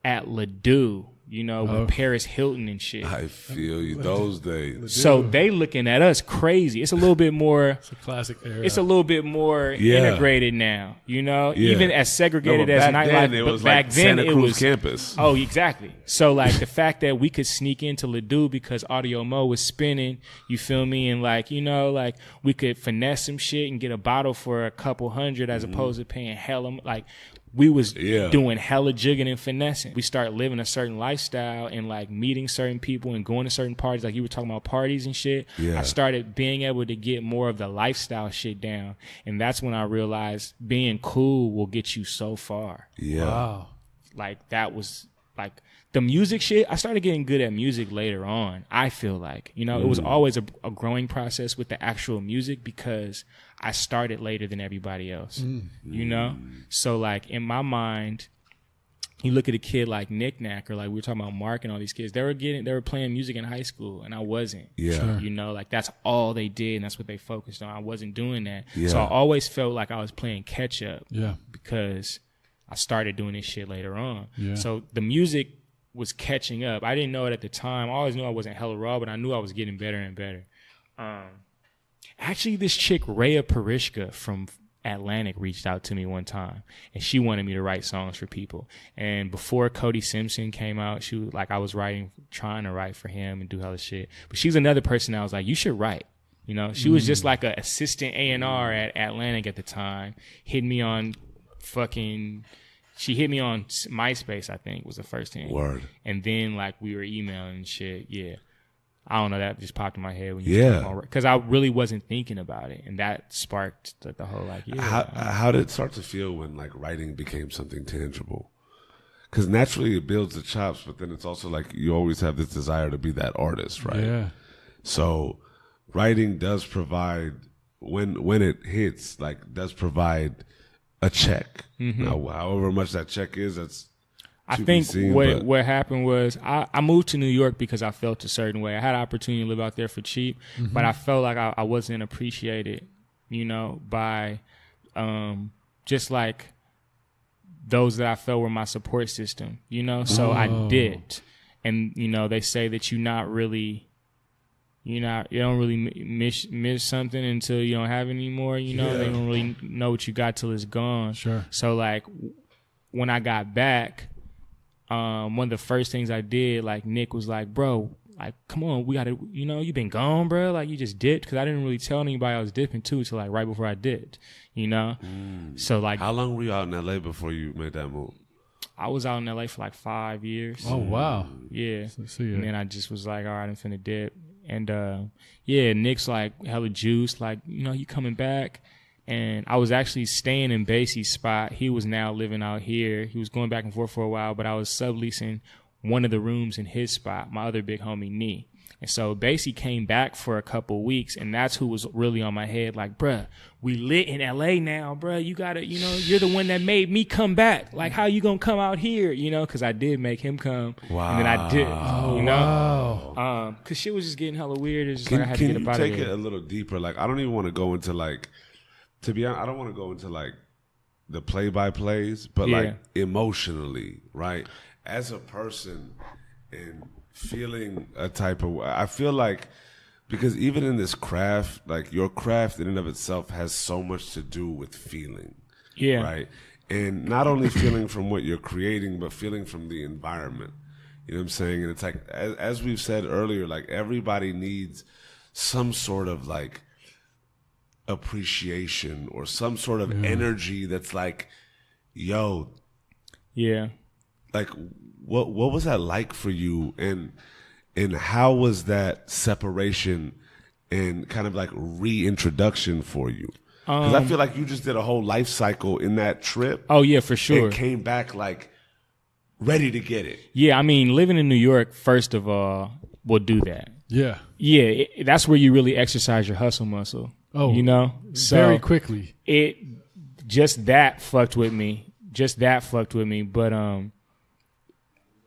at Ledoux, you know, with Paris Hilton and shit. I feel you. Those days. So they looking at us crazy. It's a little bit more. It's a classic era. It's a little bit more integrated now, you know, even as segregated as nightlife. But back then Santa Cruz campus. Oh, exactly. So like the fact that we could sneak into Ledoux because Audio Mo was spinning, you feel me? And like, you know, like we could finesse some shit and get a bottle for a couple hundred as opposed to paying hella, like, we was doing hella jigging and finessing. We start living a certain lifestyle and like meeting certain people and going to certain parties. Like you were talking about parties and shit. Yeah. I started being able to get more of the lifestyle shit down. And that's when I realized being cool will get you so far. Yeah. Wow. Like that was like the music shit, I started getting good at music later on. I feel like, you know, it was always a growing process with the actual music because I started later than everybody else, you know? So like in my mind, you look at a kid like Nick Nack or like we were talking about Mark and all these kids, they were playing music in high school and I wasn't. Yeah. Sure. You know, like that's all they did and that's what they focused on. I wasn't doing that. Yeah. So I always felt like I was playing catch up. Yeah. Because I started doing this shit later on. Yeah. So the music was catching up. I didn't know it at the time. I always knew I wasn't hella raw, but I knew I was getting better and better. Actually, this chick, Rhea Parishka from Atlantic, reached out to me one time, and she wanted me to write songs for people. And before Cody Simpson came out, she was like, I was trying to write for him and do hella shit. But she was another person that I was like, you should write. You know, she was just like an assistant A&R at Atlantic at the time, hit me on She hit me on MySpace, I think, was the first thing. Word. And then, like, we were emailing and shit. Yeah. I don't know. That just popped in my head when you talking about, because I really wasn't thinking about it. And that sparked the whole, like, How did it start to feel when, like, writing became something tangible? Because naturally it builds the chops, but then it's also, like, you always have this desire to be that artist, right? Yeah. So writing does provide, when it hits, like, does provide a check. Now, however much that check is, that's I think what happened was I moved to New York because I felt a certain way. I had an opportunity to live out there for cheap, but I felt like I wasn't appreciated, you know, by just like those that I felt were my support system, you know. So I did, and you know, they say that you don't really miss something until you don't have it anymore. You know, they don't really know what you got till it's gone. Sure. So like when I got back, one of the first things I did, like Nick was like, bro, like, come on, we gotta, you know, you been gone, bro. Like you just dipped, because I didn't really tell anybody I was dipping too till like right before I dipped, you know. So like, how long were you out in LA before you made that move? I was out in LA for like 5 years. Oh wow. Yeah. And then I just was like, all right, I'm finna dip. And Nick's like hella juice, like, you know, you coming back. And I was actually staying in Basie's spot. He was now living out here. He was going back and forth for a while, but I was subleasing one of the rooms in his spot, my other big homie, Nee. And so Basie came back for a couple weeks, and that's who was really on my head. Like, bruh, we lit in LA now, bruh. You gotta, you know, you're the one that made me come back. Like, how you gonna come out here? You know, because I did make him come. Wow. And then I did. You know? Wow. Because shit was just getting hella weird. It's just like I had to get up out of there. Can you take it a little deeper? Like, I don't even want to go into, like, to be honest, I don't want to go into, like, the play-by-plays, but, like, emotionally, right? As a person and feeling a type of, I feel like, because even in this craft, like, your craft in and of itself has so much to do with feeling. Yeah. Right? And not only feeling from what you're creating, but feeling from the environment. You know what I'm saying? And it's like, as we've said earlier, like, everybody needs some sort of, like, appreciation or some sort of energy that's like, yo, like, what was that like for you, and how was that separation and kind of like reintroduction for you? Because I feel like you just did a whole life cycle in that trip. Oh yeah, for sure. And came back like ready to get it. Yeah, I mean, living in New York, first of all, will do that. Yeah, that's where you really exercise your hustle muscle. Oh, you know, so very quickly. That fucked with me. But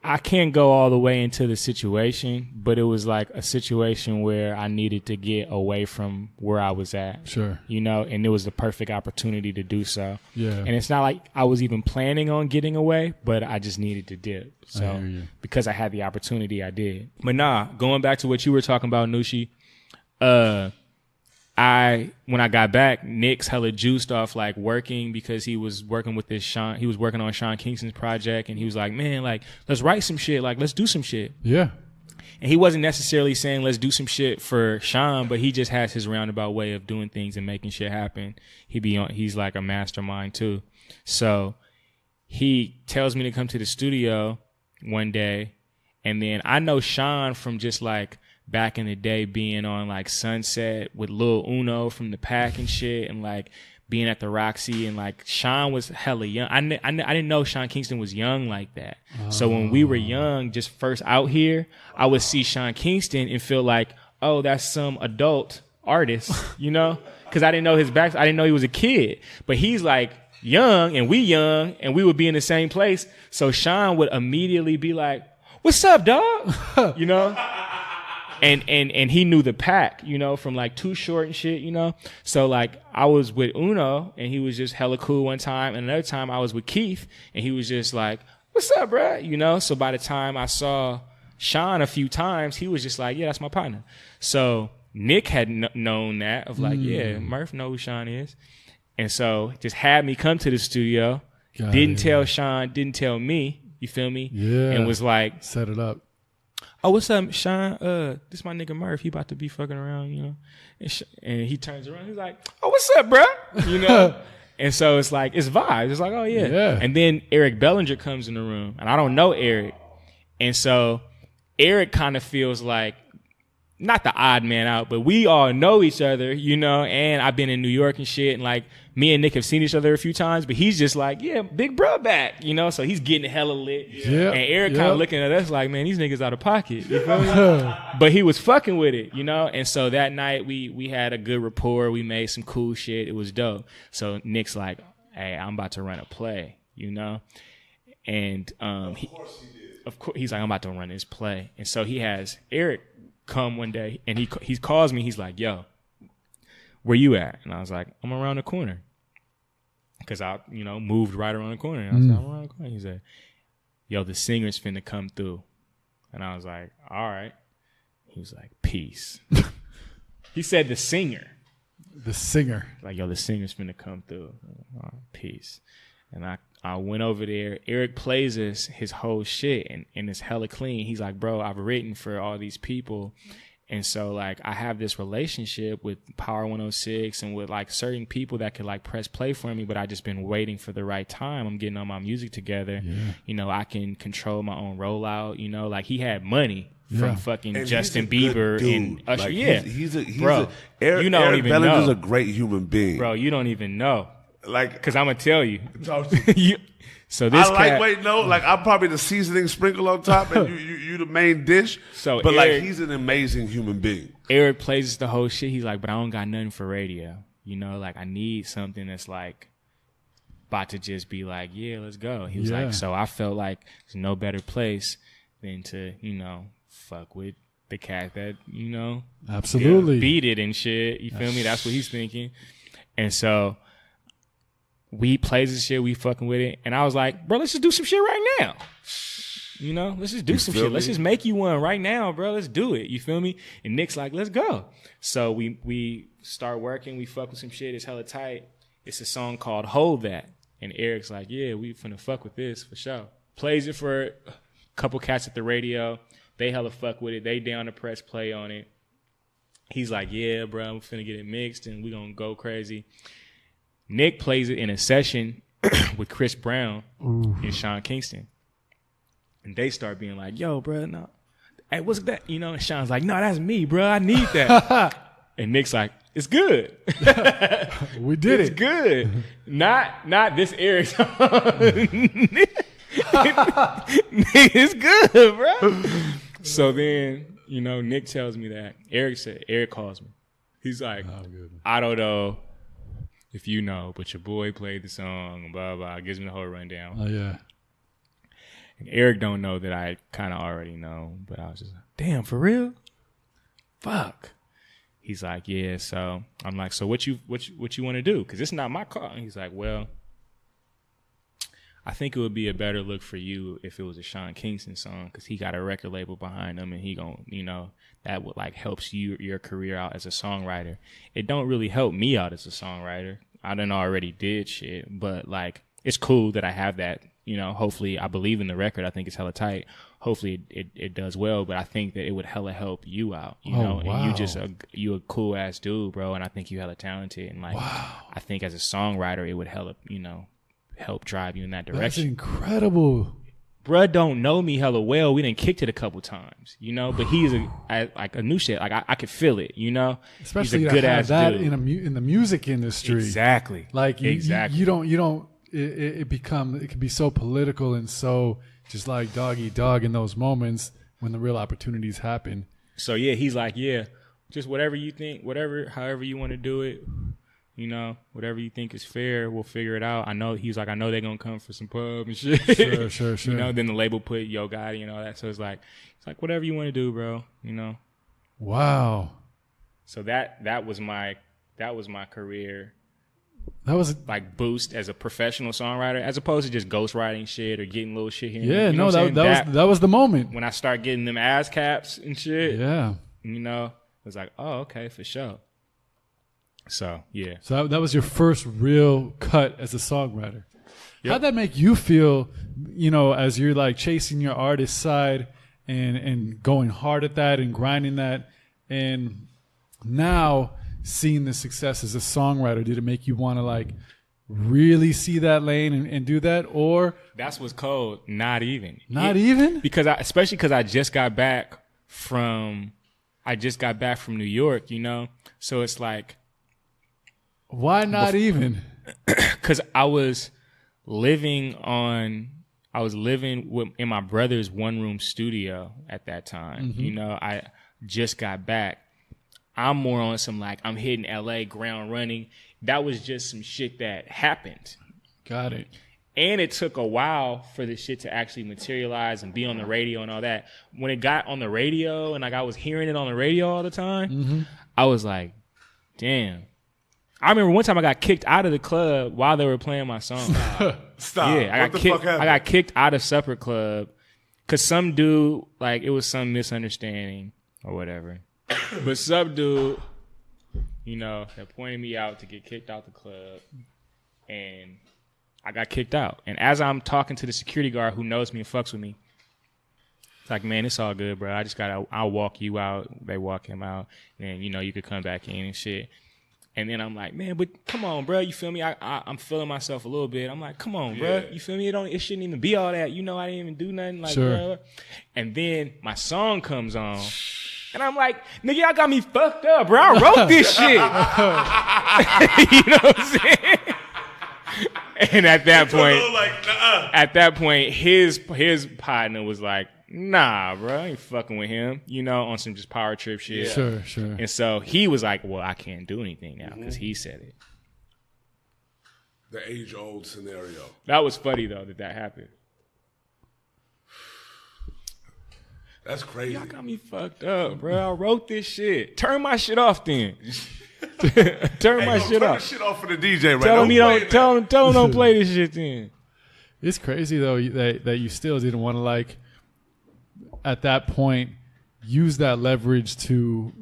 I can't go all the way into the situation, but it was like a situation where I needed to get away from where I was at. Sure. You know, and it was the perfect opportunity to do so. Yeah. And it's not like I was even planning on getting away, but I just needed to dip. So because I had the opportunity, I did. But nah, going back to what you were talking about, Nushi, when I got back, Nick's hella juiced off like working, because he was working with he was working on Sean Kingston's project, and he was like, man, like, let's write some shit, like, let's do some shit. Yeah. And he wasn't necessarily saying let's do some shit for Sean, but he just has his roundabout way of doing things and making shit happen. He's like a mastermind too. So he tells me to come to the studio one day, and then I know Sean from just like back in the day being on like Sunset with Lil Uno from the Pack and shit, and like being at the Roxy, and like Sean was hella young. I didn't know Sean Kingston was young like that. So when we were young, just first out here, I would see Sean Kingston and feel like, oh, that's some adult artist, you know? Because I didn't know his back. I didn't know he was a kid. But he's like young, and we would be in the same place. So Sean would immediately be like, what's up, dog? You know? And he knew the pack, you know, from like Too Short and shit, you know? So like I was with Uno and he was just hella cool one time. And another time I was with Keith and he was just like, what's up, bruh? You know? So by the time I saw Sean a few times, he was just like, yeah, that's my partner. So Nick had known that of like, yeah, Murph know who Sean is. And so just had me come to the studio, didn't tell Sean, didn't tell me, you feel me? Yeah. And was like, set it up. Oh, what's up, Sean? This my nigga Murph. He about to be fucking around, you know? And he turns around. He's like, oh, what's up, bro? You know? And so it's like, it's vibes. It's like, oh, yeah. And then Eric Bellinger comes in the room. And I don't know Eric. And so Eric kind of feels like, not the odd man out, but we all know each other, you know? And I've been in New York and shit. And like, me and Nick have seen each other a few times, but he's just like, yeah, big bro back, you know? So he's getting hella lit. Yeah. And Eric kind of looking at us like, man, these niggas out of pocket. You feel me? But he was fucking with it, you know? And so that night we had a good rapport. We made some cool shit. It was dope. So Nick's like, hey, I'm about to run a play, you know? And of course he did. Of course, he's like, I'm about to run this play. And so he has Eric come one day and he calls me. He's like, yo, where you at? And I was like, I'm around the corner. Because I, you know, moved right around the corner. And I was like, I'm around the corner. He said, yo, the singer's finna come through. And I was like, all right. He was like, peace. He said the singer. The singer. Like, yo, the singer's finna come through. All right, peace. And I went over there. Eric plays us his whole shit, and it's hella clean. He's like, bro, I've written for all these people. And so, like, I have this relationship with Power 106 and with, like, certain people that could, like, press play for me, but I just been waiting for the right time. I'm getting all my music together. Yeah. You know, I can control my own rollout. You know, like, he had money from fucking and Justin Bieber and Usher. Like, he's bro, Eric, you don't Eric even Bellinger's know. a great human being. Bro, you don't even know. Like, because I'm going to tell you. So this I'm probably the seasoning sprinkle on top, and you the main dish. So but Eric, like, he's an amazing human being. Eric plays the whole shit. He's like, but I don't got nothing for radio. You know, like, I need something that's like about to just be like, yeah, let's go. He was like, so I felt like there's no better place than to, you know, fuck with the cat that, you know, absolutely beat it and shit. You feel me? That's what he's thinking. And so we plays this shit, we fucking with it. And I was like, bro, let's just do some shit right now. You know, let's just do some shit. Let's just make you one right now, bro. Let's do it. You feel me? And Nick's like, let's go. So we start working. We fuck with some shit. It's hella tight. It's a song called Hold That. And Eric's like, yeah, we finna fuck with this for sure. Plays it for a couple cats at the radio. They hella fuck with it. They down to press play on it. He's like, yeah, bro, I'm finna get it mixed and we gonna go crazy. Nick plays it in a session with Chris Brown and Sean Kingston. And they start being like, yo, bro, no. Hey, what's that? You know, and Sean's like, no, that's me, bro. I need that. And Nick's like, it's good. We did it's it. Good. Not this Eric song. It's good, bro. So then, you know, Nick tells me that. Eric calls me. He's like, I don't know if you know, but your boy played the song, blah, blah, gives me the whole rundown. Oh, yeah. And Eric don't know that I kind of already know, but I was just like, damn, for real? Fuck. He's like, yeah, so I'm like, so what you want to do? Because it's not my call. And he's like, well, I think it would be a better look for you if it was a Sean Kingston song because he got a record label behind him and he gon', you know, that would like helps your career out as a songwriter. It don't really help me out as a songwriter. I done already did shit, but like it's cool that I have that, you know, hopefully I believe in the record. I think it's hella tight. Hopefully it does well, but I think that it would hella help you out, you know, wow. And you a cool ass dude, bro. And I think you hella talented. And like, I think as a songwriter, it would hella, you know, help drive you in that direction. That's incredible. bruh don't know me hella well. We done kicked it a couple times, you know. But he's like a new shit. Like I could feel it, you know. Especially he's a good ass that dude. in the music industry. Exactly. Like you don't. It can be so political and so just like dog eat dog in those moments when the real opportunities happen. So yeah, he's like, yeah, just whatever you think, however you want to do it. You know, whatever you think is fair, we'll figure it out. I know they're gonna come for some pub and shit. Sure. You know, then the label put Yo Gotti and all that. So it's like whatever you want to do, bro. You know. Wow. So that was my career. That was like boost as a professional songwriter, as opposed to just ghostwriting shit or getting little shit here. Yeah, you know that was the moment when I start getting them ass caps and shit. Yeah. You know, it was like, oh, okay, for sure. So, yeah. So that was your first real cut as a songwriter. Yep. How'd that make you feel, you know, as you're like chasing your artist side and going hard at that and grinding that, and now seeing the success as a songwriter? Did it make you want to like really see that lane and do that? Or that's what's cold. Not even. Even? Because especially because I just got back from New York, you know? So it's like, why not even? Because I was living in my brother's one-room studio at that time. Mm-hmm. You know, I just got back. I'm more on some like I'm hitting LA ground running. That was just some shit that happened. Got it. And it took a while for this shit to actually materialize and be on the radio and all that. When it got on the radio and like I was hearing it on the radio all the time, mm-hmm. I was like, damn. I remember one time I got kicked out of the club while they were playing my song. Stop. Yeah, I got kicked out of Supper Club because some dude, like, it was some misunderstanding or whatever. But some dude, you know, that pointed me out to get kicked out the club, and I got kicked out. And as I'm talking to the security guard who knows me and fucks with me, it's like, man, it's all good, bro. I'll walk you out. They walk him out, and you know, you could come back in and shit. And then I'm like, man, but come on, bro. You feel me? I'm feeling myself a little bit. I'm like, come on, bro. You feel me? It shouldn't even be all that. You know, I didn't even do nothing. Like, sure. Bro. And then my song comes on. And I'm like, nigga, y'all got me fucked up, bro. I wrote this shit. You know what I'm saying? And at that point, his partner was like, nah, bro, I ain't fucking with him, you know, on some just power trip shit. Sure. And so he was like, well, I can't do anything now because he said it. The age-old scenario. That was funny, though, that happened. That's crazy. Y'all got me fucked up, bro. I wrote this shit. Turn my shit off then. Turn my shit off. Turn the shit off for the DJ right now. Tell him don't play this shit then. It's crazy, though, that you still didn't want to, like, at that point, use that leverage to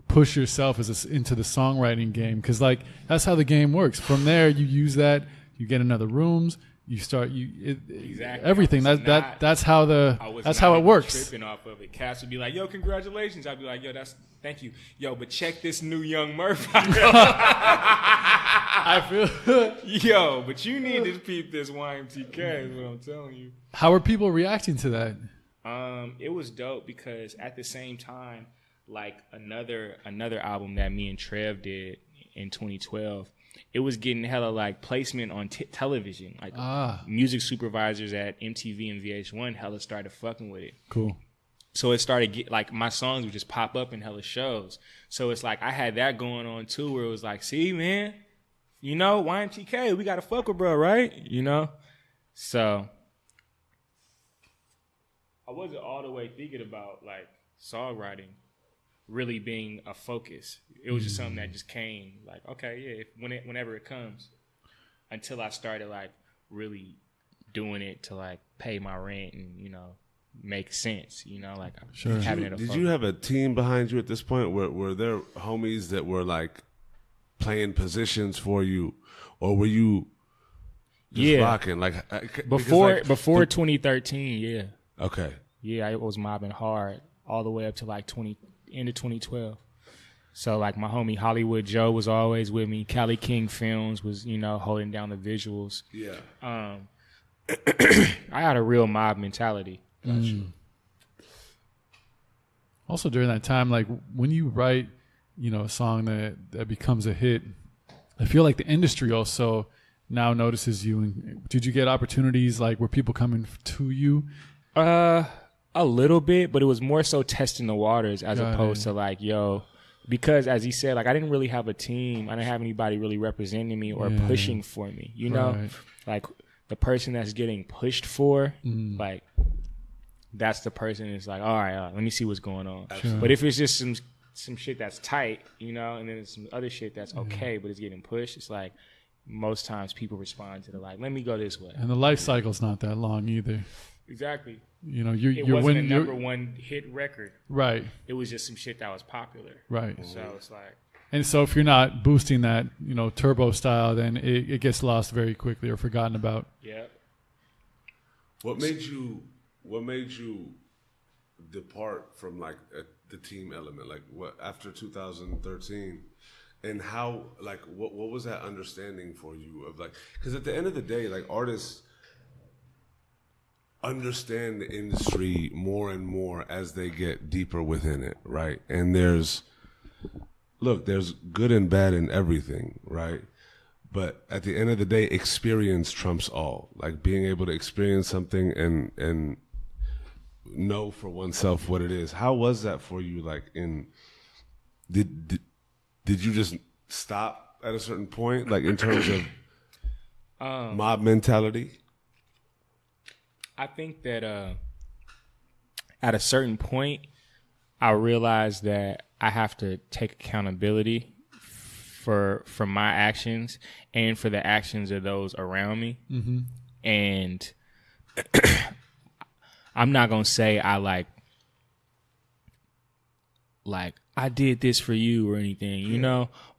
push yourself into the songwriting game. Because, like, that's how the game works. From there, you use that, you get in other rooms, you start exactly. Everything. That's how it works. Tripping off of it. Cass would be like, "Yo, congratulations." I'd be like, "Yo, thank you." Yo, but check this new Young Murph. I feel. Yo, but you need to peep this YMTK. Is what I'm telling you. How are people reacting to that? It was dope because at the same time, like another album that me and Trev did in 2012, it was getting hella like placement on television. Like music supervisors at MTV and VH1 hella started fucking with it. Cool. So it started like my songs would just pop up in hella shows. So it's like I had that going on too, where it was like, see, man, you know, YMTK, we gotta fuck with bro, right? You know, so. I wasn't all the way thinking about like songwriting really being a focus. It was just something that just came like, okay, yeah, whenever it comes, until I started like really doing it to like pay my rent and, you know, make sense, you know, like sure. having it. Did you have a team behind you at this point? Were there homies that were like playing positions for you, or were you just rocking like before 2013? Yeah. Okay. Yeah, I was mobbing hard all the way up to like end of 2012. So like my homie Hollywood Joe was always with me. Cali King Films was, you know, holding down the visuals. Yeah. I had a real mob mentality. Gotcha. Also during that time, like when you write, a song that becomes a hit, I feel like the industry also now notices you. And did you get opportunities like where people coming to you? A little bit, but it was more so testing the waters as opposed to like, because as he said, like I didn't really have a team. I didn't have anybody really representing me or pushing for me, like the person that's getting pushed for, like that's the person that's like, all right, let me see what's going on. Sure. But if it's just some shit that's tight, and then there's some other shit that's okay, but it's getting pushed, it's like most times people respond to the like, let me go this way. And the life cycle's not that long either. Exactly. It wasn't a number one hit record. Right. It was just some shit that was popular. Right. So it's like. And so if you're not boosting that, turbo style, then it gets lost very quickly or forgotten about. Yeah. What made you depart from like the team element? Like what after 2013, and how like what was that understanding for you of like, because at the end of the day, like artists understand the industry more and more as they get deeper within it, right? And there's good and bad in everything, right? But at the end of the day, experience trumps all. Like being able to experience something and know for oneself what it is. How was that for you? Like did you just stop at a certain point, like in terms of mob mentality? I think that at a certain point, I realized that I have to take accountability for my actions and for the actions of those around me. Mm-hmm. And I'm not gonna say I like I did this for you or anything,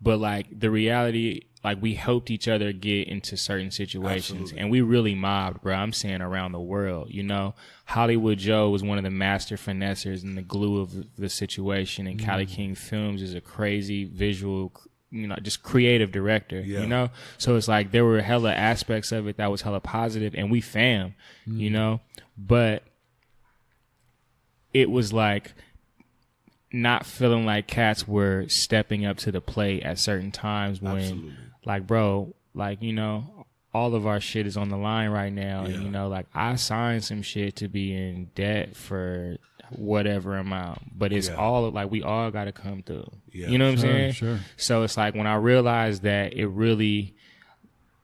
but like the reality, like we helped each other get into certain situations. Absolutely. And we really mobbed, bro. I'm saying around the world, Hollywood Joe was one of the master finessers and the glue of the situation. And Cali King Films is a crazy visual, just creative director, So it's like there were hella aspects of it that was hella positive, and we fam, but it was like not feeling like cats were stepping up to the plate at certain times when Absolutely. Like, bro, like, all of our shit is on the line right now. Yeah. And, like I signed some shit to be in debt for whatever amount, but it's all like, we all got to come through. Yeah. You know what I'm saying? Sure. So it's like when I realized that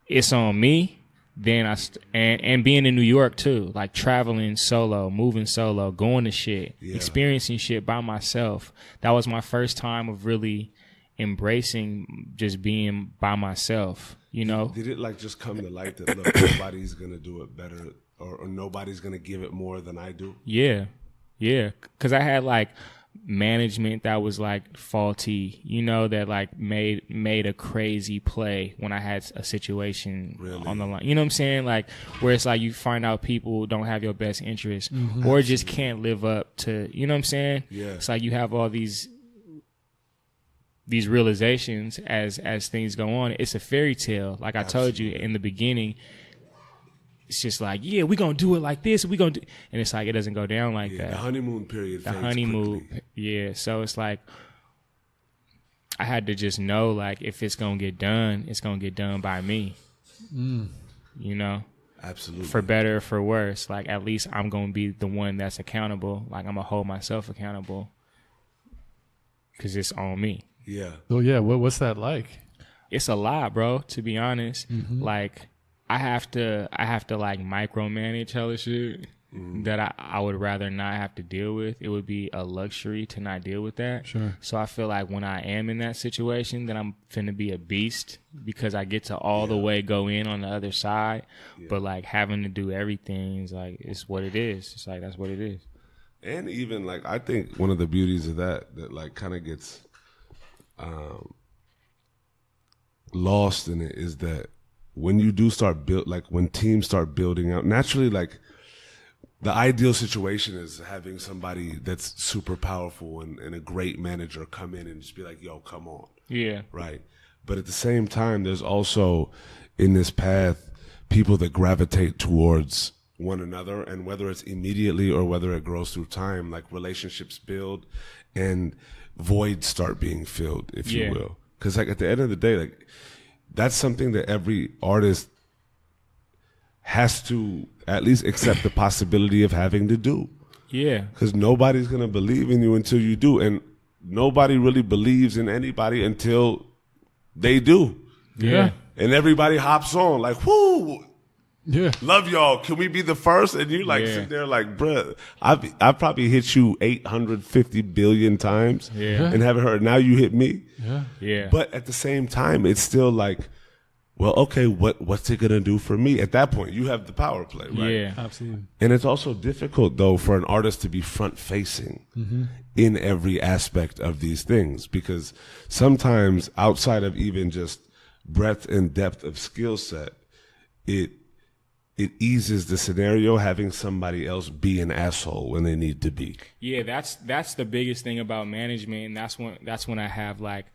it's on me, then and being in New York too, like traveling solo, moving solo, going to shit, experiencing shit by myself. That was my first time of really embracing just being by myself, Did it like just come to light that look, nobody's gonna do it better or nobody's gonna give it more than I do? Yeah. Because I had like management that was like faulty, that like made a crazy play when I had a situation on the line. You know what I'm saying? Like where it's like you find out people don't have your best interest or just can't live up to, you know what I'm saying? Yeah. It's like you have all these realizations as things go on. It's a fairy tale. Like I told you in the beginning, it's just like, yeah, we're going to do it like this. And it's like, it doesn't go down like that. The honeymoon period. The honeymoon. Quickly. Yeah. So it's like, I had to just know, like, if it's going to get done, it's going to get done by me. Absolutely. For better or for worse. Like, at least I'm going to be the one that's accountable. Like, I'm going to hold myself accountable because it's on me. Yeah. So, yeah, what's that like? It's a lot, bro, to be honest. Like, I have to like micromanage hella shit that I would rather not have to deal with. It would be a luxury to not deal with that. Sure. So I feel like when I am in that situation, then I'm finna be a beast because I get to all the way go in on the other side. Yeah. But like having to do everything is like, it's what it is. It's like, that's what it is. And even like, I think one of the beauties of that like kind of gets lost in it is that when you do start when teams start building out, naturally, like the ideal situation is having somebody that's super powerful and a great manager come in and just be like, yo, come on. Yeah. Right. But at the same time, there's also in this path people that gravitate towards one another, and whether it's immediately or whether it grows through time, like relationships build and voids start being filled, if you will. Because like at the end of the day, like that's something that every artist has to at least accept the possibility of having to do. Yeah. Because nobody's going to believe in you until you do. And nobody really believes in anybody until they do. Yeah. And everybody hops on like, whoo, yeah, love y'all. Can we be the first? And you like sit there like, bruh, I've probably hit you 850 billion times and haven't heard. Now you hit me. Yeah. Yeah. But at the same time, it's still like, well, okay, what's it gonna do for me? At that point, you have the power play, right? Yeah, absolutely. And it's also difficult though for an artist to be front facing in every aspect of these things, because sometimes outside of even just breadth and depth of skill set, it eases the scenario having somebody else be an asshole when they need to be. Yeah, that's the biggest thing about management, and that's when I have like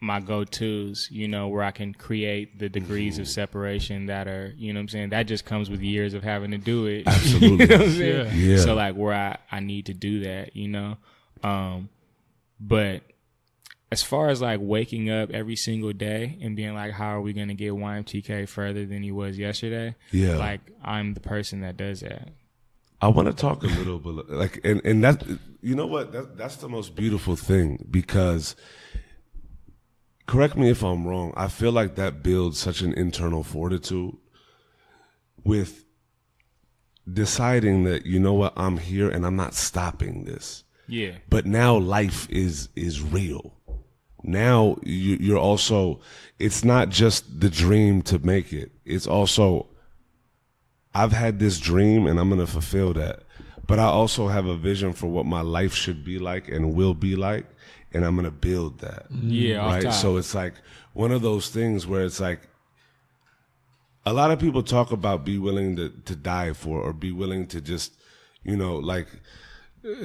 my go-tos, you know, where I can create the degrees of separation that are, you know what I'm saying, that just comes with years of having to do it. Absolutely. You know what I'm saying? Yeah. So like where I need to do that, you know. But as far as like waking up every single day and being like, how are we going to get YMTK further than he was yesterday? Yeah. Like I'm the person that does that. I want to talk a little bit like, and that, you know what, that's the most beautiful thing, because correct me if I'm wrong, I feel like that builds such an internal fortitude with deciding that, you know what, I'm here and I'm not stopping this. Yeah. But now life is real. Now you're also, it's not just the dream to make it. It's also, I've had this dream and I'm going to fulfill that. But I also have a vision for what my life should be like and will be like. And I'm going to build that. Yeah. Right. So it's like one of those things where it's like, a lot of people talk about be willing to die for, or be willing to just, you know, like,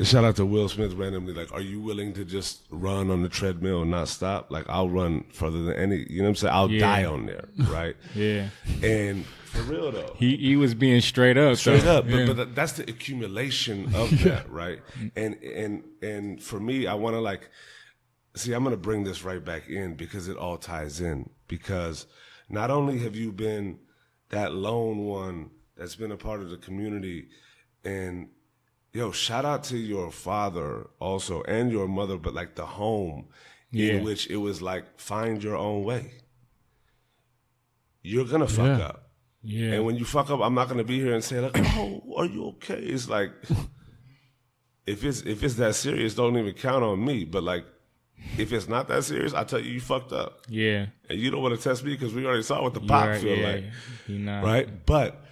shout out to Will Smith randomly, like, are you willing to just run on the treadmill and not stop? Like, I'll run further than any, you know what I'm saying? I'll die on there, right? Yeah. And for real though. He was being straight up. Straight up. But that's the accumulation of that, right? And for me, I want to like, see, I'm going to bring this right back in because it all ties in. Because not only have you been that lone one that's been a part of the community, and yo, shout out to your father also and your mother, but like the home in which it was like, find your own way. You're going to fuck up. Yeah. And when you fuck up, I'm not going to be here and say like, oh, are you okay? It's like, if it's that serious, don't even count on me. But like, if it's not that serious, I tell you, you fucked up. Yeah. And you don't want to test me because we already saw what the pop feel like. You know. Right? But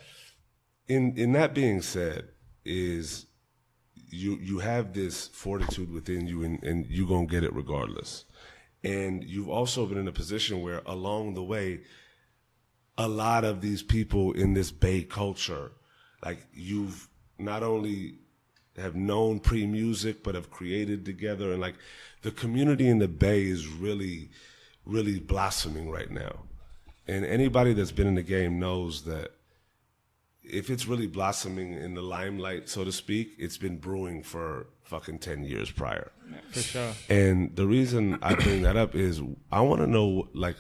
in that being said, is you have this fortitude within you, and you're going to get it regardless. And you've also been in a position where along the way, a lot of these people in this Bay culture, like you've not only have known pre-music, but have created together. And like the community in the Bay is really, really blossoming right now. And anybody that's been in the game knows that if it's really blossoming in the limelight, so to speak, it's been brewing for fucking 10 years prior. For sure. And the reason I bring that up is I want to know like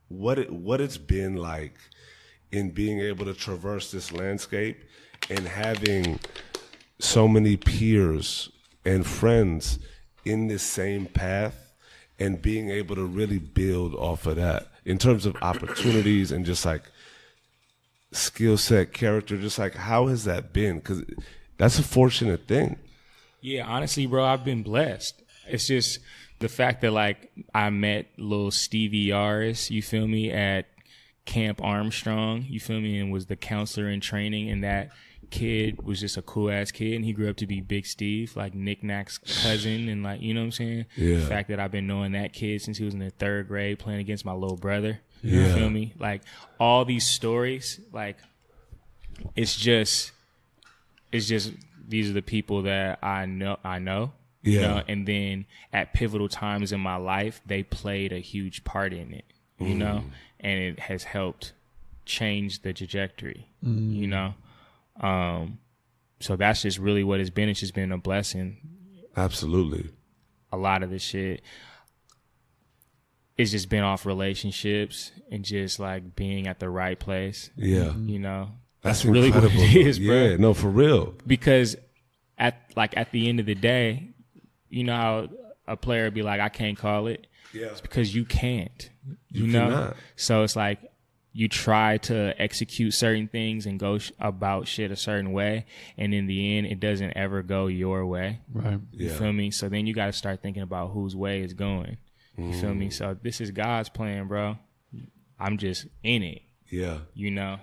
what it's been like in being able to traverse this landscape and having so many peers and friends in this same path, and being able to really build off of that in terms of opportunities and just like skill set, character, just like how has that been? Because that's a fortunate thing. Yeah, honestly, bro, I've been blessed. It's just the fact that like I met little Stevie Yaris, you feel me, at Camp Armstrong, you feel me, and was the counselor in training, and that kid was just a cool ass kid, and he grew up to be Big Steve, like Nick Nack's cousin, and like, you know what I'm saying? Yeah. The fact that I've been knowing that kid since he was in the 3rd grade playing against my little brother. Yeah. You feel me? Like all these stories, like it's just these are the people that I know. Yeah. You know? And then at pivotal times in my life, they played a huge part in it, you know? And it has helped change the trajectory, you know? So that's just really what it's been. It's just been a blessing. Absolutely. A lot of the shit, it's just been off relationships and just like being at the right place. Yeah. You know? That's really what it is, bro. Yeah, no, for real. Because at the end of the day, you know how a player would be like, I can't call it. Yeah. It's because you can't. You know? Cannot. So it's like you try to execute certain things and go about shit a certain way, and in the end, it doesn't ever go your way. Right. You feel me? So then you got to start thinking about whose way is going. You feel me? So this is God's plan, bro. I'm just in it. Yeah. You know?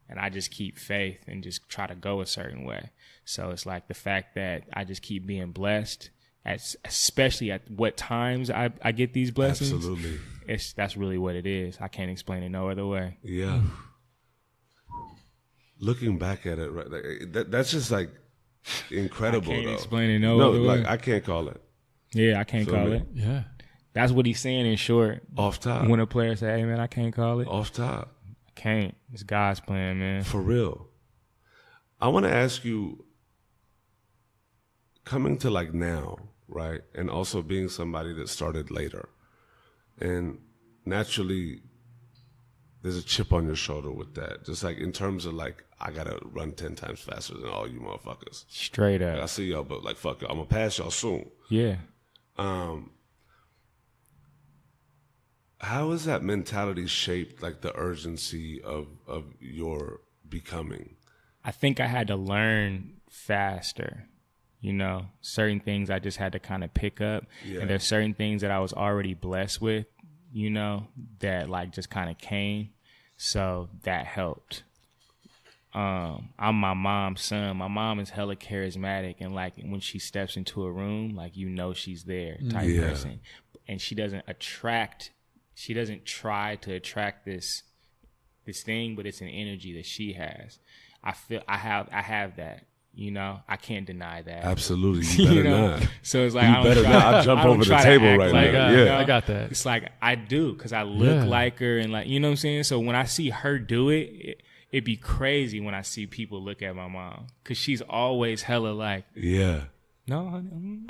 And I just keep faith and just try to go a certain way. So it's like the fact that I just keep being blessed, especially at what times I get these blessings. Absolutely. That's really what it is. I can't explain it no other way. Yeah. Looking back at it, right, like, that's just like incredible. I can't though. explain it no other way. Like I can't call it. Yeah, I can't call it. Yeah. That's what he's saying in short. Off top. When a player say, "Hey man, I can't call it." Off top. I can't. It's God's plan, man. For real. I want to ask you, coming to like now, right, and also being somebody that started later, and naturally, there's a chip on your shoulder with that. Just like in terms of like, I gotta run 10 times faster than all you motherfuckers. Straight up. Like, I see y'all, but like fuck y'all, I'm gonna pass y'all soon. Yeah. How has that mentality shaped like the urgency of your becoming? I think I had to learn faster. You know, certain things I just had to kind of pick up. Yeah. And there's certain things that I was already blessed with, you know, that like just kind of came. So that helped. I'm my mom's son. My mom is hella charismatic, and like when she steps into a room, like you know she's there type person. And she doesn't try to attract this thing, but it's an energy that she has. I feel I have that. You know, I can't deny that. Absolutely, you better not. So it's like, I'll jump over the table right now. Yeah, I got that. It's like I do because I look like her, and like, you know what I'm saying. So when I see her do it, it'd be crazy when I see people look at my mom because she's always hella like, no, honey.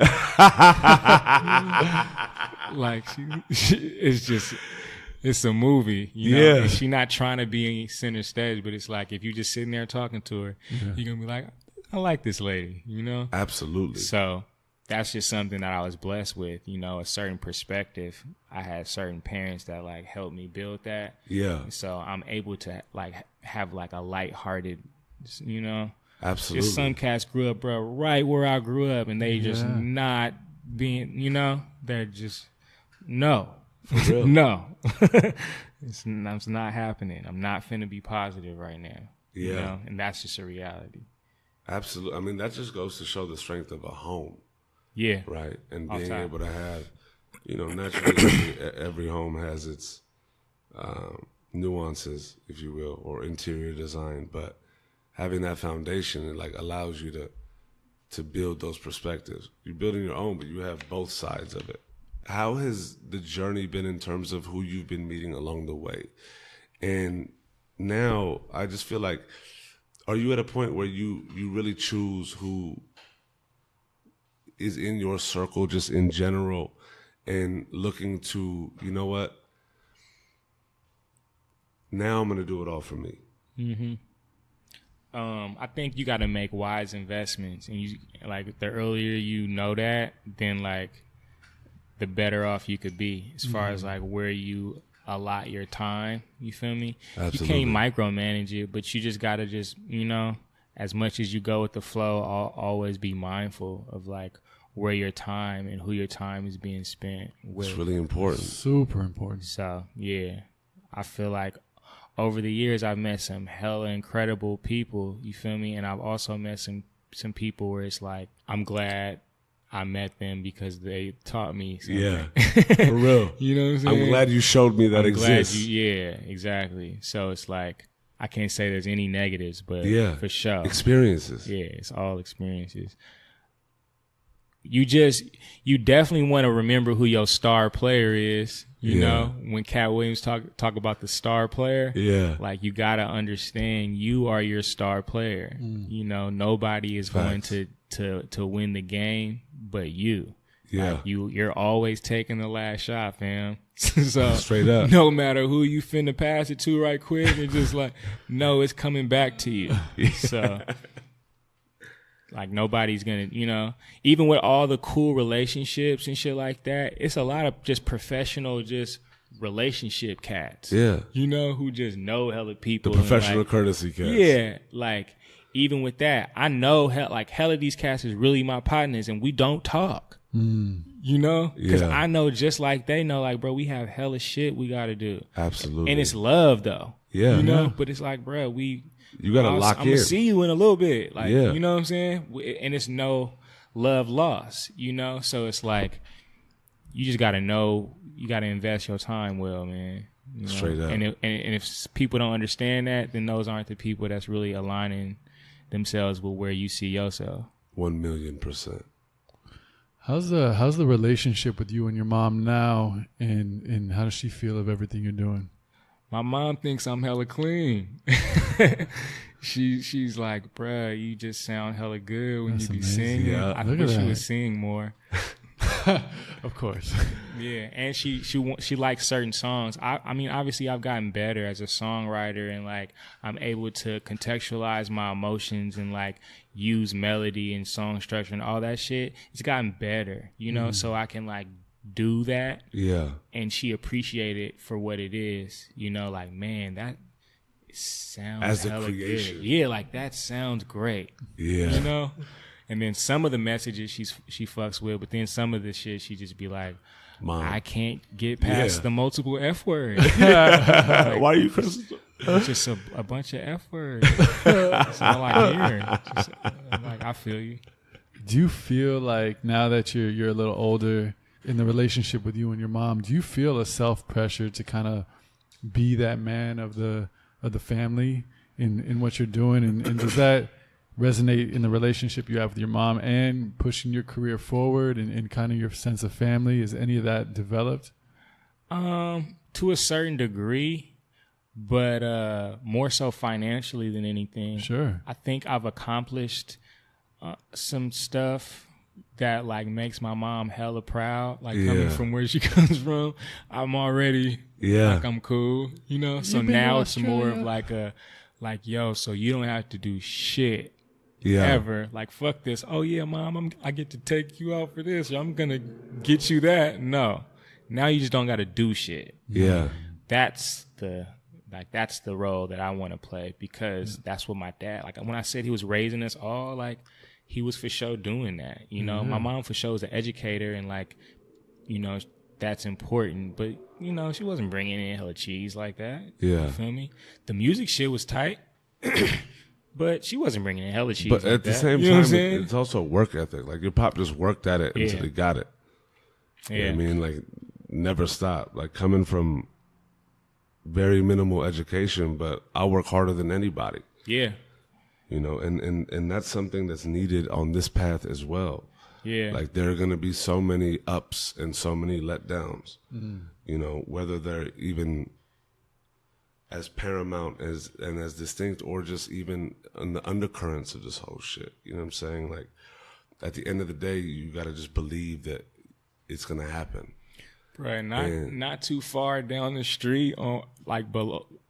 Like it's a movie, you know. And she not trying to be center stage, but it's like if you just sitting there talking to her, you're gonna be like, I like this lady, you know? Absolutely. So that's just something that I was blessed with, you know, a certain perspective. I had certain parents that like helped me build that. Yeah. So I'm able to like have like a lighthearted, you know? Absolutely. Just some cats grew up, bro, right where I grew up, and they just not being, you know, they're just, no. For real? No. It's not happening. I'm not finna be positive right now. Yeah. You know? And that's just a reality. Absolutely. I mean, that just goes to show the strength of a home. Yeah. Right. And being able to have, you know, naturally every home has its nuances, if you will, or interior design. But having that foundation, it like allows you to build those perspectives. You're building your own, but you have both sides of it. How has the journey been in terms of who you've been meeting along the way? And now I just feel like, are you at a point where you really choose who is in your circle just in general and looking to, you know what, now I'm going to do it all for me? Mm-hmm. I think you got to make wise investments, and you like the earlier you know that, then like the better off you could be as far as like where you allot your time. You feel me? Absolutely. You can't micromanage it, but you just got to just, you know, as much as you go with the flow, always be mindful of like where your time and who your time is being spent with. It's really important. Super important. So, yeah, I feel like over the years I've met some hella incredible people, you feel me? And I've also met some people where it's like, I'm glad I met them because they taught me something. Yeah, for real. You know what I'm saying? I'm glad you showed me that exists. Yeah, exactly. So it's like, I can't say there's any negatives, but for sure. Experiences. Yeah, it's all experiences. you definitely want to remember who your star player is. You know, when Cat Williams talk about the star player, like you gotta understand you are your star player. You know, nobody is going to win the game but you. Yeah, like you're always taking the last shot, fam. So straight up, no matter who you finna pass it to right quick, it's just like, no, it's coming back to you. So. Like nobody's gonna, you know, even with all the cool relationships and shit like that, it's a lot of just professional, just relationship cats. Yeah. You know, who just know hella people. The professional like, courtesy cats. Yeah. Like, even with that, I know hella these cats is really my partners and we don't talk. You know? Because I know just like they know, like, bro, we have hella shit we gotta do. Absolutely. And it's love though. Yeah. You know? But it's like, bro, you gotta lock in. I'm gonna see you in a little bit, like you know what I'm saying. And it's no love lost, you know. So it's like you just gotta know you gotta invest your time well, man. You know? Straight up. And if people don't understand that, then those aren't the people that's really aligning themselves with where you see yourself. 1,000,000%. How's the relationship with you and your mom now, and how does she feel of everything you're doing? My mom thinks I'm hella clean. She's like, bruh, you just sound hella good when That's you be amazing. singing. Yeah. I wish you would sing more. Of course. Yeah, and she likes certain songs. I mean, obviously, I've gotten better as a songwriter, and like I'm able to contextualize my emotions and like use melody and song structure and all that shit. It's gotten better, you know, so I can like do that. Yeah. And she appreciated it for what it is, you know, like, man, that sounds as a hella creation. good. Yeah, like that sounds great. Yeah. You know? And then some of the messages she fucks with, but then some of the shit she just be like, Mom, I can't get past the multiple F words. Like, why are you cursing? It's just a bunch of F words. That's all I hear. Like, I feel you. Do you feel like now that you're a little older in the relationship with you and your mom, do you feel a self pressure to kind of be that man of the family in what you're doing, and does that resonate in the relationship you have with your mom and pushing your career forward and kind of your sense of family? Is any of that developed? To a certain degree, but more so financially than anything. Sure. I think I've accomplished some stuff that like makes my mom hella proud. Like coming from where she comes from, I'm already like I'm cool, you know. So now it's more of like yo, so you don't have to do shit. Ever. Like, fuck this. Oh yeah, Mom, I get to take you out for this. I'm gonna get you that. No. Now you just don't gotta do shit. Yeah. That's the role that I want to play, because that's what my dad, like when I said he was raising us all, like he was for sure doing that. You know, my mom for sure is an educator, and like, you know, that's important. But, you know, she wasn't bringing in hella cheese like that. Yeah. You feel me? The music shit was tight. But she wasn't bringing in hella cheese. But like at the that. same you know time, it's also work ethic. Like your pop just worked at it until he got it. Yeah. You know what I mean? Like never stopped. Like coming from very minimal education, but I work harder than anybody. Yeah. You know, and that's something that's needed on this path as well. Yeah. Like there are going to be so many ups and so many letdowns, you know, whether they're even as paramount as distinct or just even on the undercurrents of this whole shit. You know what I'm saying? Like at the end of the day, you got to just believe that it's going to happen. Right. Not too far down the street on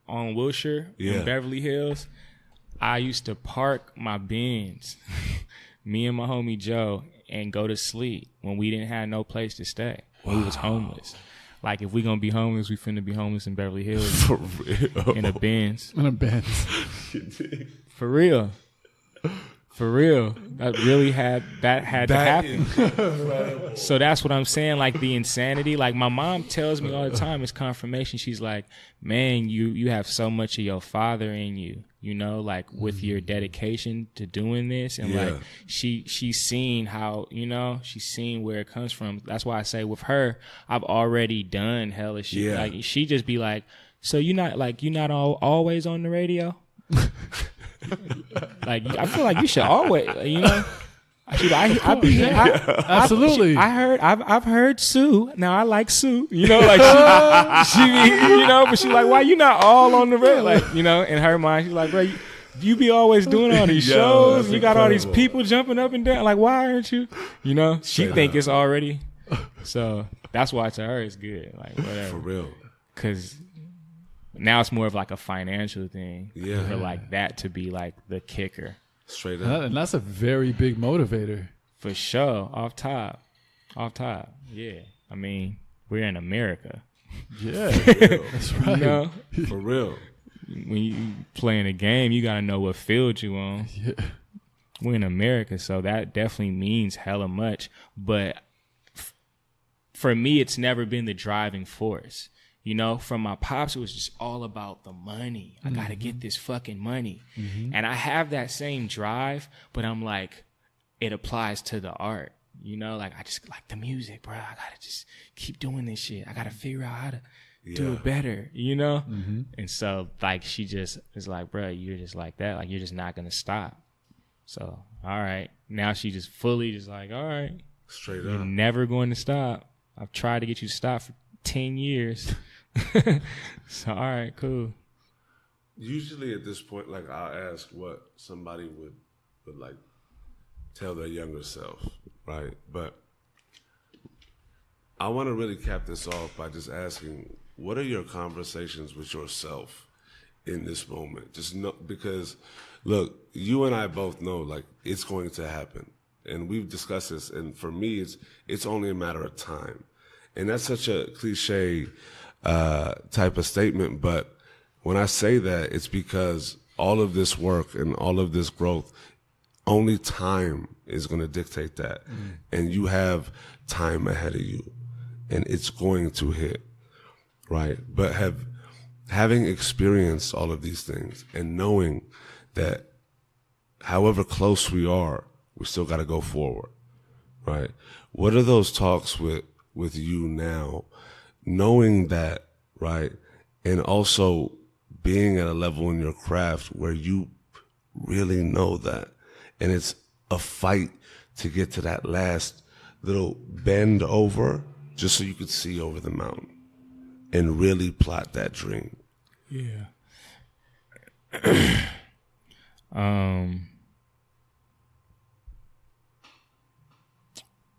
Wilshire in Beverly Hills, I used to park my Benz, me and my homie Joe, and go to sleep when we didn't have no place to stay. When we was homeless. Like, if we gonna be homeless, we finna be homeless in Beverly Hills. For real. In a Benz. In a Benz. For real. For real. That really had to happen. So that's what I'm saying, like the insanity. Like my mom tells me all the time, it's confirmation. She's like, man, you have so much of your father in you, you know, like with your dedication to doing this. And like she's seen how, you know, she's seen where it comes from. That's why I say with her, I've already done hella shit. Yeah. Like she just be like, so you're not always on the radio? Like, I feel like you should always, you know. Absolutely. I've heard Sue. Now I like Sue. You know, like she you know, but she's like, why you not all on the red? Like, you know, in her mind, she's like, bro, you be always doing all these shows. You got all these people jumping up and down. Like, why aren't you? You know, she think it's already. So that's why to her it's good. Like, whatever. For real. Because now it's more of like a financial thing. Yeah. For like that to be like the kicker. Straight up. And that's a very big motivator. For sure. Off top. Yeah. I mean, we're in America. Yeah. That's right. You know? For real. When you playing a game, you got to know what field you on. Yeah. We're in America, so that definitely means hella much. But for me, it's never been the driving force. You know, from my pops, it was just all about the money. I got to get this fucking money. And I have that same drive, but I'm like, it applies to the art. You know, like I just like the music, bro. I got to just keep doing this shit. I got to figure out how to do it better, you know? And so, like, she just is like, bro, you're just like that. Like, you're just not going to stop. So, all right. Now she just fully just like, all right. Straight up. You're never going to stop. I've tried to get you to stop for 10 years. So, all right, cool. Usually at this point, like, I'll ask what somebody would like tell their younger self, right? But I want to really cap this off by just asking, what are your conversations with yourself in this moment? Just know, because look, you and I both know, like, it's going to happen, and we've discussed this. And for me, it's only a matter of time, and that's such a cliche type of statement. But when I say that, it's because all of this work and all of this growth, only time is going to dictate that, and you have time ahead of you, and it's going to hit. Right. But having experienced all of these things and knowing that however close we are, we still got to go forward. Right. What are those talks with you now, knowing that, right? And also being at a level in your craft where you really know that, and it's a fight to get to that last little bend over just so you could see over the mountain and really plot that dream. Yeah.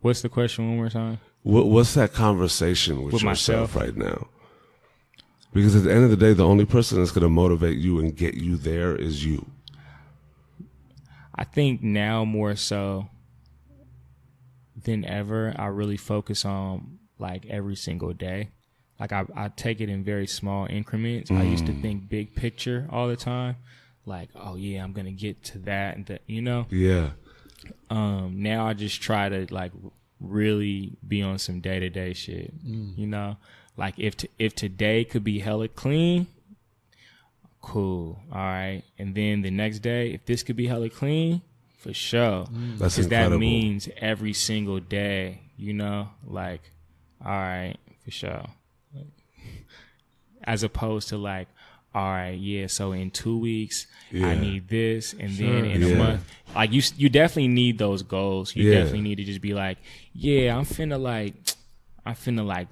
What's the question one more time? What's that conversation with yourself myself right now? Because at the end of the day, the only person that's going to motivate you and get you there is you. I think now more so than ever, I really focus on like every single day. Like I take it in very small increments. I used to think big picture all the time. Like, oh yeah, I'm going to get to that and that, you know? Yeah. Now I just try to like really be on some day-to-day shit, you know? Like if today could be hella clean, cool. All right. And then the next day, if this could be hella clean, for sure. That's incredible. That means every single day, you know, like, all right, for sure. As opposed to like, all right, yeah, so in 2 weeks, I need this, and then in a month. Like, you definitely need those goals. You definitely need to just be like, yeah, I'm finna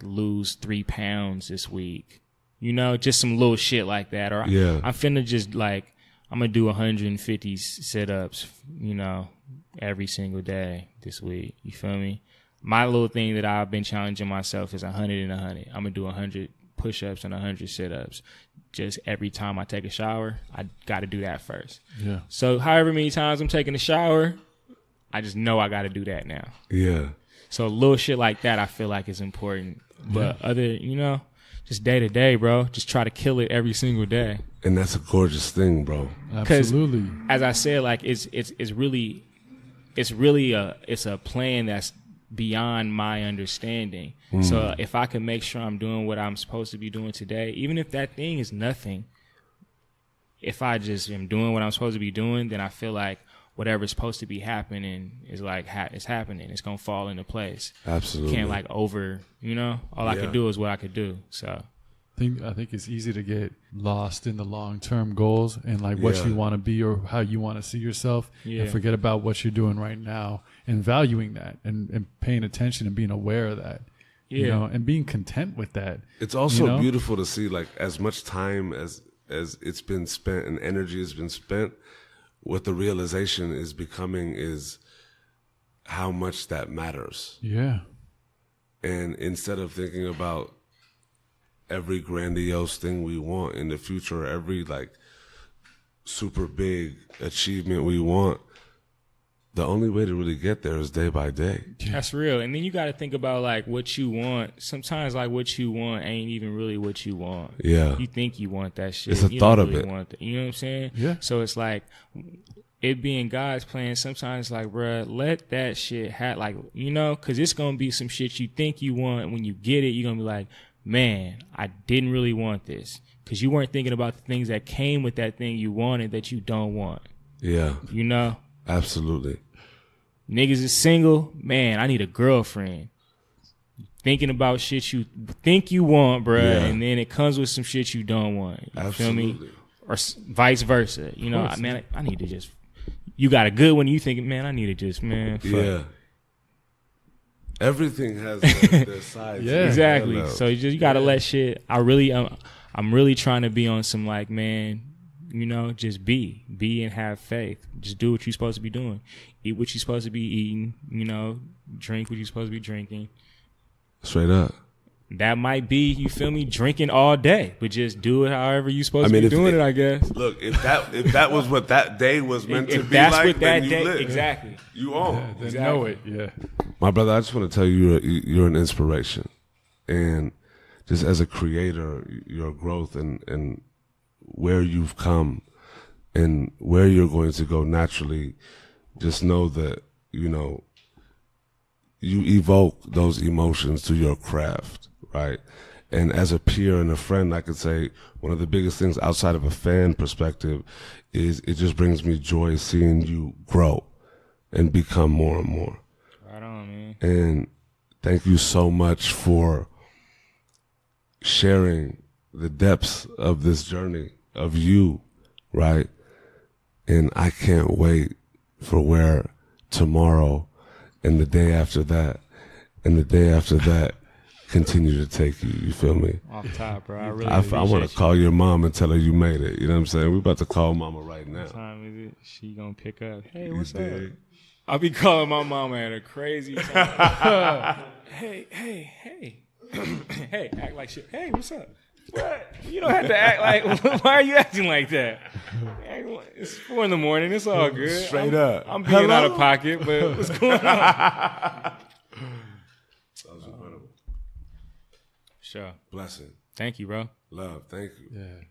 lose 3 pounds this week. You know, just some little shit like that. Or I'm finna just like, I'm gonna do 150 sit-ups, you know, every single day this week. You feel me? My little thing that I've been challenging myself is 100 and 100. I'm gonna do 100 push-ups and 100 sit-ups. Just every time I take a shower, I got to do that first. Yeah. So however many times I'm taking a shower, I just know I got to do that now. Yeah. So little shit like that I feel like is important. But other, you know, just day to day, bro, just try to kill it every single day. And that's a gorgeous thing, bro. Absolutely. As I said, like it's really a plan that's beyond my understanding. So if I can make sure I'm doing what I'm supposed to be doing today, even if that thing is nothing, if I just am doing what I'm supposed to be doing, then I feel like whatever's supposed to be happening is like it's happening. It's gonna fall into place. Absolutely. Can't like you know, all I could do is what I could do. So I think it's easy to get lost in the long-term goals and like what you want to be or how you want to see yourself, and forget about what you're doing right now and valuing that and paying attention and being aware of that. You know, and being content with that. It's also beautiful to see, like, as much time as it's been spent and energy has been spent, what the realization is becoming is how much that matters. Yeah. And instead of thinking about every grandiose thing we want in the future, every like super big achievement we want, the only way to really get there is day by day. That's real. And then you got to think about like what you want. Sometimes like what you want ain't even really what you want. Yeah. You think you want that shit. It's a thought of it. You know what I'm saying? Yeah. So it's like it being God's plan. Sometimes like, bruh, let that shit happen. Like, you know, because it's going to be some shit you think you want. When you get it, you're going to be like, man, I didn't really want this. Because you weren't thinking about the things that came with that thing you wanted that you don't want. Yeah. You know? Absolutely. Niggas is single, man, I need a girlfriend. Thinking about shit you think you want, bruh, and then it comes with some shit you don't want. You Absolutely. feel me? Or vice versa. You know, man, I need to just, you got a good one, you thinking, man, I need to just, man, fuck. Yeah. Everything has their sides. Yeah, exactly. So you gotta let shit. I'm really trying to be on some like, man, you know, just be and have faith. Just do what you're supposed to be doing. Eat what you're supposed to be eating. You know, drink what you're supposed to be drinking. Straight up. That might be, you feel me, drinking all day, but just do it however you're supposed to be doing it, I guess. Look, if that was what that day was meant to be that's like, what that then day, you live. exactly. You own. Then Exactly. know it. Yeah. My brother, I just want to tell you, you're an inspiration, and just as a creator, your growth and where you've come and where you're going to go naturally. Just know that, you know, you evoke those emotions to your craft, right? And as a peer and a friend, I could say one of the biggest things outside of a fan perspective is it just brings me joy seeing you grow and become more and more. Right on, man. And thank you so much for sharing the depths of this journey of you, right? And I can't wait for where tomorrow and the day after that and the day after that continue to take you. You feel me? Off top, bro. I really I want to call your mom and tell her you made it. You know what I'm saying? We're about to call mama right now. What time is it? She gonna pick up. Hey, what's up? I'll be calling my mama at a crazy time. hey. Hey, act like shit. Hey, what's up? What? You don't have to act like, why are you acting like that? It's 4 a.m. It's all good. Straight up. I'm being out of pocket, but what's going on? That was incredible. Sure. Blessing. Thank you, bro. Love. Thank you. Yeah.